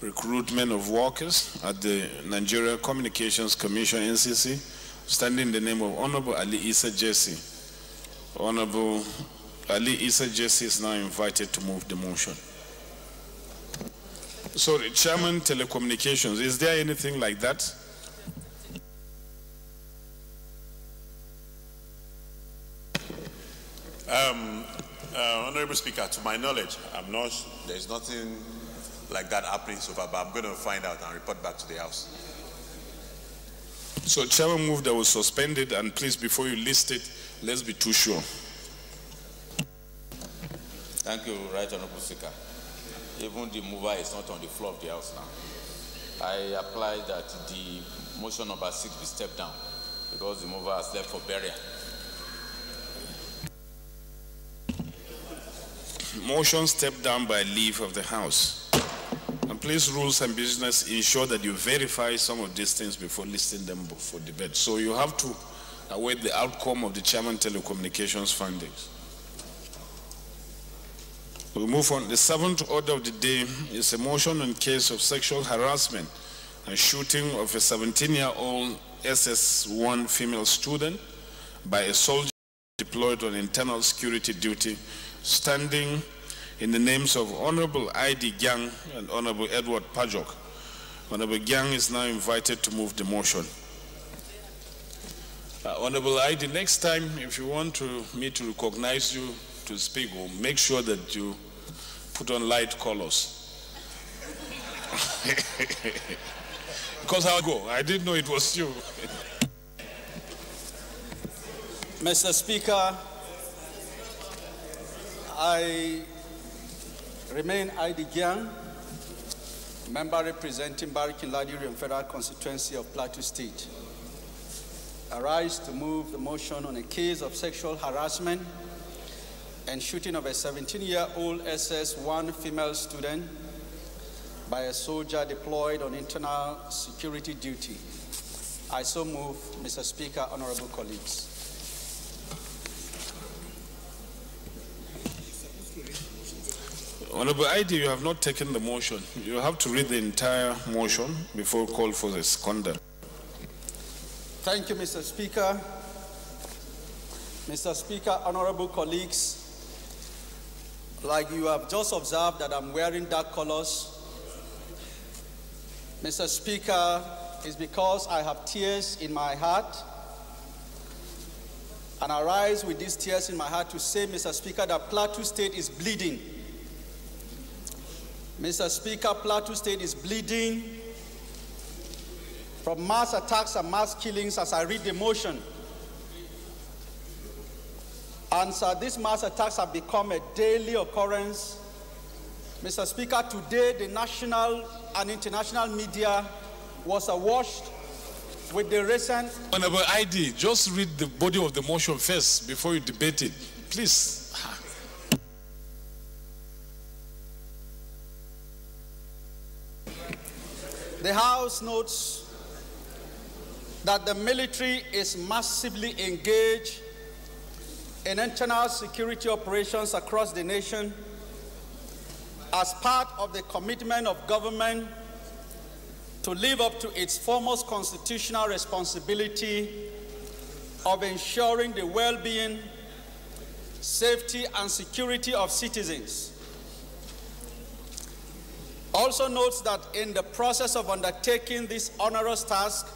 A: recruitment of workers at the Nigeria Communications Commission, NCC, standing in the name of Honorable Ali Issa Jesse. Honorable Ali Issa Jesse is now invited to move the motion. Sorry, Chairman, Telecommunications, is there anything like that?
B: Honorable Speaker, to my knowledge, there's nothing like that happening so far, but I'm going to find out and report back to the House.
A: So Chairman moved that was suspended, and please, before you list it, let's be too sure.
K: Thank you, Right Honorable Speaker. Even the mover is not on the floor of the House now. I apply that the motion number 6 be stepped down because the mover has left for burial.
A: Motion stepped down by leave of the House. And please, rules and business ensure that you verify some of these things before listing them for debate. So you have to await the outcome of the Chairman Telecommunications findings. We move on. The 7th order of the day is a motion in case of sexual harassment and shooting of a 17-year-old SS1 female student by a soldier deployed on internal security duty, standing in the names of Honorable I.D. Gyang and Honorable Edward Pajok. Honorable Gyang is now invited to move the motion. Honorable I.D., next time, if you want me to recognize you to speak, we'll make sure that you put on light colors. Because I'll go. I didn't know it was you.
L: Mr. Speaker, I remain I.D. Gyang, member representing Barikin-Ladiri Federal Constituency of Plateau State. I rise to move the motion on a case of sexual harassment and shooting of a 17-year-old SS1 female student by a soldier deployed on internal security duty. I so move, Mr. Speaker, honorable colleagues.
A: Honorable I.D., you have not taken the motion. You have to read the entire motion before call for the seconder.
L: Thank you, Mr. Speaker. Mr. Speaker, honorable colleagues, like you have just observed that I'm wearing dark colors, Mr. Speaker, it's because I have tears in my heart, and I rise with these tears in my heart to say, Mr. Speaker, that Plateau State is bleeding. Mr. Speaker, Plateau State is bleeding from mass attacks and mass killings as I read the motion. And so these mass attacks have become a daily occurrence. Mr. Speaker, today the national and international media was awash with the recent...
A: Honorable I.D., just read the body of the motion first before you debate it. Please.
L: The House notes that the military is massively engaged in internal security operations across the nation as part of the commitment of government to live up to its foremost constitutional responsibility of ensuring the well-being, safety, and security of citizens. Also notes that in the process of undertaking this onerous task,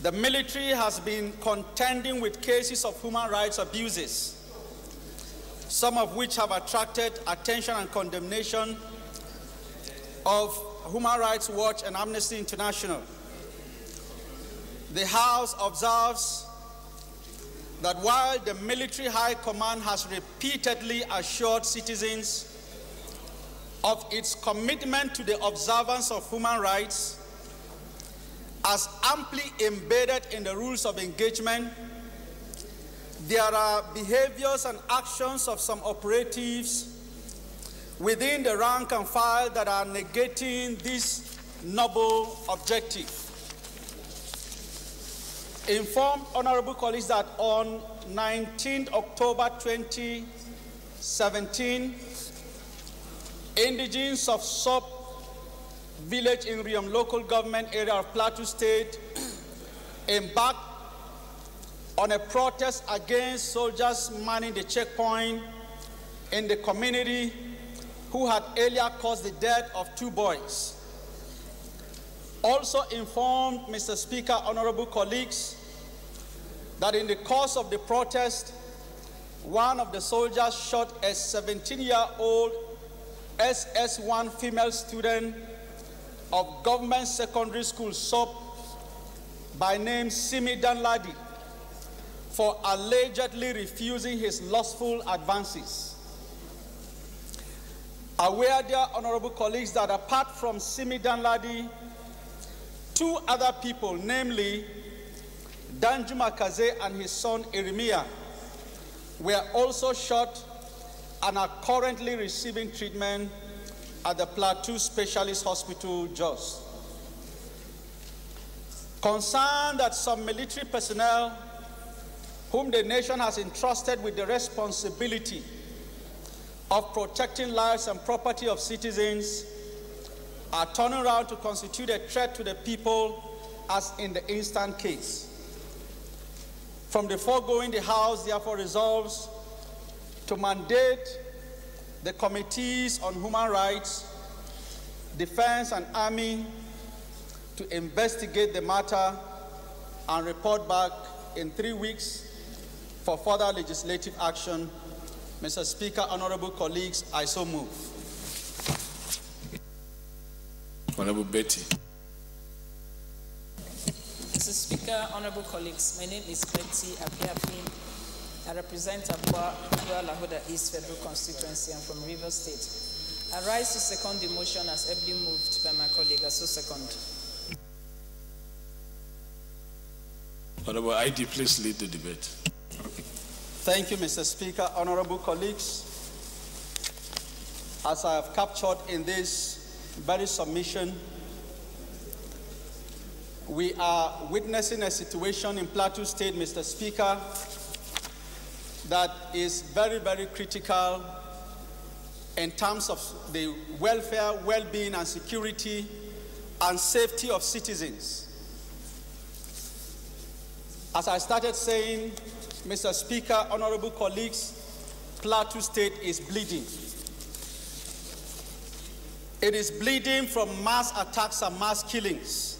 L: the military has been contending with cases of human rights abuses, some of which have attracted attention and condemnation of Human Rights Watch and Amnesty International. The House observes that while the military high command has repeatedly assured citizens of its commitment to the observance of human rights, as amply embedded in the rules of engagement, there are behaviors and actions of some operatives within the rank and file that are negating this noble objective. Inform honorable colleagues that on 19 October 2017, indigents of Sop village in Riom local government area of Plateau State embarked on a protest against soldiers manning the checkpoint in the community who had earlier caused the death of 2 boys. Also informed, Mr. Speaker, honorable colleagues, that in the course of the protest, one of the soldiers shot a 17-year-old SS1 female student of government secondary school SOP by name Simi Danladi for allegedly refusing his lustful advances. Aware, dear honorable colleagues, that apart from Simi Danladi, 2 other people, namely Danjuma Kaze and his son Iremia, were also shot and are currently receiving treatment at the Plateau Specialist Hospital, Jos. Concerned that some military personnel whom the nation has entrusted with the responsibility of protecting lives and property of citizens are turning around to constitute a threat to the people, as in the instant case. From the foregoing, the House therefore resolves to mandate the Committees on Human Rights, Defense and Army to investigate the matter and report back in 3 weeks for further legislative action. Mr. Speaker, honorable colleagues, I so move.
A: Honorable Betty.
O: Mr. Speaker, honorable colleagues, my name is Betty Apiapi. I represent Abua Lahoda East Federal Constituency. I'm from Rivers State. I rise to second the motion as ably moved by my colleague. I so second.
A: Honorable ID, please lead the debate.
L: Thank you, Mr. Speaker. Honorable colleagues, as I have captured in this very submission, we are witnessing a situation in Plateau State, Mr. Speaker, that is very, very critical in terms of the welfare, well-being, and security and safety of citizens. As I started saying, Mr. Speaker, honorable colleagues, Plateau State is bleeding. It is bleeding from mass attacks and mass killings.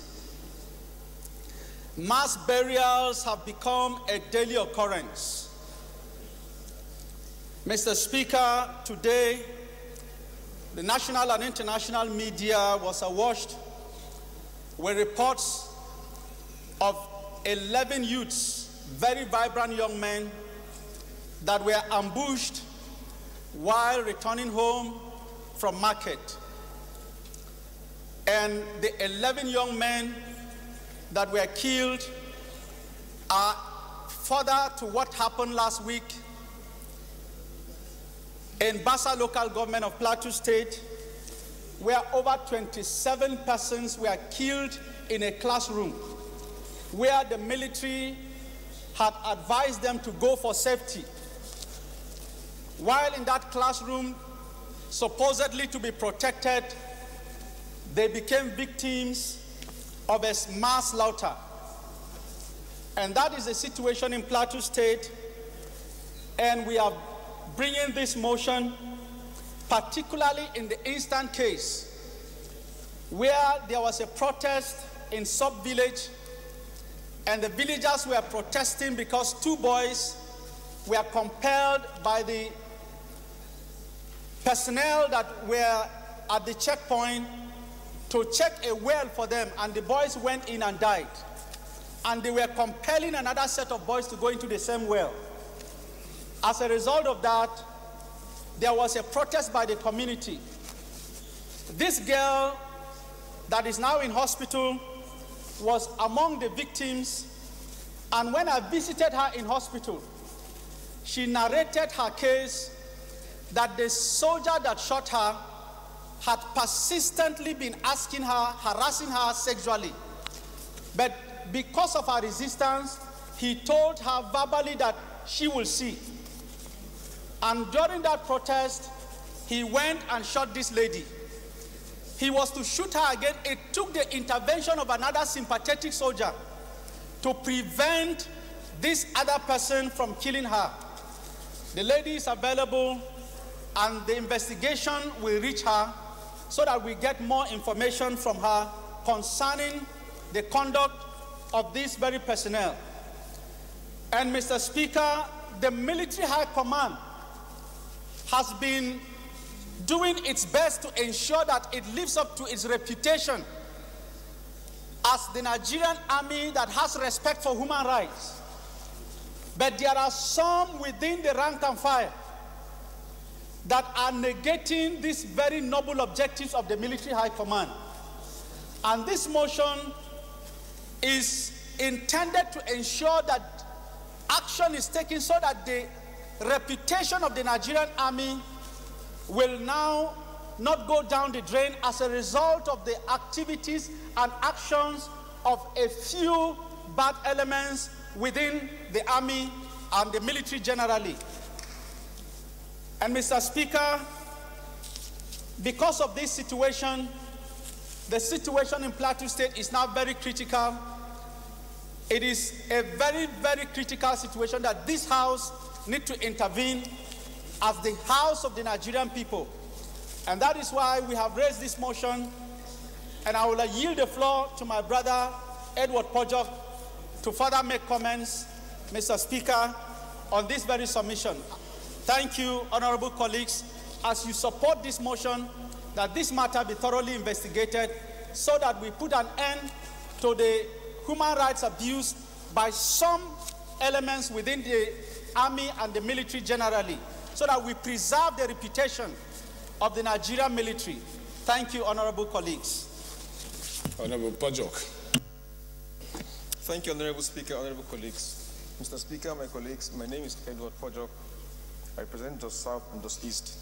L: Mass burials have become a daily occurrence. Mr. Speaker, today, the national and international media was awash with reports of 11 youths, very vibrant young men, that were ambushed while returning home from market. And the 11 young men that were killed are further to what happened last week in Bassa local government of Plateau State, where over 27 persons were killed in a classroom where the military had advised them to go for safety. While in that classroom, supposedly to be protected, they became victims of a mass slaughter. And that is the situation in Plateau State, and we are bringing this motion particularly in the instant case where there was a protest in sub-village and the villagers were protesting because 2 boys were compelled by the personnel that were at the checkpoint to check a well for them, and the boys went in and died. And they were compelling another set of boys to go into the same well. As a result of that, there was a protest by the community. This girl that is now in hospital was among the victims, and when I visited her in hospital, she narrated her case that the soldier that shot her had persistently been asking her, harassing her sexually. But because of her resistance, he told her verbally that she will see. And during that protest, he went and shot this lady. He was to shoot her again. It took the intervention of another sympathetic soldier to prevent this other person from killing her. The lady is available, and the investigation will reach her so that we get more information from her concerning the conduct of this very personnel. And Mr. Speaker, the military high command has been doing its best to ensure that it lives up to its reputation as the Nigerian army that has respect for human rights. But there are some within the rank and file that are negating these very noble objectives of the military high command. And this motion is intended to ensure that action is taken so that the reputation of the Nigerian army will now not go down the drain as a result of the activities and actions of a few bad elements within the army and the military generally. And Mr. Speaker, because of this situation, the situation in Plateau State is now very critical. It is a very, very critical situation that this House needs to intervene as the House of the Nigerian people. And that is why we have raised this motion, and I will yield the floor to my brother, Edward Pojok, to further make comments, Mr. Speaker, on this very submission. Thank you, honorable colleagues, as you support this motion, that this matter be thoroughly investigated so that we put an end to the human rights abuse by some elements within the army and the military generally, so that we preserve the reputation of the Nigerian military. Thank you, honorable colleagues.
A: Honorable Pojok.
C: Thank you, Honorable Speaker, honorable colleagues. Mr. Speaker, my colleagues, my name is Edward Pojok. I represent Jos South and Jos East.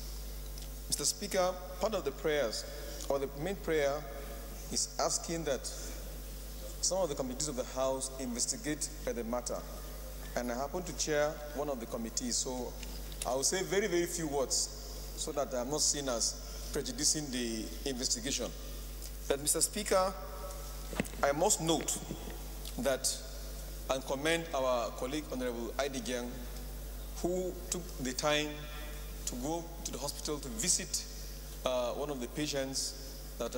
C: Mr. Speaker, part of the prayers, or the main prayer, is asking that some of the committees of the House investigate the matter. And I happen to chair one of the committees, so I will say very, very few words so that I'm not seen as prejudicing the investigation. But Mr. Speaker, I must note that and commend our colleague, Honorable Idigang, who took the time to go to the hospital to visit one of the patients that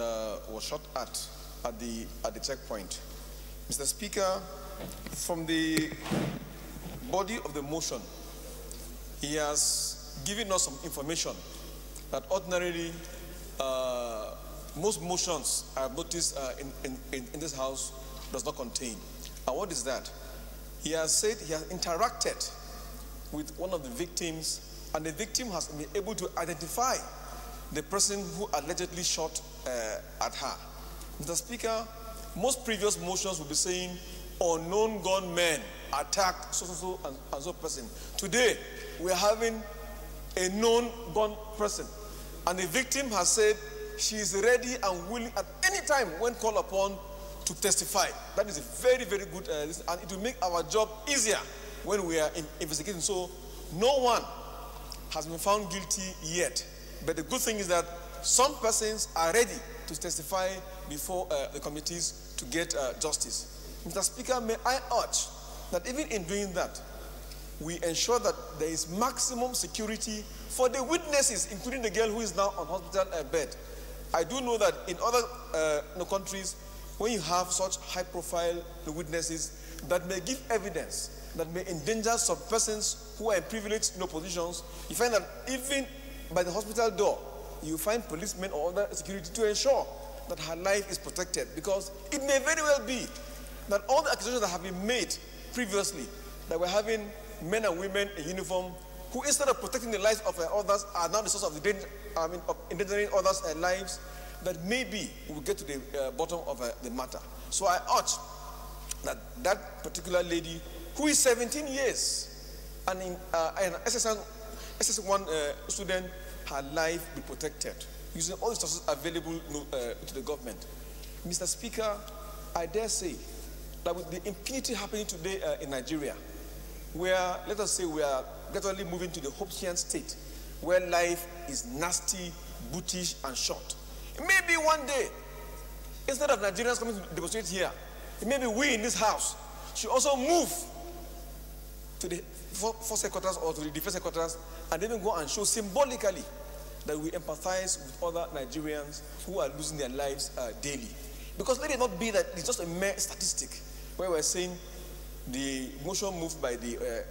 C: was shot at the checkpoint. Mr. Speaker, from the body of the motion, he has given us some information that ordinarily most motions I've noticed in this House does not contain. And what is that? He has said he has interacted with one of the victims, and the victim has been able to identify the person who allegedly shot at her. Mr. Speaker, most previous motions will be saying unknown gunmen attacked so and so person. Today, we are having a known gun person, and the victim has said she is ready and willing at any time when called upon to testify. That is a very, very good, and it will make our job easier when we are investigating. So no one has been found guilty yet. But the good thing is that some persons are ready to testify before the committees to get justice. Mr. Speaker, may I urge that even in doing that, we ensure that there is maximum security for the witnesses, including the girl who is now on hospital bed. I do know that in other countries, when you have such high-profile witnesses that may give evidence that may endanger some persons who are in privileged positions, you find that even by the hospital door, you find policemen or other security to ensure that her life is protected, because it may very well be that all the accusations that have been made previously, that we're having men and women in uniform who, instead of protecting the lives of others, are now the source of the danger, of endangering others' lives, that maybe we'll get to the bottom of the matter. So I urge that that particular lady, who is 17 years and an SS1 student, her life be protected using all the resources available to the government. Mr. Speaker, I dare say that with the impunity happening today in Nigeria, where, let us say, we are gradually moving to the Hobbesian state, where life is nasty, brutish, and short. Maybe one day, instead of Nigerians coming to demonstrate here, maybe we in this House should also move to the force headquarters or to the defense headquarters and even go and show symbolically that we empathize with other Nigerians who are losing their lives daily. Because let it not be that it's just a mere statistic where we're saying the motion moved by the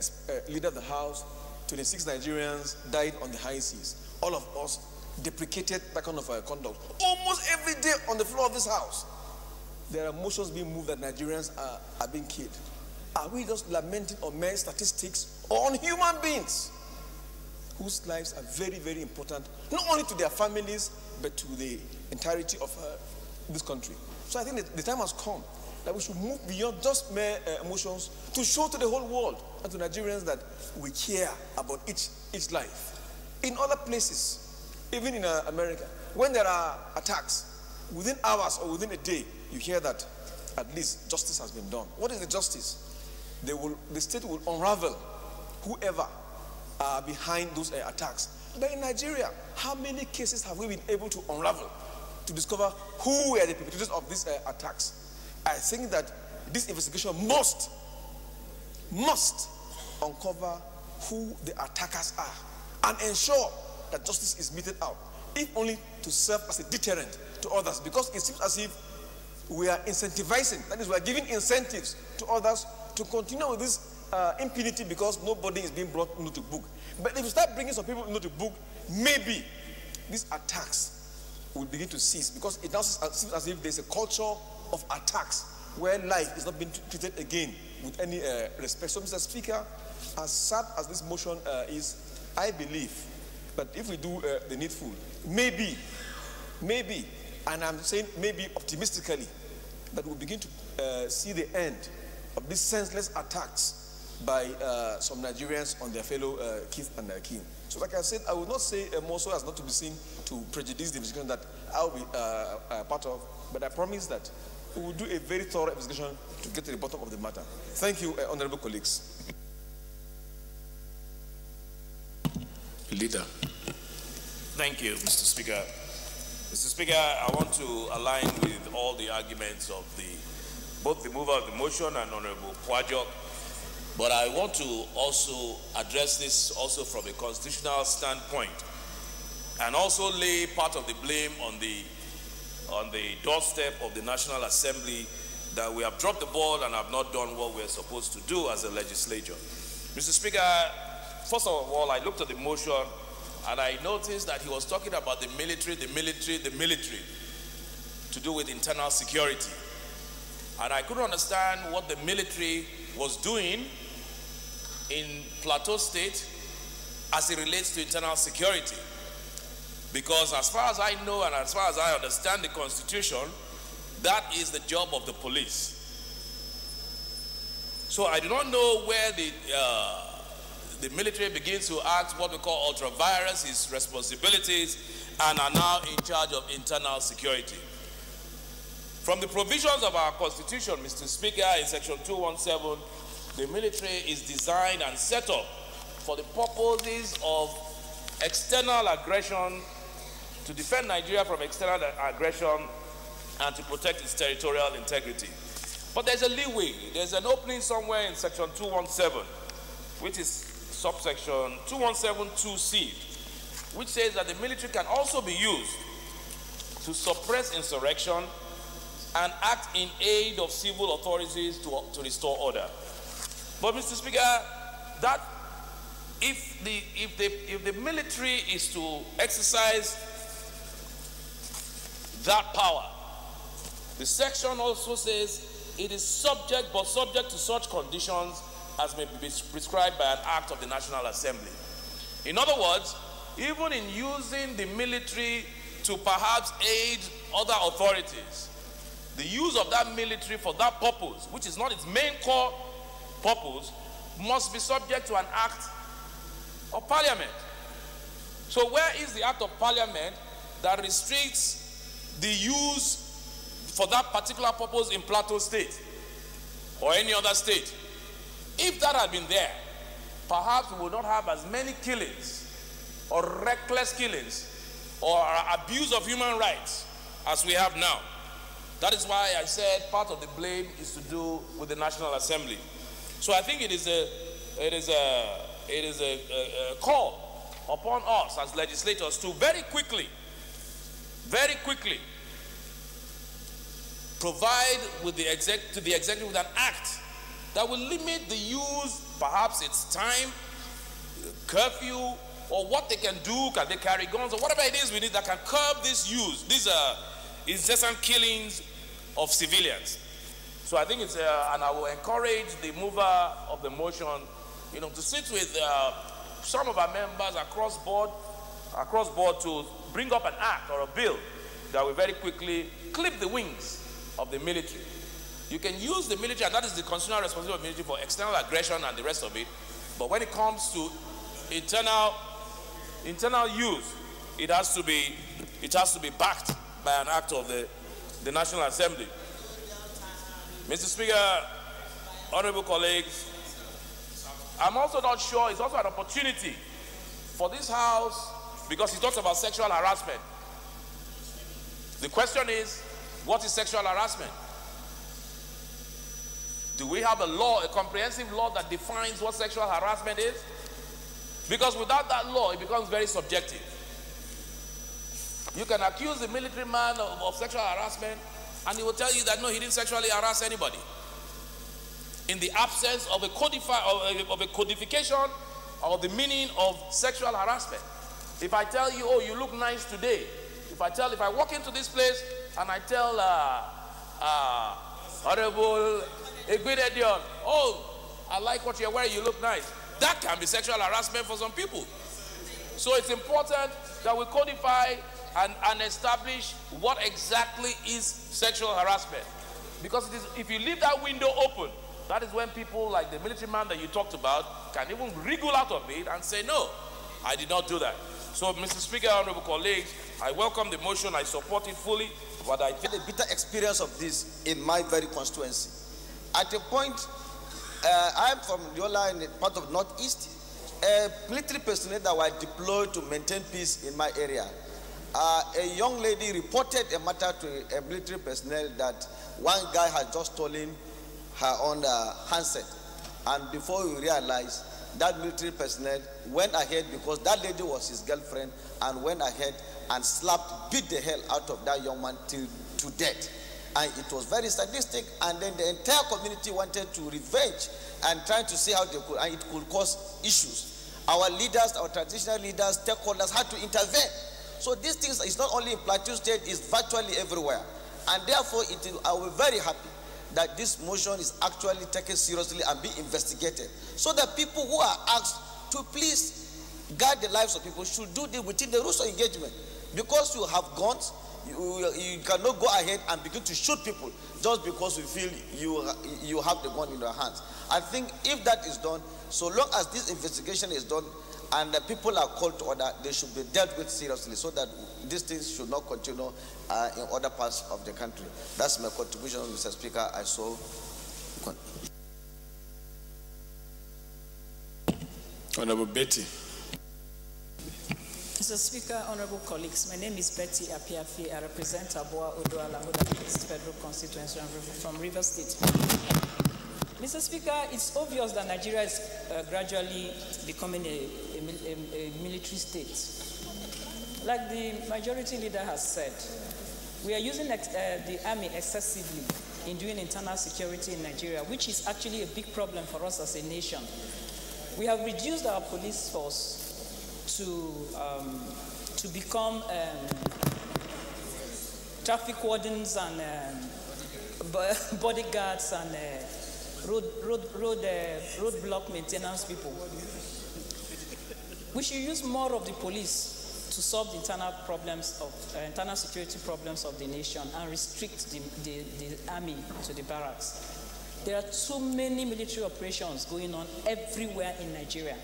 C: leader of the House, 26 Nigerians died on the high seas. All of us deprecated that kind of conduct. Almost every day on the floor of this House, there are motions being moved that Nigerians are being killed. Are we just lamenting on mere statistics or on human beings? whose lives are very, very important, not only to their families, but to the entirety of this country. So I think that the time has come that we should move beyond just mere emotions to show to the whole world and to Nigerians that we care about each life. In other places, even in America, when there are attacks, within hours or within a day, you hear that at least justice has been done. What is the justice? The state will unravel whoever are behind those attacks. But in Nigeria, how many cases have we been able to unravel to discover who were the perpetrators of these attacks? I think that this investigation must uncover who the attackers are and ensure that justice is meted out, if only to serve as a deterrent to others, because it seems as if we are incentivizing, that is, we are giving incentives to others to continue with this impunity because nobody is being brought into book. But if you start bringing some people into book, maybe these attacks will begin to cease, because it now seems as if there's a culture of attacks where life is not being treated again with any respect. So, Mr. Speaker, as sad as this motion is, I believe that if we do the needful, maybe, and I'm saying maybe optimistically, that we'll begin to see the end of these senseless attacks by some Nigerians on their fellow kith and kin. So like I said, I will not say more so as not to be seen to prejudice the investigation that I'll be part of, but I promise that we will do a very thorough investigation to get to the bottom of the matter. Thank you, honorable colleagues.
S: Leader. Thank you, Mr. Speaker. Mr. Speaker, I want to align with all the arguments of both the mover of the motion and Honorable Pwajok, but I want to also address this also from a constitutional standpoint and also lay part of the blame on the doorstep of the National Assembly that we have dropped the ball and have not done what we're supposed to do as a legislature. Mr. Speaker, first of all, I looked at the motion and I noticed that he was talking about the military to do with internal security. And I couldn't understand what the military was doing in Plateau State as it relates to internal security. Because as far as I know and as far as I understand the Constitution, that is the job of the police. So I do not know where the military begins to act what we call ultra-virus, its responsibilities, and are now in charge of internal security. From the provisions of our Constitution, Mr. Speaker, in Section 217, the military is designed and set up for the purposes of external aggression, to defend Nigeria from external aggression and to protect its territorial integrity. But there's a leeway. There's an opening somewhere in Section 217, which is subsection 217(2)(c), which says that the military can also be used to suppress insurrection and act in aid of civil authorities to restore order. But, Mr. Speaker, that if the military is to exercise that power, the section also says it is subject to such conditions as may be prescribed by an act of the National Assembly. In other words, even in using the military to perhaps aid other authorities, the use of that military for that purpose, which is not its main core purpose, must be subject to an act of Parliament. So where is the act of Parliament that restricts the use for that particular purpose in Plateau State or any other state? If that had been there, perhaps we would not have as many killings or reckless killings or abuse of human rights as we have now. That is why I said part of the blame is to do with the National Assembly. So I think it is a call upon us as legislators to very quickly provide with the executive with an act that will limit the use, perhaps its time, curfew, or what they can do. Can they carry guns or whatever it is we need that can curb this use, these incessant killings of civilians. So I think it's, and I will encourage the mover of the motion, to sit with some of our members across board to bring up an act or a bill that will very quickly clip the wings of the military. You can use the military, and that is the constitutional responsibility of the military, for external aggression and the rest of it. But when it comes to internal use, it has to be backed by an act of the National Assembly. Mr. Speaker, honorable colleagues, I'm also not sure, it's also an opportunity for this House, because he talks about sexual harassment. The question is, what is sexual harassment? Do we have a law, a comprehensive law that defines what sexual harassment is? Because without that law, it becomes very subjective. You can accuse the military man of sexual harassment, and he will tell you that no, he didn't sexually harass anybody. In the absence of a codification of the meaning of sexual harassment. If I tell you, oh, you look nice today. If I walk into this place and I tell Honorable Egwidedion, oh, I like what you're wearing, you look nice. That can be sexual harassment for some people. So it's important that we codify and establish what exactly is sexual harassment. Because if you leave that window open, that is when people like the military man that you talked about can even wriggle out of it and say, no, I did not do that. So, Mr. Speaker, honorable colleagues, I welcome the motion, I support it fully, but I
J: had a bitter experience of this in my very constituency. At a point, I'm from Yola in the part of Northeast, military personnel that were deployed to maintain peace in my area. A young lady reported a matter to a military personnel that one guy had just stolen her own handset. And before we realized, that military personnel went ahead, because that lady was his girlfriend, and went ahead and beat the hell out of that young man to death. And it was very sadistic, and then the entire community wanted to revenge and trying to see how they could, and it could cause issues. Our leaders, our traditional leaders, stakeholders had to intervene. So these things, it's not only in Plateau State, it's virtually everywhere. And therefore, I will be very happy that this motion is actually taken seriously and be investigated, so that people who are asked to please guard the lives of people should do this within the rules of engagement. Because you have guns, you cannot go ahead and begin to shoot people just because you feel you have the gun in your hands. I think if that is done, so long as this investigation is done and the people are called to order, they should be dealt with seriously, so that these things should not continue in other parts of the country. That's my contribution, Mr. Speaker. I so.
A: Honorable Betty.
O: Mr. Speaker, honorable colleagues, my name is Betty Apiafi. I represent Aboa Odoala, Huda Federal Constituency from Rivers State. Mr. Speaker, it's obvious that Nigeria is gradually becoming a military state. Like the majority leader has said, we are using the army excessively in doing internal security in Nigeria, which is actually a big problem for us as a nation. We have reduced our police force to become traffic wardens and bodyguards and roadblock maintenance people. We should use more of the police to solve the internal problems of internal security problems of the nation and restrict the army to the barracks. There are too many military operations going on everywhere in Nigeria.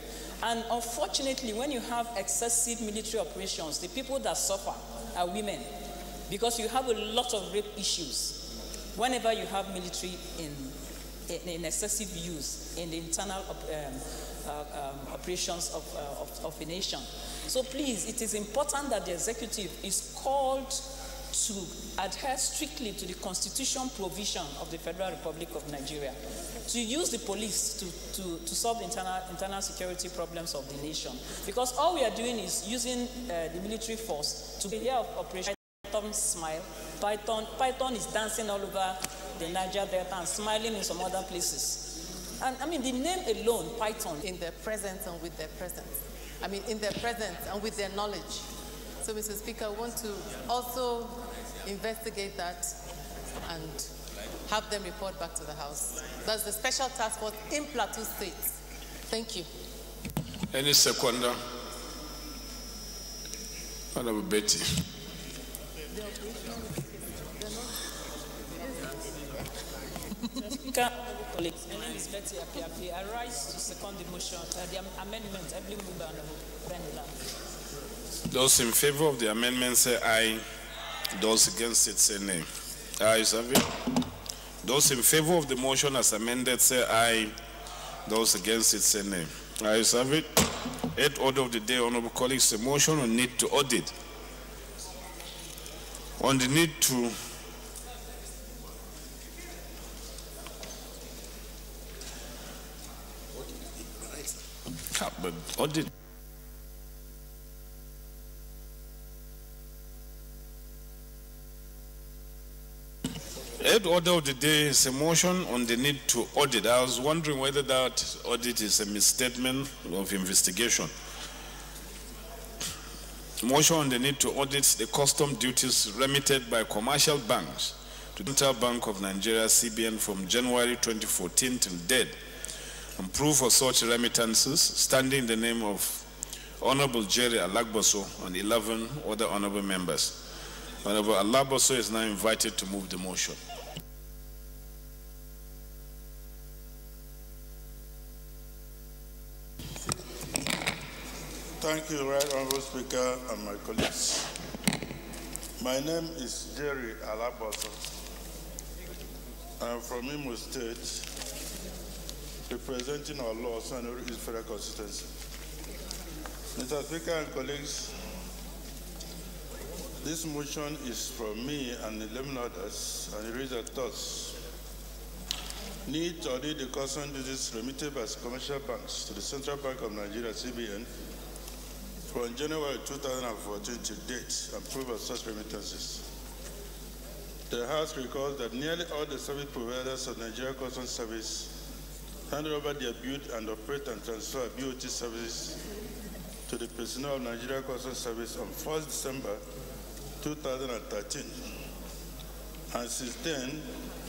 O: And unfortunately, when you have excessive military operations, the people that suffer are women, because you have a lot of rape issues whenever you have military in excessive use in the internal operations of a nation. So please, it is important that the executive is called to adhere strictly to the constitution provision of the Federal Republic of Nigeria, to use the police to solve the internal security problems of the nation. Because all we are doing is using the military force to hear of Operation Python Smile. Python is dancing all over the Niger Delta and smiling in some other places. And I mean, the name alone, Python.
W: In their presence and with their presence. I mean, in their presence and with their knowledge. So, Mr. Speaker, I want to also investigate that and have them report back to the House. That's the special task force in Plateau State. Thank you.
A: Any seconder? Honorable Betty.
O: Speaker, colleagues, my name is Betty Apiapi. I rise to second the motion, the amendment, ably moved by Honorable Benila.
A: Those in favor of the amendment say aye. Those against it say nay. Ayes have it. Those in favor of the motion as amended say aye. Those against it say nay. Ayes have it. Eighth order of the day, honorable colleagues, a motion on need to audit. On the need to but audit. Eighth order of the day is a motion on the need to audit. I was wondering whether that audit is a misstatement of investigation. Motion on the need to audit the custom duties remitted by commercial banks to the Central Bank of Nigeria, CBN, from January 2014 till date, and proof of such remittances standing in the name of Honorable Jerry Alagboso and 11 other honorable members. Honorable Alagboso is now invited to move the motion.
I: Thank you, Right Honorable Speaker and my colleagues. My name is Jerry Alagboso. I'm from Imo State, representing our law, Plenary East Federal Constituency. Mr. Speaker and colleagues, this motion is from me and 11 others, and it reads as thus. Need to audit the custom duties remitted by commercial banks to the Central Bank of Nigeria, CBN, from January 2014 to date, and proof of such remittances. The House recalls that nearly all the service providers of Nigeria Customs Service hand over their build and operate and transfer BOT services to the personnel of Nigeria Customs Service on 1st December 2013. And since then,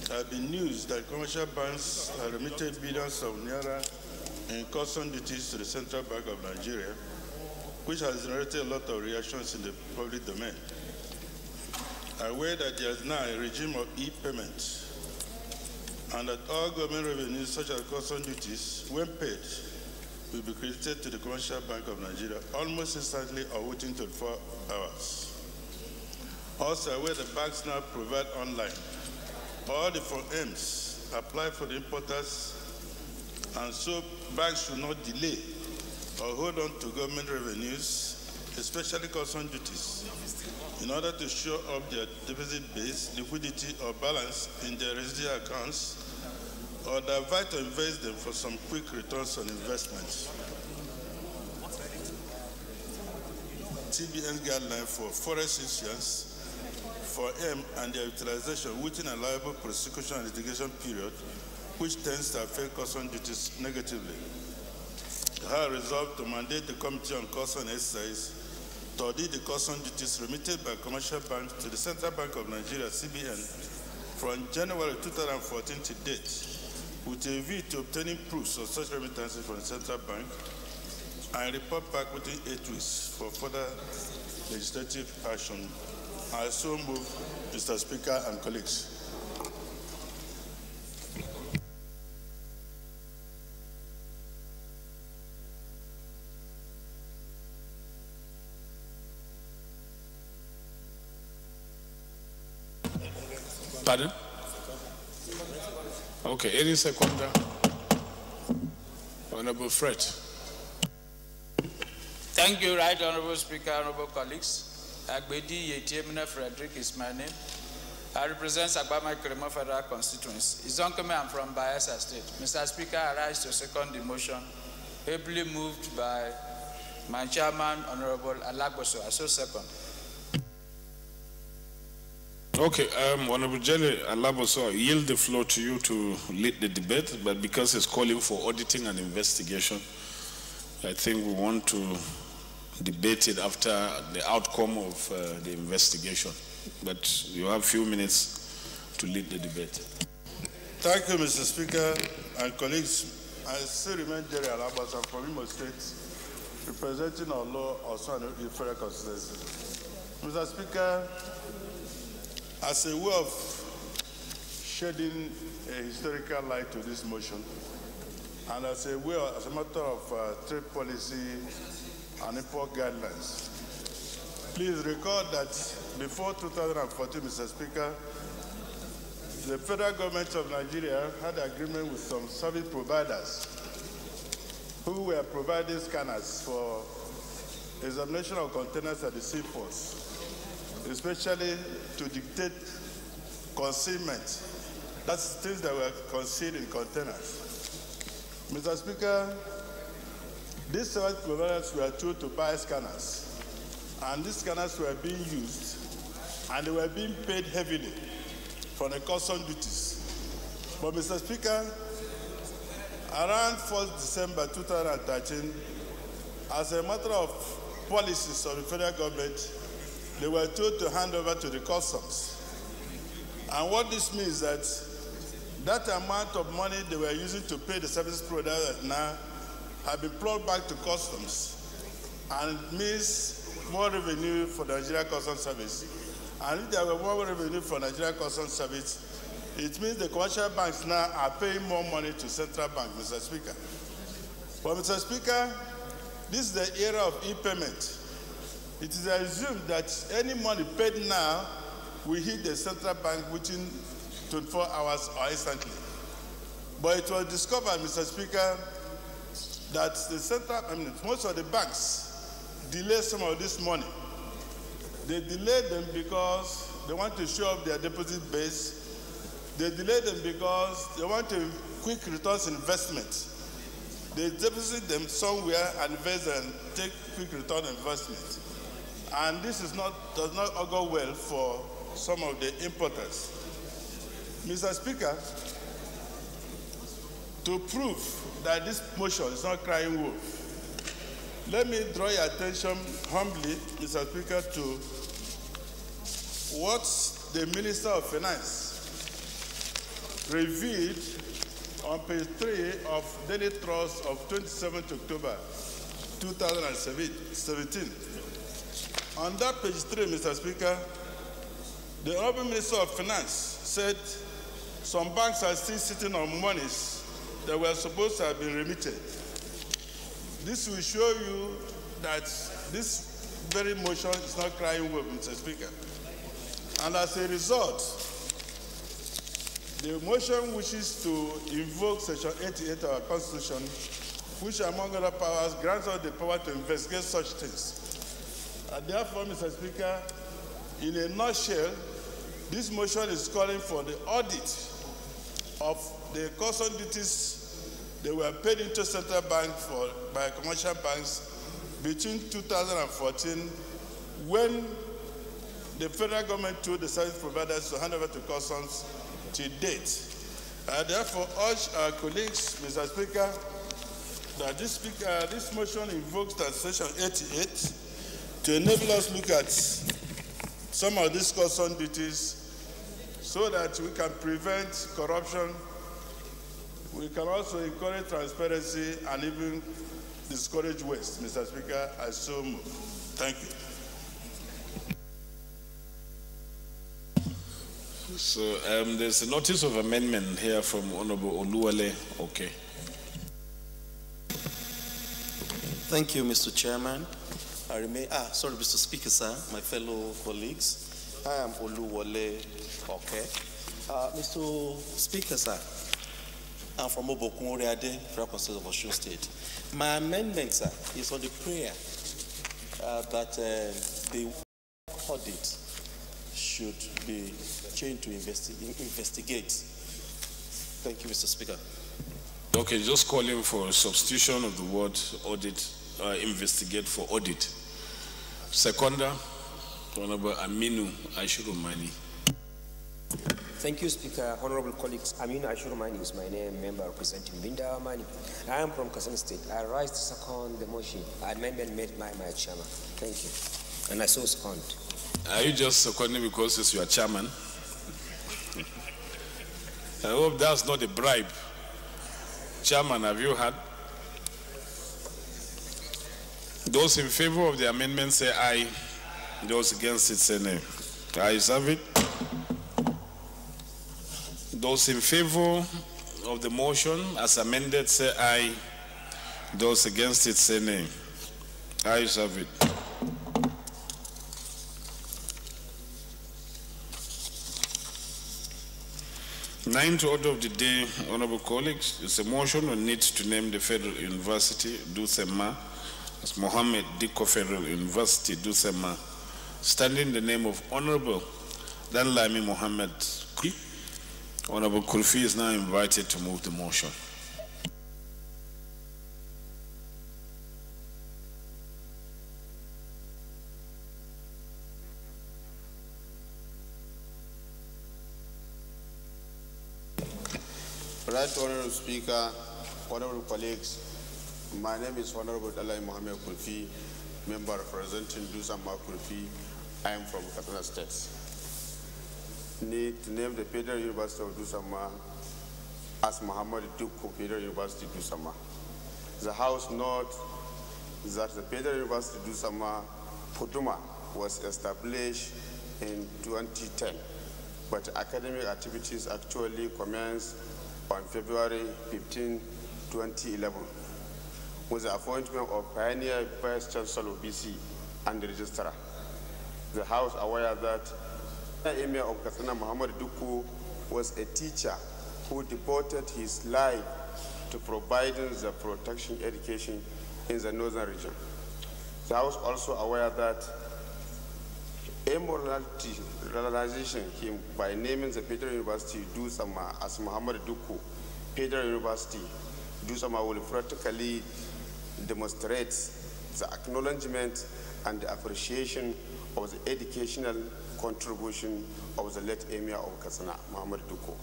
I: there have been news that commercial banks have remitted billions of naira in custom duties to the Central Bank of Nigeria, which has generated a lot of reactions in the public domain. Aware that there is now a regime of e-payment, and that all government revenues, such as custom duties, when paid, will be credited to the Commercial Bank of Nigeria almost instantly or within 24 hours. Also aware that banks now provide online all the forms apply for the importers, and so banks should not delay or hold on to government revenues, especially custom duties, in order to shore up their deficit base, liquidity, or balance in their residual accounts, or divert to invest them for some quick returns on investments. CBN's guideline for forest issuance for M and their utilization within a liable prosecution and litigation period, which tends to affect custom duties negatively. I resolved to mandate the Committee on Custom Exercise to audit the custom duties remitted by commercial banks to the Central Bank of Nigeria, CBN, from January 2014 to date, with a view to obtaining proofs of such remittances from the Central Bank and report back within 8 weeks for further legislative action. I so move, Mr. Speaker and colleagues.
A: Pardon? Okay, any seconder? Honorable Fred.
T: Thank you, Right Honorable Speaker, honorable colleagues. Agbedi Yetiemina Frederick is my name. I represent Sagbama Kremo Federal Constituency. Izonkome, I'm from Bayelsa State. Mr. Speaker, I rise to second the motion, ably moved by my chairman, Honorable Alagboso. I so second.
A: Okay, Honorable Jerry Alagboso, I yield the floor to you to lead the debate, but because it's calling for auditing and investigation, I think we want to debate it after the outcome of the investigation. But you have a few minutes to lead the debate.
I: Thank you, Mr. Speaker and colleagues. I still remain Jerry Alagboso from Imo State, representing Olo also in federal constituency. Mr. Speaker, as a way of shedding a historical light to this motion, and as a matter of trade policy and import guidelines, please record that before 2014, Mr. Speaker, the federal government of Nigeria had an agreement with some service providers who were providing scanners for examination of containers at the seaports, especially to dictate concealment. That's things that were concealed in containers. Mr. Speaker, these service providers were told to buy scanners, and these scanners were being used, and they were being paid heavily from the custom duties. But Mr. Speaker, around 1st December 2013, as a matter of policies of the federal government, they were told to hand over to the customs. And what this means is that amount of money they were using to pay the service providers now have been plugged back to customs, and it means more revenue for the Nigeria Customs Service. And if there were more revenue for Nigeria Customs Service, it means the commercial banks now are paying more money to central bank, Mr. Speaker. But Mr. Speaker, this is the era of e-payment. It is assumed that any money paid now will hit the central bank within 24 hours or instantly. But it was discovered, Mr. Speaker, that most of the banks delay some of this money. They delay them because they want to show up their deposit base. They delay them because they want a quick returns investment. They deposit them somewhere and invest and take quick return investment. And this does not augur well for some of the importers. Mr. Speaker, to prove that this motion is not crying wolf, let me draw your attention humbly, Mr. Speaker, to what the Minister of Finance revealed on page 3 of Daily Trust of 27th October 2017. On that page 3, Mr. Speaker, the Honorable Minister of Finance said some banks are still sitting on monies that were supposed to have been remitted. This will show you that this very motion is not crying wolf, Mr. Speaker. And as a result, the motion wishes to invoke Section 88 of our Constitution, which, among other powers, grants us the power to investigate such things. And therefore, Mr. Speaker, in a nutshell, this motion is calling for the audit of the custom duties that were paid into central bank by commercial banks between 2014, when the federal government told the service providers to hand over to customs, to date. I therefore urge our colleagues, Mr. Speaker, that this motion invokes that Section 88 to enable us to look at some of these custom duties so that we can prevent corruption. We can also encourage transparency and even discourage waste. Mr. Speaker, I so move. Thank you.
A: So there's a notice of amendment here from Honorable Oluwole. Okay.
E: Thank you, Mr. Chairman. Sorry, Mr. Speaker, sir, my fellow colleagues. I am Oluwole. Okay. Mr. Speaker, sir, I'm from Obokunriade, Federal Constituency of Osun State. My amendment, sir, is on the prayer that the audit should be changed to investigate. Thank you, Mr. Speaker.
A: Okay, just calling for a substitution of the word audit, investigate for audit. Seconder, Honorable Aminu Aishurumani.
U: Thank you, Speaker. Honorable colleagues, Aminu Aishurumani is my name, member representing Binda Amani. I am from Katsina State. I rise to second the motion. Amendment made by my chairman. Thank you. And I so second.
A: Are you just seconding because it's your chairman? I hope that's not a bribe. Chairman, have you heard? Those in favor of the amendment say aye. Those against it say nay. Ayes have it. Those in favor of the motion as amended say aye. Those against it say nay. Ayes have it. Ninth order of the day, honorable colleagues, is a motion on need to name the Federal University, Dusema, as Mohammed Dikko Federal University, Dusema, standing in the name of Honorable Danlami Mohammed. Honorable Kulfi is now invited to move the motion.
G: Right Honorable Speaker, honorable colleagues, my name is Honorable Dalai Mohammed Kulfi, member representing Dusama Kulfi. I am from Katsina State. Need to name the Federal University of Dusama as Muhammad Dukku Federal University Dusama. The House notes that the Federal University Dusama Puduma was established in 2010, but academic activities actually commenced on February 15, 2011, with the appointment of Pioneer Vice Chancellor of BC and the Registrar. The House aware that the Emir of Katsina, Muhammad Dukku, was a teacher who devoted his life to providing the protection education in the northern region. The House also aware that immorality realization him by naming the Federal University Dusama as Muhammad Dukku Federal University Dusama will practically demonstrate the acknowledgement and the appreciation of the educational contribution of the late Emir of Katsina, Muhammad Dukku.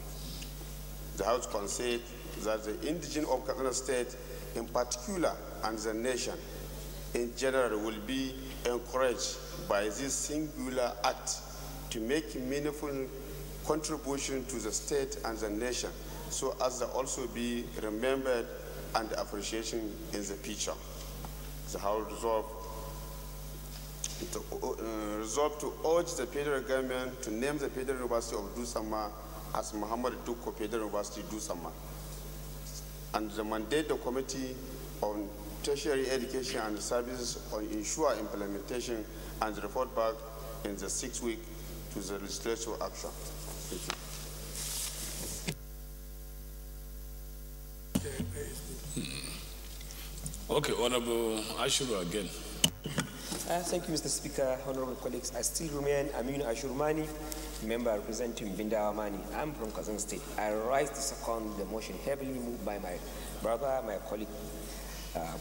G: The House concedes that the indigenous of Katsina State in particular and the nation in general will be encouraged by this singular act to make meaningful contribution to the state and the nation, so as to also be remembered and appreciation in the future. The House resolved to urge the federal government to name the Federal University of Dusama as Muhammad Dukku Federal University Dusama, and the mandate the Committee on Tertiary Education and Services on ensure implementation and report back in the 6 weeks to the legislative action. Thank
A: you. Okay, Honorable Ashuru again.
U: Thank you, Mr. Speaker, honorable colleagues. I still remain Aminu Ashurmani, member representing Vindawamani. I'm from Katsina State. I rise to second the motion heavily moved by my brother, my colleague,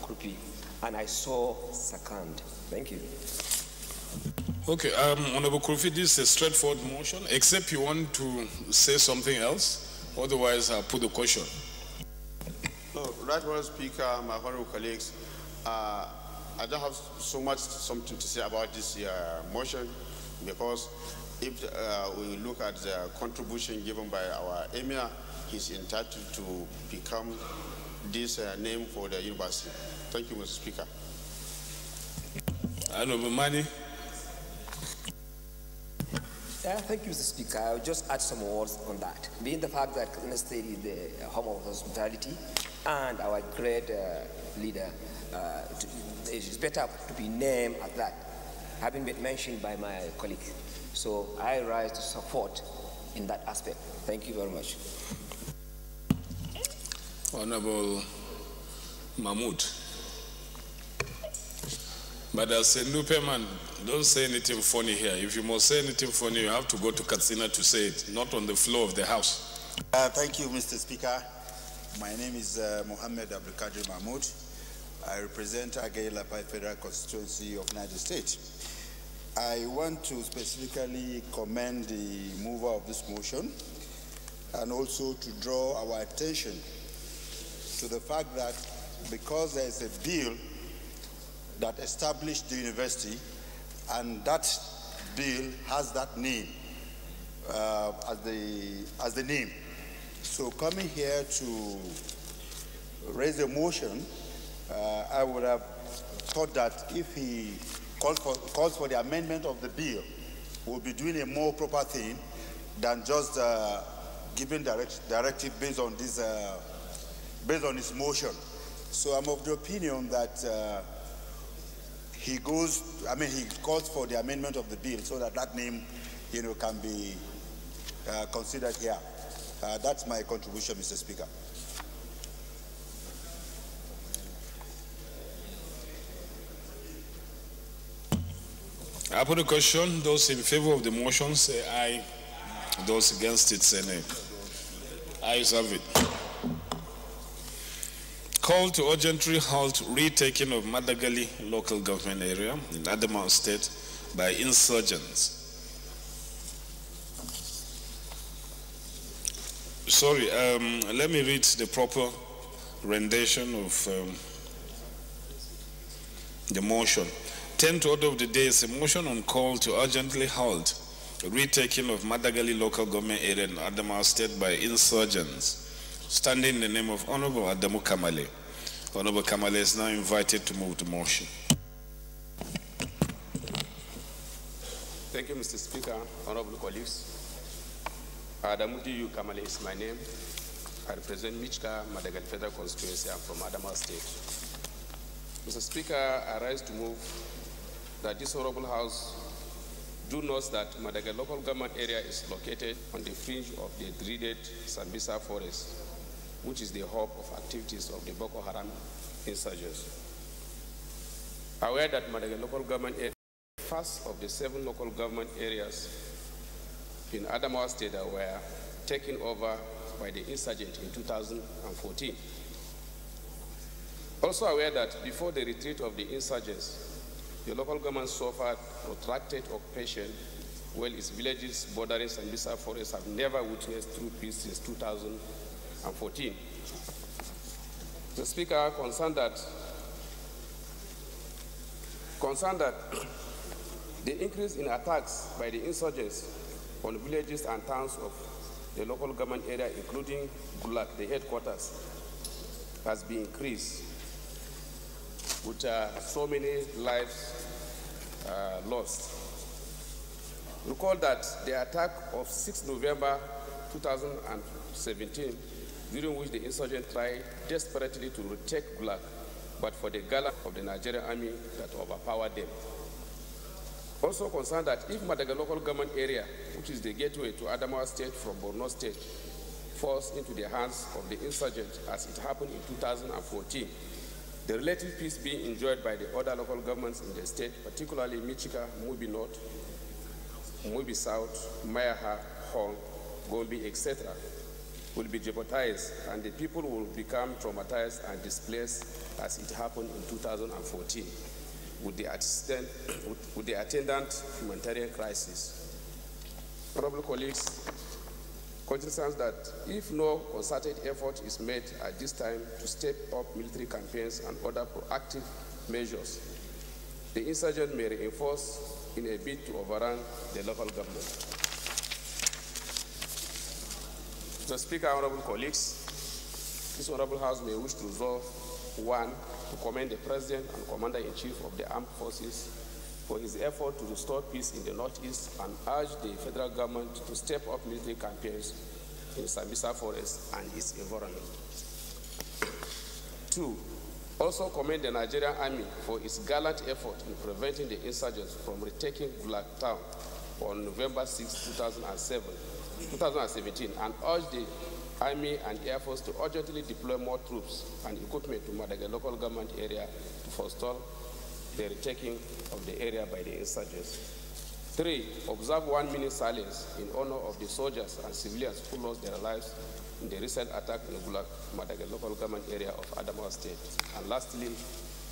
U: Krupi, and I saw second. Thank you.
A: Okay, Honorable Krupi, this is a straightforward motion, except you want to say something else. Otherwise, I'll put the question.
G: No, right, Honorable Speaker, my honorable colleagues, I don't have something to say about this motion, because if we look at the contribution given by our Emir, he's entitled to become this name for the university. Thank you, Mr. Speaker.
A: Honorable Mani.
U: Thank you, Mr. Speaker. I'll just add some words on that. Being the fact that Katsina State is the home of hospitality and our great leader, it is better to be named as that, having been mentioned by my colleague. So I rise to support in that aspect. Thank you very much.
A: Honorable Mahmoud. But as a Nupeman, don't say anything funny here. If you must say anything funny, you have to go to Katsina to say it, not on the floor of the House.
Q: Thank you, Mr. Speaker. My name is Mohammed Abdulkadir Mahmoud. I represent Agaila Federal Constituency of Niger State. I want to specifically commend the mover of this motion and also to draw our attention to the fact that because there is a bill that established the university and that bill has that name as the name. So coming here to raise a motion, I would have thought that if he calls for the amendment of the bill, we'll be doing a more proper thing than just giving directive based on this, based on his motion. So I'm of the opinion that he calls for the amendment of the bill so that that name, can be considered here. That's my contribution, Mr. Speaker.
A: I put a question. Those in favor of the motion say aye. Those against it say nay. Ayes have it. Call to urgently halt retaking of Madagali local government area in Adamawa State by insurgents. Sorry, let me read the proper rendition of the motion. 10th order of the day is a motion on call to urgently halt retaking of Madagali local government area in Adamawa State by insurgents, standing in the name of Honorable Adamu Kamale. Honorable Kamale is now invited to move the motion.
N: Thank you, Mr. Speaker, honorable colleagues. Adamu D.U. Kamale is my name. I represent Michka, Madagali Federal Constituency. I'm from Adamawa State. Mr. Speaker, I rise to move that this honorable House do note that Madagali local government area is located on the fringe of the dreaded Sambisa forest, which is the hub of activities of the Boko Haram insurgents. Aware that Madagali local government area is the first of the 7 local government areas in Adamawa State that were taken over by the insurgent in 2014. Also aware that before the retreat of the insurgents, the local government suffered protracted occupation, while its villages bordering Sambisa forest have never witnessed true peace since 2014. The Speaker concerned that the increase in attacks by the insurgents on villages and towns of the local government area, including Gulak, the headquarters, has been increased, with so many lives lost. Recall that the attack of 6 November 2017, during which the insurgents tried desperately to retake Gulak, but for the gallantry of the Nigerian army that overpowered them. Also concerned that if Madagali local government area, which is the gateway to Adamawa State from Borno State, falls into the hands of the insurgents as it happened in 2014, the relative peace being enjoyed by the other local governments in the state, particularly Michika, Mubi North, Mubi South, Mayaha, Hong, Gombe, etc., will be jeopardized, and the people will become traumatized and displaced as it happened in 2014 with the attendant humanitarian crisis. Honorable colleagues, consider that if no concerted effort is made at this time to step up military campaigns and other proactive measures, the insurgent may reinforce in a bid to overrun the local government. Mr. Speaker, honorable colleagues, this honorable House may wish to resolve 1, to commend the President and Commander-in-Chief of the Armed Forces for his effort to restore peace in the Northeast and urge the federal government to step up military campaigns in Sambisa Forest and its environment. 2, also commend the Nigerian Army for its gallant effort in preventing the insurgents from retaking Gulak Town on November 6, 2017, and urge the Army and Air Force to urgently deploy more troops and equipment to Madagali local government area to forestall the retaking of the area by the insurgents. 3, observe 1 minute silence in honor of the soldiers and civilians who lost their lives in the recent attack in the Gulak, Madagali local government area of Adamawa State. And lastly,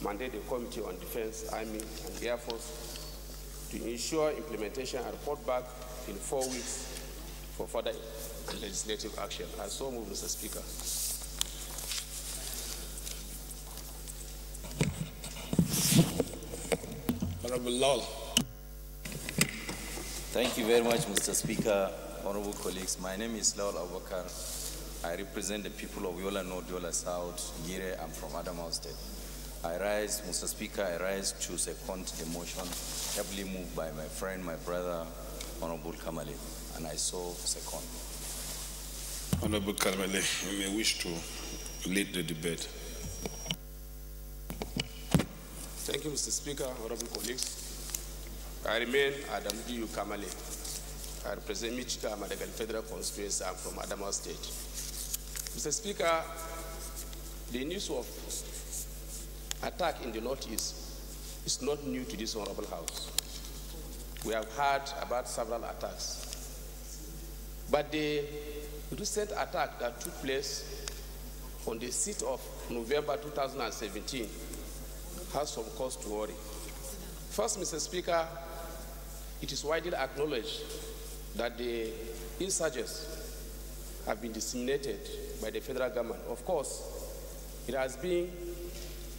N: mandate the Committee on Defense, Army and Air Force to ensure implementation and report back in 4 weeks for further legislative action. I so move, Mr. Speaker.
A: Honorable Lal.
P: Thank you very much, Mr. Speaker, honorable colleagues. My name is Lal Abubakar. I represent the people of Yola North, Yola South, Gire. I'm from Adamawa State. Mr. Speaker, I rise to second the motion heavily moved by my friend, my brother, Honorable Kamale, and I so second.
A: Honorable Kamale, you may wish to lead the debate.
N: Thank you, Mr. Speaker, honorable colleagues. I remain Adam D. Kamale. I represent Michika Madagali Federal Constituency. I'm from Adamawa State. Mr. Speaker, the news of attack in the Northeast is not new to this honorable House. We have heard about several attacks. But the recent attack that took place on the 6th of November 2017 has some cause to worry. First, Mr. Speaker, it is widely acknowledged that the insurgents have been disseminated by the federal government. Of course, it has been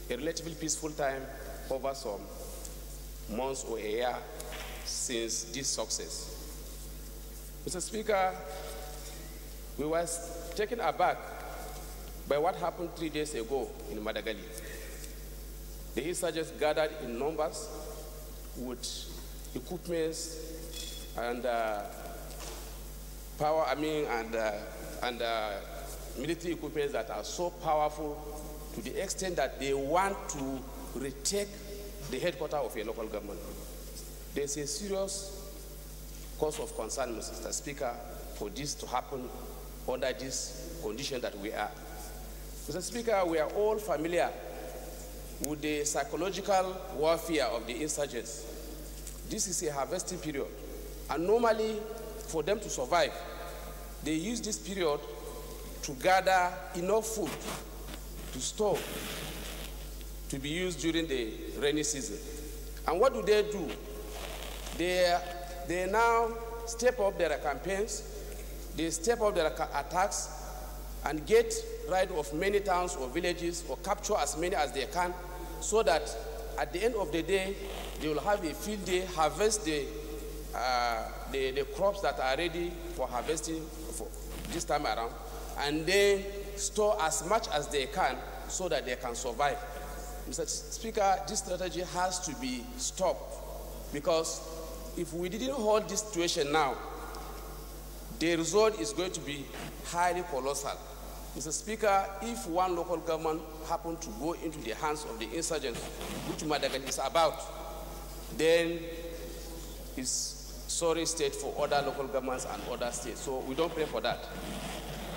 N: a relatively peaceful time over some months or a year since this success. Mr. Speaker, we were taken aback by what happened 3 days ago in Madagali. The insurgents gathered in numbers with equipments and military equipments that are so powerful to the extent that they want to retake the headquarters of a local government. There's a serious cause of concern, Mr. Speaker, for this to happen under this condition that we are. Mr. Speaker, we are all familiar with the psychological warfare of the insurgents. This is a harvesting period, and normally for them to survive, they use this period to gather enough food to store to be used during the rainy season. And what do? They now step up their campaigns, they step up their attacks, and get rid of many towns or villages or capture as many as they can, so that at the end of the day, they will have a field day, harvest the crops that are ready for harvesting for this time around, and then store as much as they can so that they can survive. Mr. Speaker, this strategy has to be stopped, because if we didn't hold this situation now, the result is going to be highly colossal. Mr. Speaker, if one local government happened to go into the hands of the insurgents, which Madagali is about, then it's sorry state for other local governments and other states. So we don't pray for that.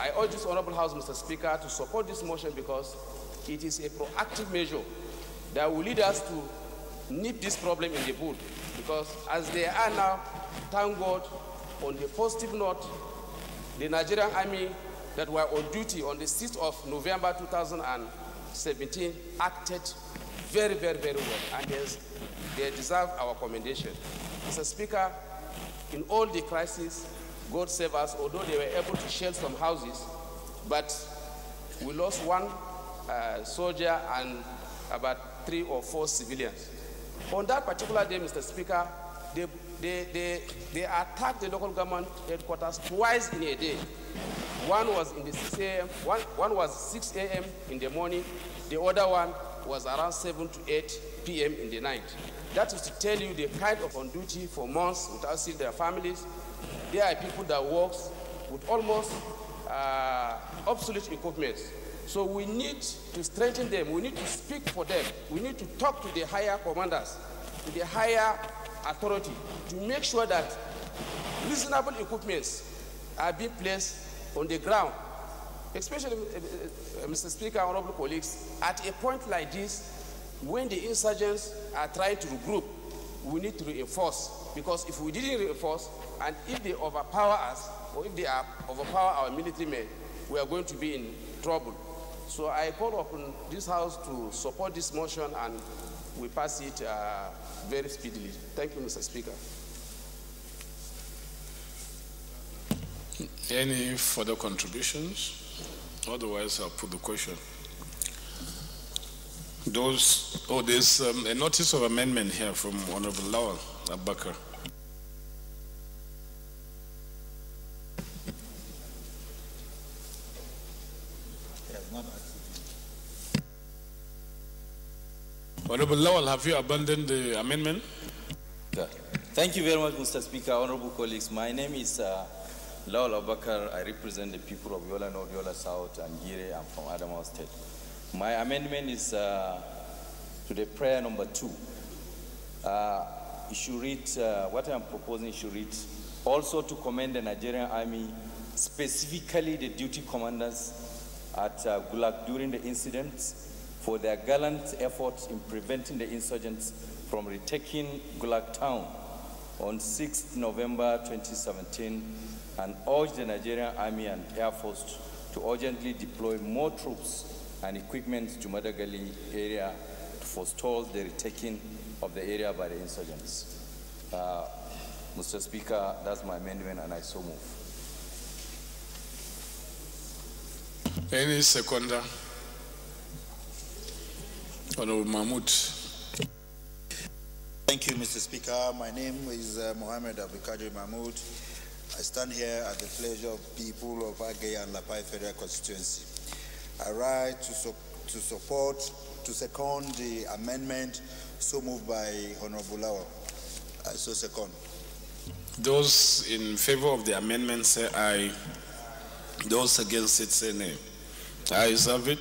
N: I urge this honorable House, Mr. Speaker, to support this motion, because it is a proactive measure that will lead us to nip this problem in the bud. Because as they are now, thank God, on the positive note, the Nigerian Army that were on duty on the 6th of November 2017 acted very, very, very well, and they deserve our commendation. Mr. Speaker, in all the crises, God save us, although they were able to shell some houses, but we lost one soldier and about 3 or 4 civilians. On that particular day, Mr. Speaker, they attacked the local government headquarters twice in a day. One was in the 6 a.m., one was 6 a.m. in the morning, the other one was around 7 to 8 p.m. in the night. That is to tell you the kind of on duty for months without seeing their families. There are people that work with almost obsolete equipment. So we need to strengthen them. We need to speak for them. We need to talk to the higher commanders, to the higher authority, to make sure that reasonable equipments are being placed on the ground. Especially, Mr. Speaker, honorable colleagues, at a point like this, when the insurgents are trying to regroup, we need to reinforce. Because if we didn't reinforce, and if they overpower us, or if they overpower our military men, we are going to be in trouble. So I call upon this House to support this motion, and we pass it very speedily. Thank you, Mr. Speaker.
A: Any further contributions? Otherwise, I'll put the question. There's a notice of amendment here from Honorable Lawal Abubakar. Honorable Lawal, have you abandoned the amendment?
P: Thank you very much, Mr. Speaker. Honorable colleagues, my name is Lawal Abakar. I represent the people of Yola North, Yola South, and Gire. I'm from Adamawa State. My amendment is to the prayer number 2. You should read, what I'm proposing, you should read, also to commend the Nigerian Army, specifically the duty commanders at Gulag during the incidents, for their gallant efforts in preventing the insurgents from retaking Gulag town on 6 November 2017, and urge the Nigerian Army and Air Force to urgently deploy more troops and equipment to Madagali area to forestall the retaking of the area by the insurgents. Mr. Speaker, that's my amendment, and I so move.
A: Any seconder? Honorable Mahmoud.
Q: Thank you, Mr. Speaker. My name is Mohammed Abdulkadir Mahmoud. I stand here at the pleasure of people of Agay and Lapai Federal Constituency. I rise to second the amendment so moved by Honorable Lawal. I so second.
A: Those in favor of the amendment say aye. Those against it say nay. Ayes have it.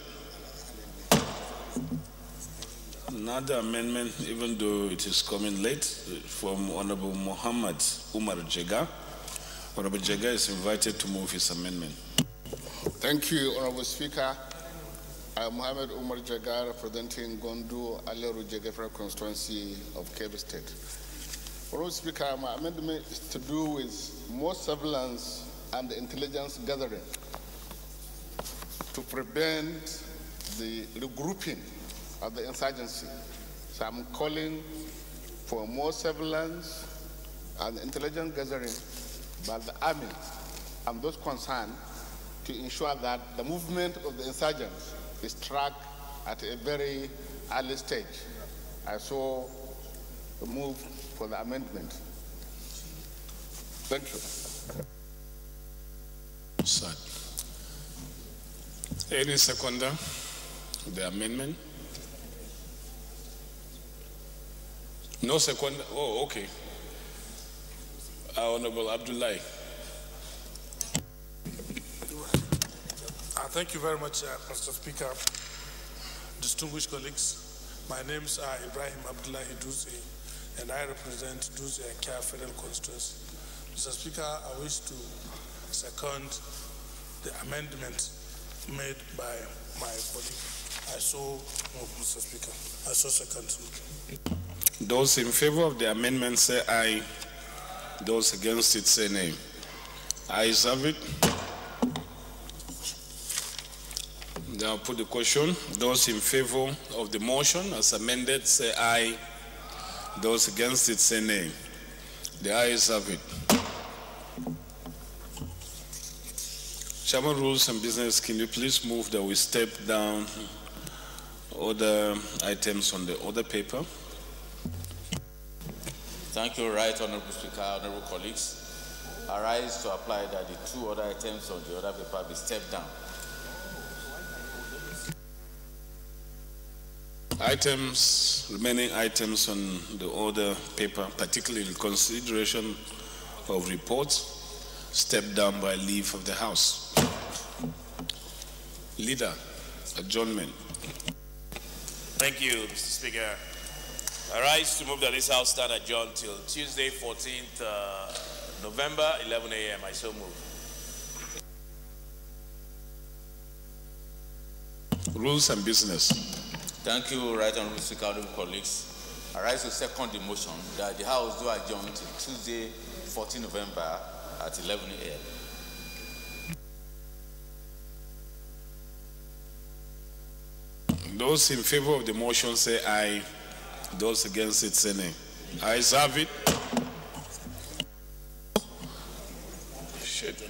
A: Another amendment, even though it is coming late, from Honorable Muhammad Umar Jega. Honorable Jega is invited to move his amendment.
M: Thank you, Honorable Speaker. I am Muhammad Umar Jega, representing Gondu Aleru Jegefra constituency of Kebbi State. Honorable Speaker, my amendment is to do with more surveillance and intelligence gathering to prevent the regrouping of the insurgency. So I'm calling for more surveillance and intelligence gathering by the army and those concerned to ensure that the movement of the insurgents is tracked at a very early stage. I so move for the amendment. Thank you.
A: Sir. Any seconder? The amendment? No second. Oh, okay. Honorable Abdullahi.
R: Thank you very much, Mr. Speaker. Distinguished colleagues, my names are Ibrahim Abdullahi Duzi, and I represent Duzi and Kia Federal Constituency. Mr. Speaker, I wish to second the amendment made by my colleague. I so move, Mr. Speaker. I so second.
A: Those in favor of the amendment say aye. Those against it say nay. Ayes have it. Now put the question. Those in favor of the motion as amended say aye. Those against it say nay. The ayes have it. Chairman, Rules and Business, can you please move that we step down other items on the other paper?
K: Thank you, Right Honorable Speaker, honorable colleagues. I rise to apply that the 2 other items on the other paper be stepped down.
A: Remaining items on the other paper, particularly consideration of reports, stepped down by leave of the House. Leader, adjournment.
S: Thank you, Mr. Speaker. I rise to move that this House stand adjourned till Tuesday, 14th November, 11 a.m. I so move.
A: Rules and Business.
K: Thank you, Right Honorable Speaker, honorable colleagues. I rise to second the motion that the House do adjourn till Tuesday, 14 November at 11 a.m.
A: Those in favor of the motion say aye. Those against it say nay. Ayes have it. Shit.